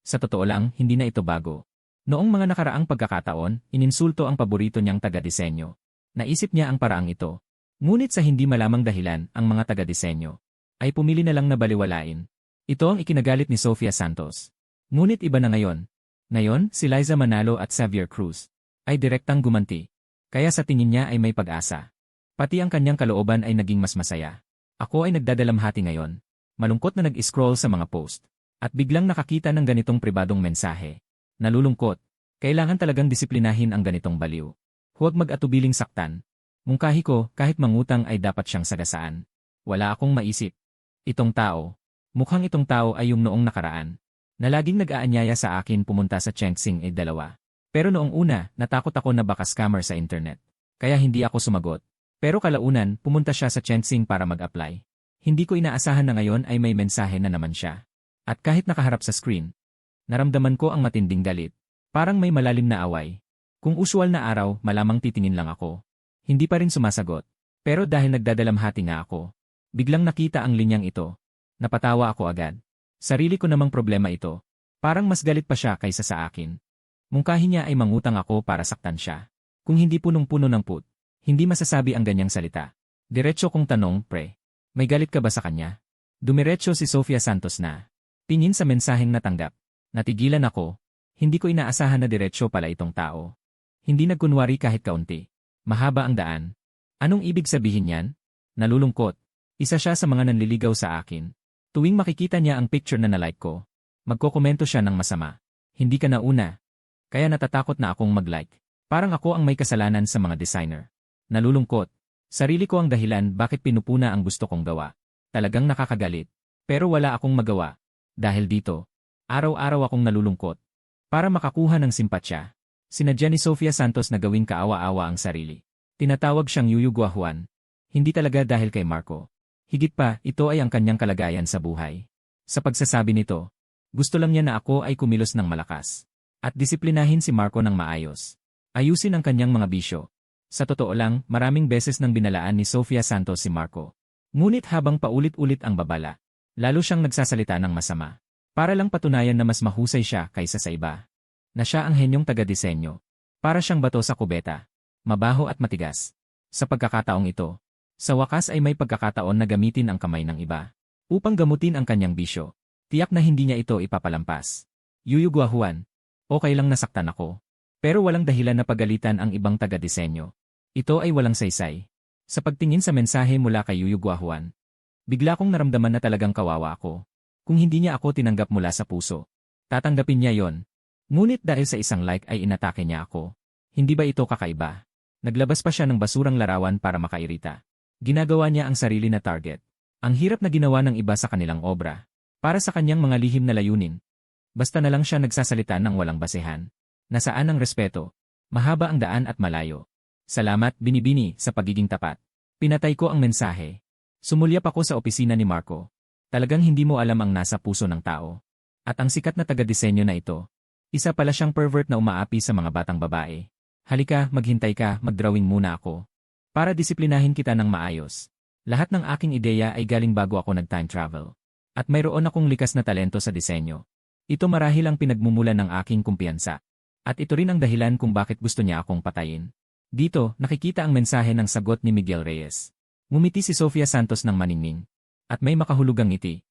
Sa totoo lang, hindi na ito bago. Noong mga nakaraang pagkakataon, ininsulto ang paborito niyang taga-disenyo. Naisip niya ang paraang ito. Ngunit sa hindi malamang dahilan, ang mga taga-disenyo ay pumili na lang na baliwalain. Ito ang ikinagalit ni Sofia Santos. Ngunit iba na ngayon. Ngayon, si Liza Manalo at Xavier Cruz ay direktang gumanti. Kaya sa tingin niya ay may pag-asa. Pati ang kanyang kalooban ay naging mas masaya. Ako ay nagdadalamhati ngayon. Malungkot na nag-scroll sa mga post. At biglang nakakita ng ganitong pribadong mensahe. Nalulungkot. Kailangan talagang disiplinahin ang ganitong baliw. Huwag mag-atubiling saktan. Mungkahi ko, kahit mangutang ay dapat siyang sagasaan. Wala akong maisip. Itong tao. Mukhang itong tao ay yung noong nakaraan. Na laging nag-aanyaya sa akin pumunta sa Chengxing 2. Pero noong una, natakot ako na baka scammer sa internet. Kaya hindi ako sumagot. Pero kalaunan, pumunta siya sa Chengxing para mag-apply. Hindi ko inaasahan na ngayon ay may mensahe na naman siya. At kahit nakaharap sa screen, naramdaman ko ang matinding galit. Parang may malalim na away. Kung usual na araw, malamang titingin lang ako. Hindi pa rin sumasagot. Pero dahil nagdadalamhati nga ako, biglang nakita ang linyang ito. Napatawa ako agad. Sarili ko namang problema ito. Parang mas galit pa siya kaysa sa akin. Mungkahi niya ay mangutang ako para saktan siya. Kung hindi punong-puno ng put, hindi masasabi ang ganyang salita. Diretso kong tanong, pre. May galit ka ba sa kanya? Dumiretso si Sofia Santos na. Tingin sa mensaheng natanggap. Natigilan ako. Hindi ko inaasahan na diretso pala itong tao. Hindi nagkunwari kahit kaunti. Mahaba ang daan. Anong ibig sabihin yan? Nalulungkot. Isa siya sa mga nanliligaw sa akin. Tuwing makikita niya ang picture na nalike ko, magkokomento siya ng masama. Hindi ka na una. Kaya natatakot na akong mag-like. Parang ako ang may kasalanan sa mga designer. Nalulungkot. Sarili ko ang dahilan bakit pinupuna ang gusto kong gawa. Talagang nakakagalit. Pero wala akong magawa. Dahil dito, araw-araw akong nalulungkot. Para makakuha ng simpatsya, sinadya ni Sofia Santos na gawing kaawa-awa ang sarili. Tinatawag siyang Yuyu Guajuan. Hindi talaga dahil kay Marco. Higit pa, ito ay ang kanyang kalagayan sa buhay. Sa pagsasabi nito, gusto lang niya na ako ay kumilos ng malakas. At disiplinahin si Marco ng maayos. Ayusin ang kanyang mga bisyo. Sa totoo lang, maraming beses nang binalaan ni Sofia Santos si Marco. Ngunit habang paulit-ulit ang babala, lalo siyang nagsasalita ng masama. Para lang patunayan na mas mahusay siya kaysa sa iba. Na siya ang henyong taga-disenyo. Para siyang bato sa kubeta. Mabaho at matigas. Sa pagkakataong ito, sa wakas ay may pagkakataon na gamitin ang kamay ng iba. Upang gamutin ang kanyang bisyo. Tiyak na hindi niya ito ipapalampas. Yuyu Guajuan. Okay lang nasaktan ako. Pero walang dahilan na pagalitan ang ibang taga-disenyo. Ito ay walang saysay. Sa pagtingin sa mensahe mula kay Yuyu Guajuan, bigla kong naramdaman na talagang kawawa ako. Kung hindi niya ako tinanggap mula sa puso, tatanggapin niya yon. Ngunit dahil sa isang like ay inatake niya ako. Hindi ba ito kakaiba? Naglabas pa siya ng basurang larawan para makairita. Ginagawa niya ang sarili na target. Ang hirap na ginawa ng iba sa kanilang obra. Para sa kanyang mga lihim na layunin. Basta na lang siya nagsasalita ng walang basehan. Nasaan ang respeto? Mahaba ang daan at malayo. Salamat, Binibini, sa pagiging tapat. Pinatay ko ang mensahe. Sumulyap ako sa opisina ni Marco. Talagang hindi mo alam ang nasa puso ng tao. At ang sikat na taga-disenyo na ito, isa pala siyang pervert na umaapi sa mga batang babae. Halika, maghintay ka, mag-drawing muna ako. Para disiplinahin kita ng maayos. Lahat ng aking ideya ay galing bago ako nag-time travel. At mayroon akong likas na talento sa disenyo. Ito marahil ang pinagmumulan ng aking kumpiyansa. At ito rin ang dahilan kung bakit gusto niya akong patayin. Dito, nakikita ang mensahe ng sagot ni Miguel Reyes. Ngumiti si Sofia Santos ng maningning. At may makahulugang ngiti.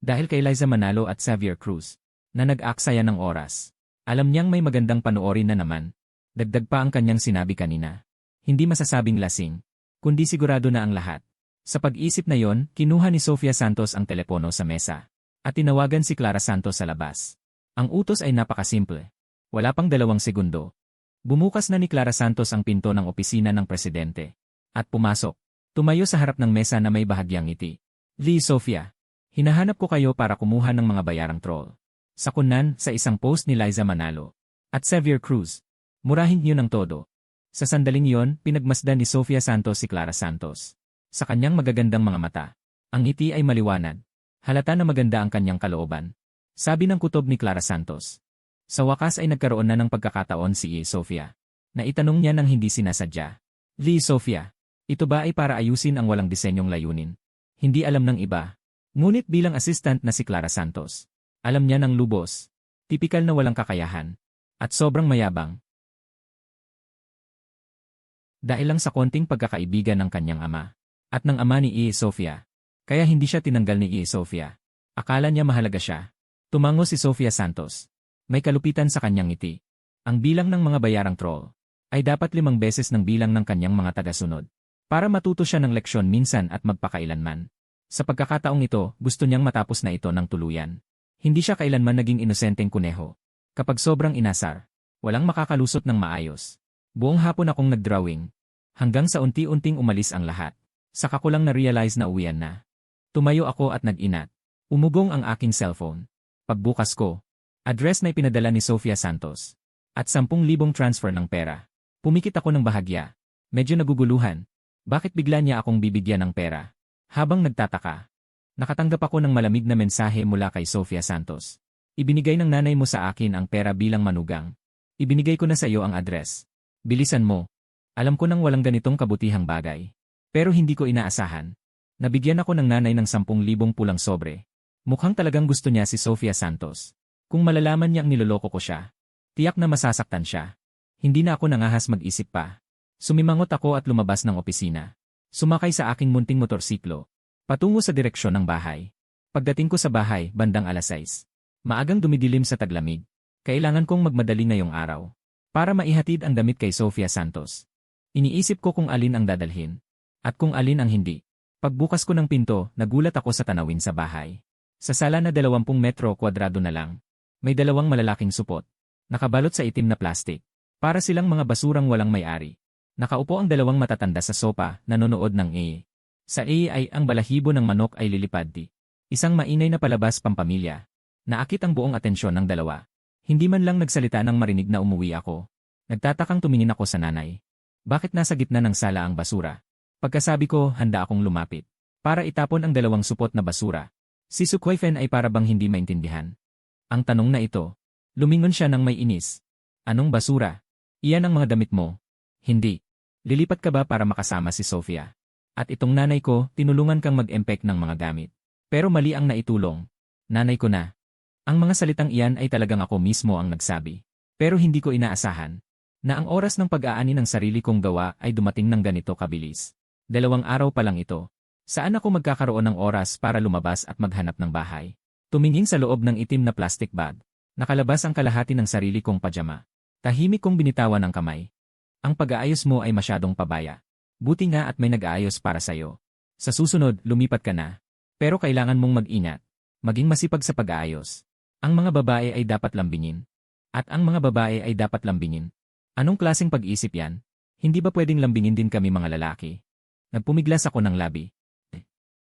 Dahil kay Liza Manalo at Xavier Cruz, na nag-aksaya ng oras. Alam niyang may magandang panoorin na naman. Dagdag pa ang kanyang sinabi kanina. Hindi masasabing lasing, kundi sigurado na ang lahat. Sa pag-isip na yon, kinuha ni Sofia Santos ang telepono sa mesa. At tinawagan si Clara Santos sa labas. Ang utos ay napakasimple. Wala pang 2 segundo. Bumukas na ni Clara Santos ang pinto ng opisina ng presidente. At pumasok. Tumayo sa harap ng mesa na may bahagyang ngiti. Lee Sofia. Hinahanap ko kayo para kumuha ng mga bayarang troll. Sakunan sa isang post ni Liza Manalo. At Xavier Cruz. Murahin niyo ng todo. Sa sandaling yon, pinagmasdan ni Sofia Santos si Clara Santos. Sa kanyang magagandang mga mata. Ang ngiti ay maliwanag. Halata na maganda ang kanyang kalooban. Sabi ng kutob ni Clara Santos. Sa wakas ay nagkaroon na ng pagkakataon si Sofia. Naitanong niya nang hindi sinasadya. Lee Sofia, ito ba ay para ayusin ang walang disenyong layunin? Hindi alam ng iba. Ngunit bilang assistant na si Clara Santos, alam niya ng lubos. Tipikal na walang kakayahan. At sobrang mayabang. Dahil lang sa konting pagkakaibigan ng kanyang ama. At ng ama ni E. Sofia. Kaya hindi siya tinanggal ni E. Sofia. Akala niya mahalaga siya. Tumango si Sofia Santos. May kalupitan sa kanyang ngiti. Ang bilang ng mga bayarang troll ay dapat 5 beses ng bilang ng kanyang mga tagasunod. Para matuto siya ng leksyon minsan at magpakailanman. Sa pagkakataong ito, gusto niyang matapos na ito ng tuluyan. Hindi siya kailanman naging inosenteng kuneho. Kapag sobrang inasar, walang makakalusot ng maayos. Buong hapon akong nagdrawing. Hanggang sa unti-unting umalis ang lahat. Saka ko lang na-realize na uwian na. Tumayo ako at nag-inat. Umugong ang aking cellphone. Pagbukas ko, address na ipinadala ni Sofia Santos. At 10,000 transfer ng pera. Pumikit ako ng bahagya. Medyo naguguluhan. Bakit bigla niya akong bibigyan ng pera? Habang nagtataka, nakatanggap ako ng malamig na mensahe mula kay Sofia Santos. Ibinigay ng nanay mo sa akin ang pera bilang manugang. Ibinigay ko na sa iyo ang address. Bilisan mo. Alam ko nang walang ganitong kabutihang bagay. Pero hindi ko inaasahan. Nabigyan ako ng nanay ng 10,000 pulang sobre. Mukhang talagang gusto niya si Sofia Santos. Kung malalaman niyang niloloko ko siya, tiyak na masasaktan siya. Hindi na ako nangahas mag-isip pa. Sumimangot ako at lumabas ng opisina. Sumakay sa aking munting motorsiklo. Patungo sa direksyon ng bahay. Pagdating ko sa bahay, bandang 6:00. Maagang dumidilim sa taglamig. Kailangan kong magmadali ngayong araw. Para maihatid ang damit kay Sofia Santos. Iniisip ko kung alin ang dadalhin. At kung alin ang hindi. Pagbukas ko ng pinto, nagulat ako sa tanawin sa bahay. Sa sala na 20 metro kwadrado na lang. May 2 malalaking supot. Nakabalot sa itim na plastik. Para silang mga basurang walang may-ari. Nakaupo ang 2 matatanda sa sopa, nanonood ng A. Sa A ay ang balahibo ng manok ay lilipad di. Isang mainay na palabas pampamilya. Naakit ang buong atensyon ng 2. Hindi man lang nagsalita nang marinig na umuwi ako. Nagtatakang tumingin ako sa nanay. Bakit nasa gitna ng sala ang basura? Pagkasabi ko, handa akong lumapit. Para itapon ang 2 supot na basura. Si Sukwayfen ay para bang hindi maintindihan. Ang tanong na ito. Lumingon siya ng may inis. Anong basura? Iyan ang mga damit mo. Hindi. Lilipat ka ba para makasama si Sofia? At itong nanay ko, tinulungan kang mag-empek ng mga gamit. Pero mali ang naitulong. Nanay ko na. Ang mga salitang iyan ay talagang ako mismo ang nagsabi. Pero hindi ko inaasahan na ang oras ng pag-aani ng sarili kong gawa ay dumating ng ganito kabilis. 2 araw pa lang ito. Saan ako magkakaroon ng oras para lumabas at maghanap ng bahay? Tumingin sa loob ng itim na plastic bag. Nakalabas ang kalahati ng sarili kong pajama. Tahimik kong binitawan ang kamay. Ang pag-aayos mo ay masyadong pabaya. Buti nga at may nag-aayos para sa'yo. Sa susunod, lumipat ka na. Pero kailangan mong mag-ingat. Maging masipag sa pag-aayos. Ang mga babae ay dapat lambingin. At ang mga babae ay dapat lambingin. Anong klaseng pag-isip yan? Hindi ba pwedeng lambingin din kami mga lalaki? Nagpumiglas ako ng labi.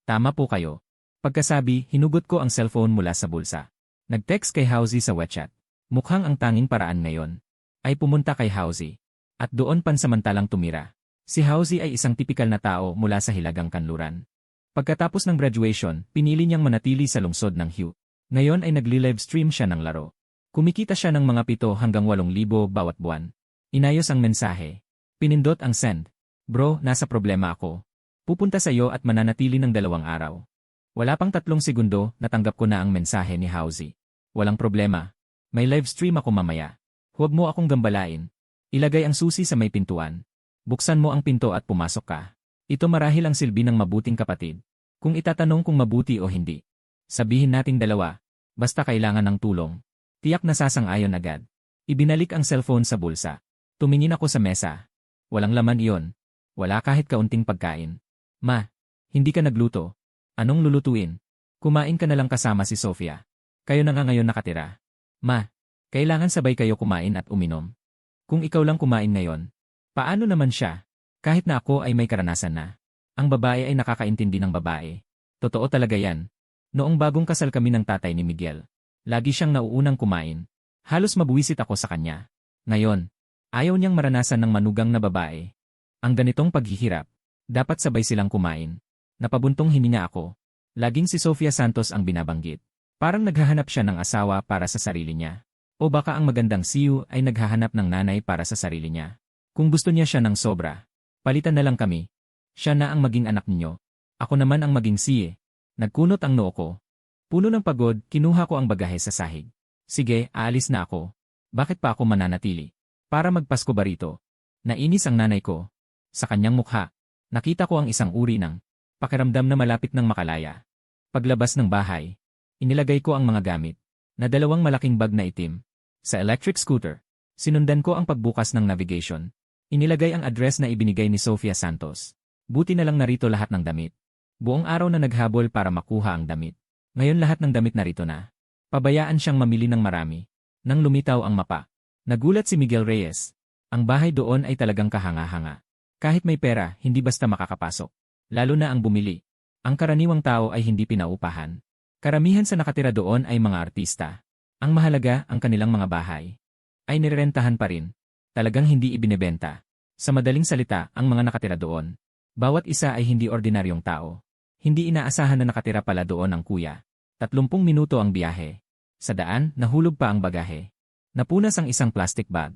Tama po kayo. Pagkasabi, hinugot ko ang cellphone mula sa bulsa. Nag-text kay Hauzy sa WeChat. Mukhang ang tanging paraan ngayon ay pumunta kay Hauzy. At doon pansamantalang tumira. Si Hauzy ay isang tipikal na tao mula sa Hilagang Kanluran. Pagkatapos ng graduation, pinili niyang manatili sa lungsod ng Hugh. Ngayon ay nagli-livestream siya ng laro. Kumikita siya ng mga 7 hanggang 8,000 bawat buwan. Inayos ang mensahe. Pinindot ang send. Bro, nasa problema ako. Pupunta sa iyo at mananatili ng 2 araw. Wala pang 3 segundo, natanggap ko na ang mensahe ni Hauzy. Walang problema. May livestream ako mamaya. Huwag mo akong gambalain. Ilagay ang susi sa may pintuan. Buksan mo ang pinto at pumasok ka. Ito marahil ang silbi ng mabuting kapatid. Kung itatanong kung mabuti o hindi. Sabihin nating 2. Basta kailangan ng tulong. Tiyak na sasang-ayon agad. Ibinalik ang cellphone sa bulsa. Tumingin ako sa mesa. Walang laman iyon. Wala kahit kaunting pagkain. Ma, hindi ka nagluto. Anong lulutuin? Kumain ka na lang kasama si Sofia. Kayo na nga ngayon nakatira. Ma, kailangan sabay kayo kumain at uminom. Kung ikaw lang kumain ngayon, paano naman siya? Kahit na ako ay may karanasan na. Ang babae ay nakakaintindi ng babae. Totoo talaga yan. Noong bagong kasal kami ng tatay ni Miguel, lagi siyang nauunang kumain. Halos mabuwisit ako sa kanya. Ngayon, ayaw niyang maranasan ng manugang na babae. Ang ganitong paghihirap, dapat sabay silang kumain. Napabuntong hininga ako. Laging si Sofia Santos ang binabanggit. Parang naghahanap siya ng asawa para sa sarili niya. O baka ang magandang siyu ay naghahanap ng nanay para sa sarili niya. Kung gusto niya siya ng sobra, palitan na lang kami. Siya na ang maging anak ninyo. Ako naman ang maging siye. Nagkunot ang noo ko. Puno ng pagod, kinuha ko ang bagahe sa sahig. Sige, aalis na ako. Bakit pa ako mananatili? Para magpasko ba rito? Nainis ang nanay ko. Sa kanyang mukha, nakita ko ang isang uri ng pakiramdam na malapit ng makalaya. Paglabas ng bahay, inilagay ko ang mga gamit na dalawang malaking bag na itim. Sa electric scooter, sinundan ko ang pagbukas ng navigation. Inilagay ang address na ibinigay ni Sofia Santos. Buti na lang narito lahat ng damit. Buong araw na naghabol para makuha ang damit. Ngayon lahat ng damit narito na. Pabayaan siyang mamili ng marami. Nang lumitaw ang mapa, nagulat si Miguel Reyes. Ang bahay doon ay talagang kahanga-hanga. Kahit may pera, hindi basta makakapasok. Lalo na ang bumili. Ang karaniwang tao ay hindi pinaupahan. Karamihan sa nakatira doon ay mga artista. Ang mahalaga, ang kanilang mga bahay ay nirerentahan pa rin. Talagang hindi ibinebenta. Sa madaling salita, ang mga nakatira doon, bawat isa ay hindi ordinaryong tao. Hindi inaasahan na nakatira pala doon ang kuya. 30 minuto ang biyahe. Sa daan, nahulog pa ang bagahe. Napunas ang isang plastic bag.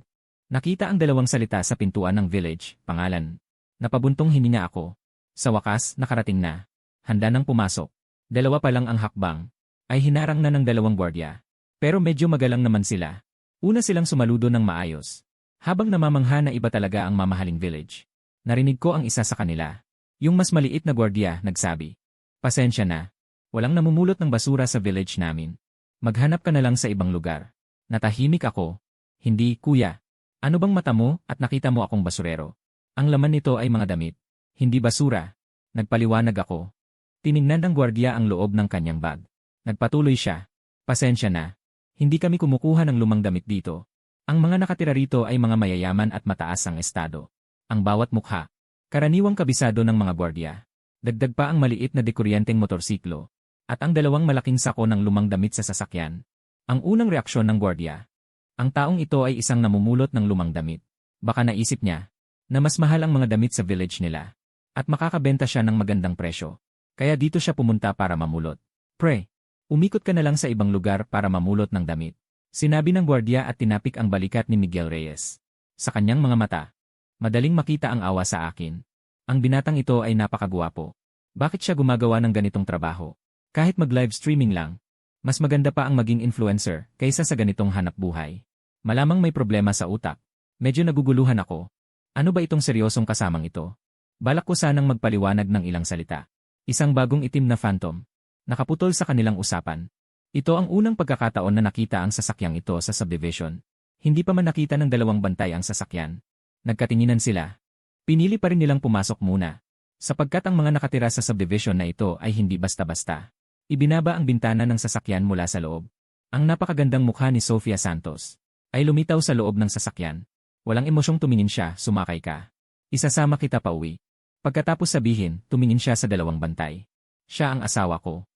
Nakita ang dalawang salita sa pintuan ng village, pangalan. Napabuntong hininga ako. Sa wakas, nakarating na. Handa nang pumasok. Dalawa pa lang ang hakbang. Ay hinarang na ng dalawang gwardiya. Pero medyo magalang naman sila. Una silang sumaludo ng maayos. Habang namamangha na iba talaga ang mamahaling village. Narinig ko ang isa sa kanila. Yung mas maliit na gwardiya, nagsabi. Pasensya na. Walang namumulot ng basura sa village namin. Maghanap ka na lang sa ibang lugar. Natahimik ako. Hindi, kuya. Ano bang mata mo at nakita mo akong basurero? Ang laman nito ay mga damit. Hindi basura. Nagpaliwanag ako. Tiningnan ng gwardiya ang loob ng kanyang bag. Nagpatuloy siya. Pasensya na. Hindi kami kumukuha ng lumang damit dito. Ang mga nakatira rito ay mga mayayaman at mataas ang estado. Ang bawat mukha, karaniwang kabisado ng mga gwardiya. Dagdag pa ang maliit na dekuryenteng motorsiklo. At ang dalawang malaking sako ng lumang damit sa sasakyan. Ang unang reaksyon ng gwardiya. Ang taong ito ay isang namumulot ng lumang damit. Baka naisip niya na mas mahal ang mga damit sa village nila. At makakabenta siya ng magandang presyo. Kaya dito siya pumunta para mamulot. Pre, umikot ka na lang sa ibang lugar para mamulot ng damit. Sinabi ng gwardiya at tinapik ang balikat ni Miguel Reyes. Sa kanyang mga mata, madaling makita ang awa sa akin. Ang binatang ito ay napakagwapo. Bakit siya gumagawa ng ganitong trabaho? Kahit mag-live streaming lang, mas maganda pa ang maging influencer kaysa sa ganitong hanap buhay. Malamang may problema sa utak. Medyo naguguluhan ako. Ano ba itong seryosong kasamang ito? Balak ko sanang magpaliwanag ng ilang salita. Isang bagong itim na phantom. Nakaputol sa kanilang usapan. Ito ang unang pagkakataon na nakita ang sasakyang ito sa subdivision. Hindi pa man nakita ng dalawang bantay ang sasakyan. Nagkatinginan sila. Pinili pa rin nilang pumasok muna. Sapagkat ang mga nakatira sa subdivision na ito ay hindi basta-basta. Ibinaba ang bintana ng sasakyan mula sa loob. Ang napakagandang mukha ni Sofia Santos ay lumitaw sa loob ng sasakyan. Walang emosyong tumingin siya, sumakay ka. Isasama kita pa uwi. Pagkatapos sabihin, tumingin siya sa dalawang bantay. Siya ang asawa ko.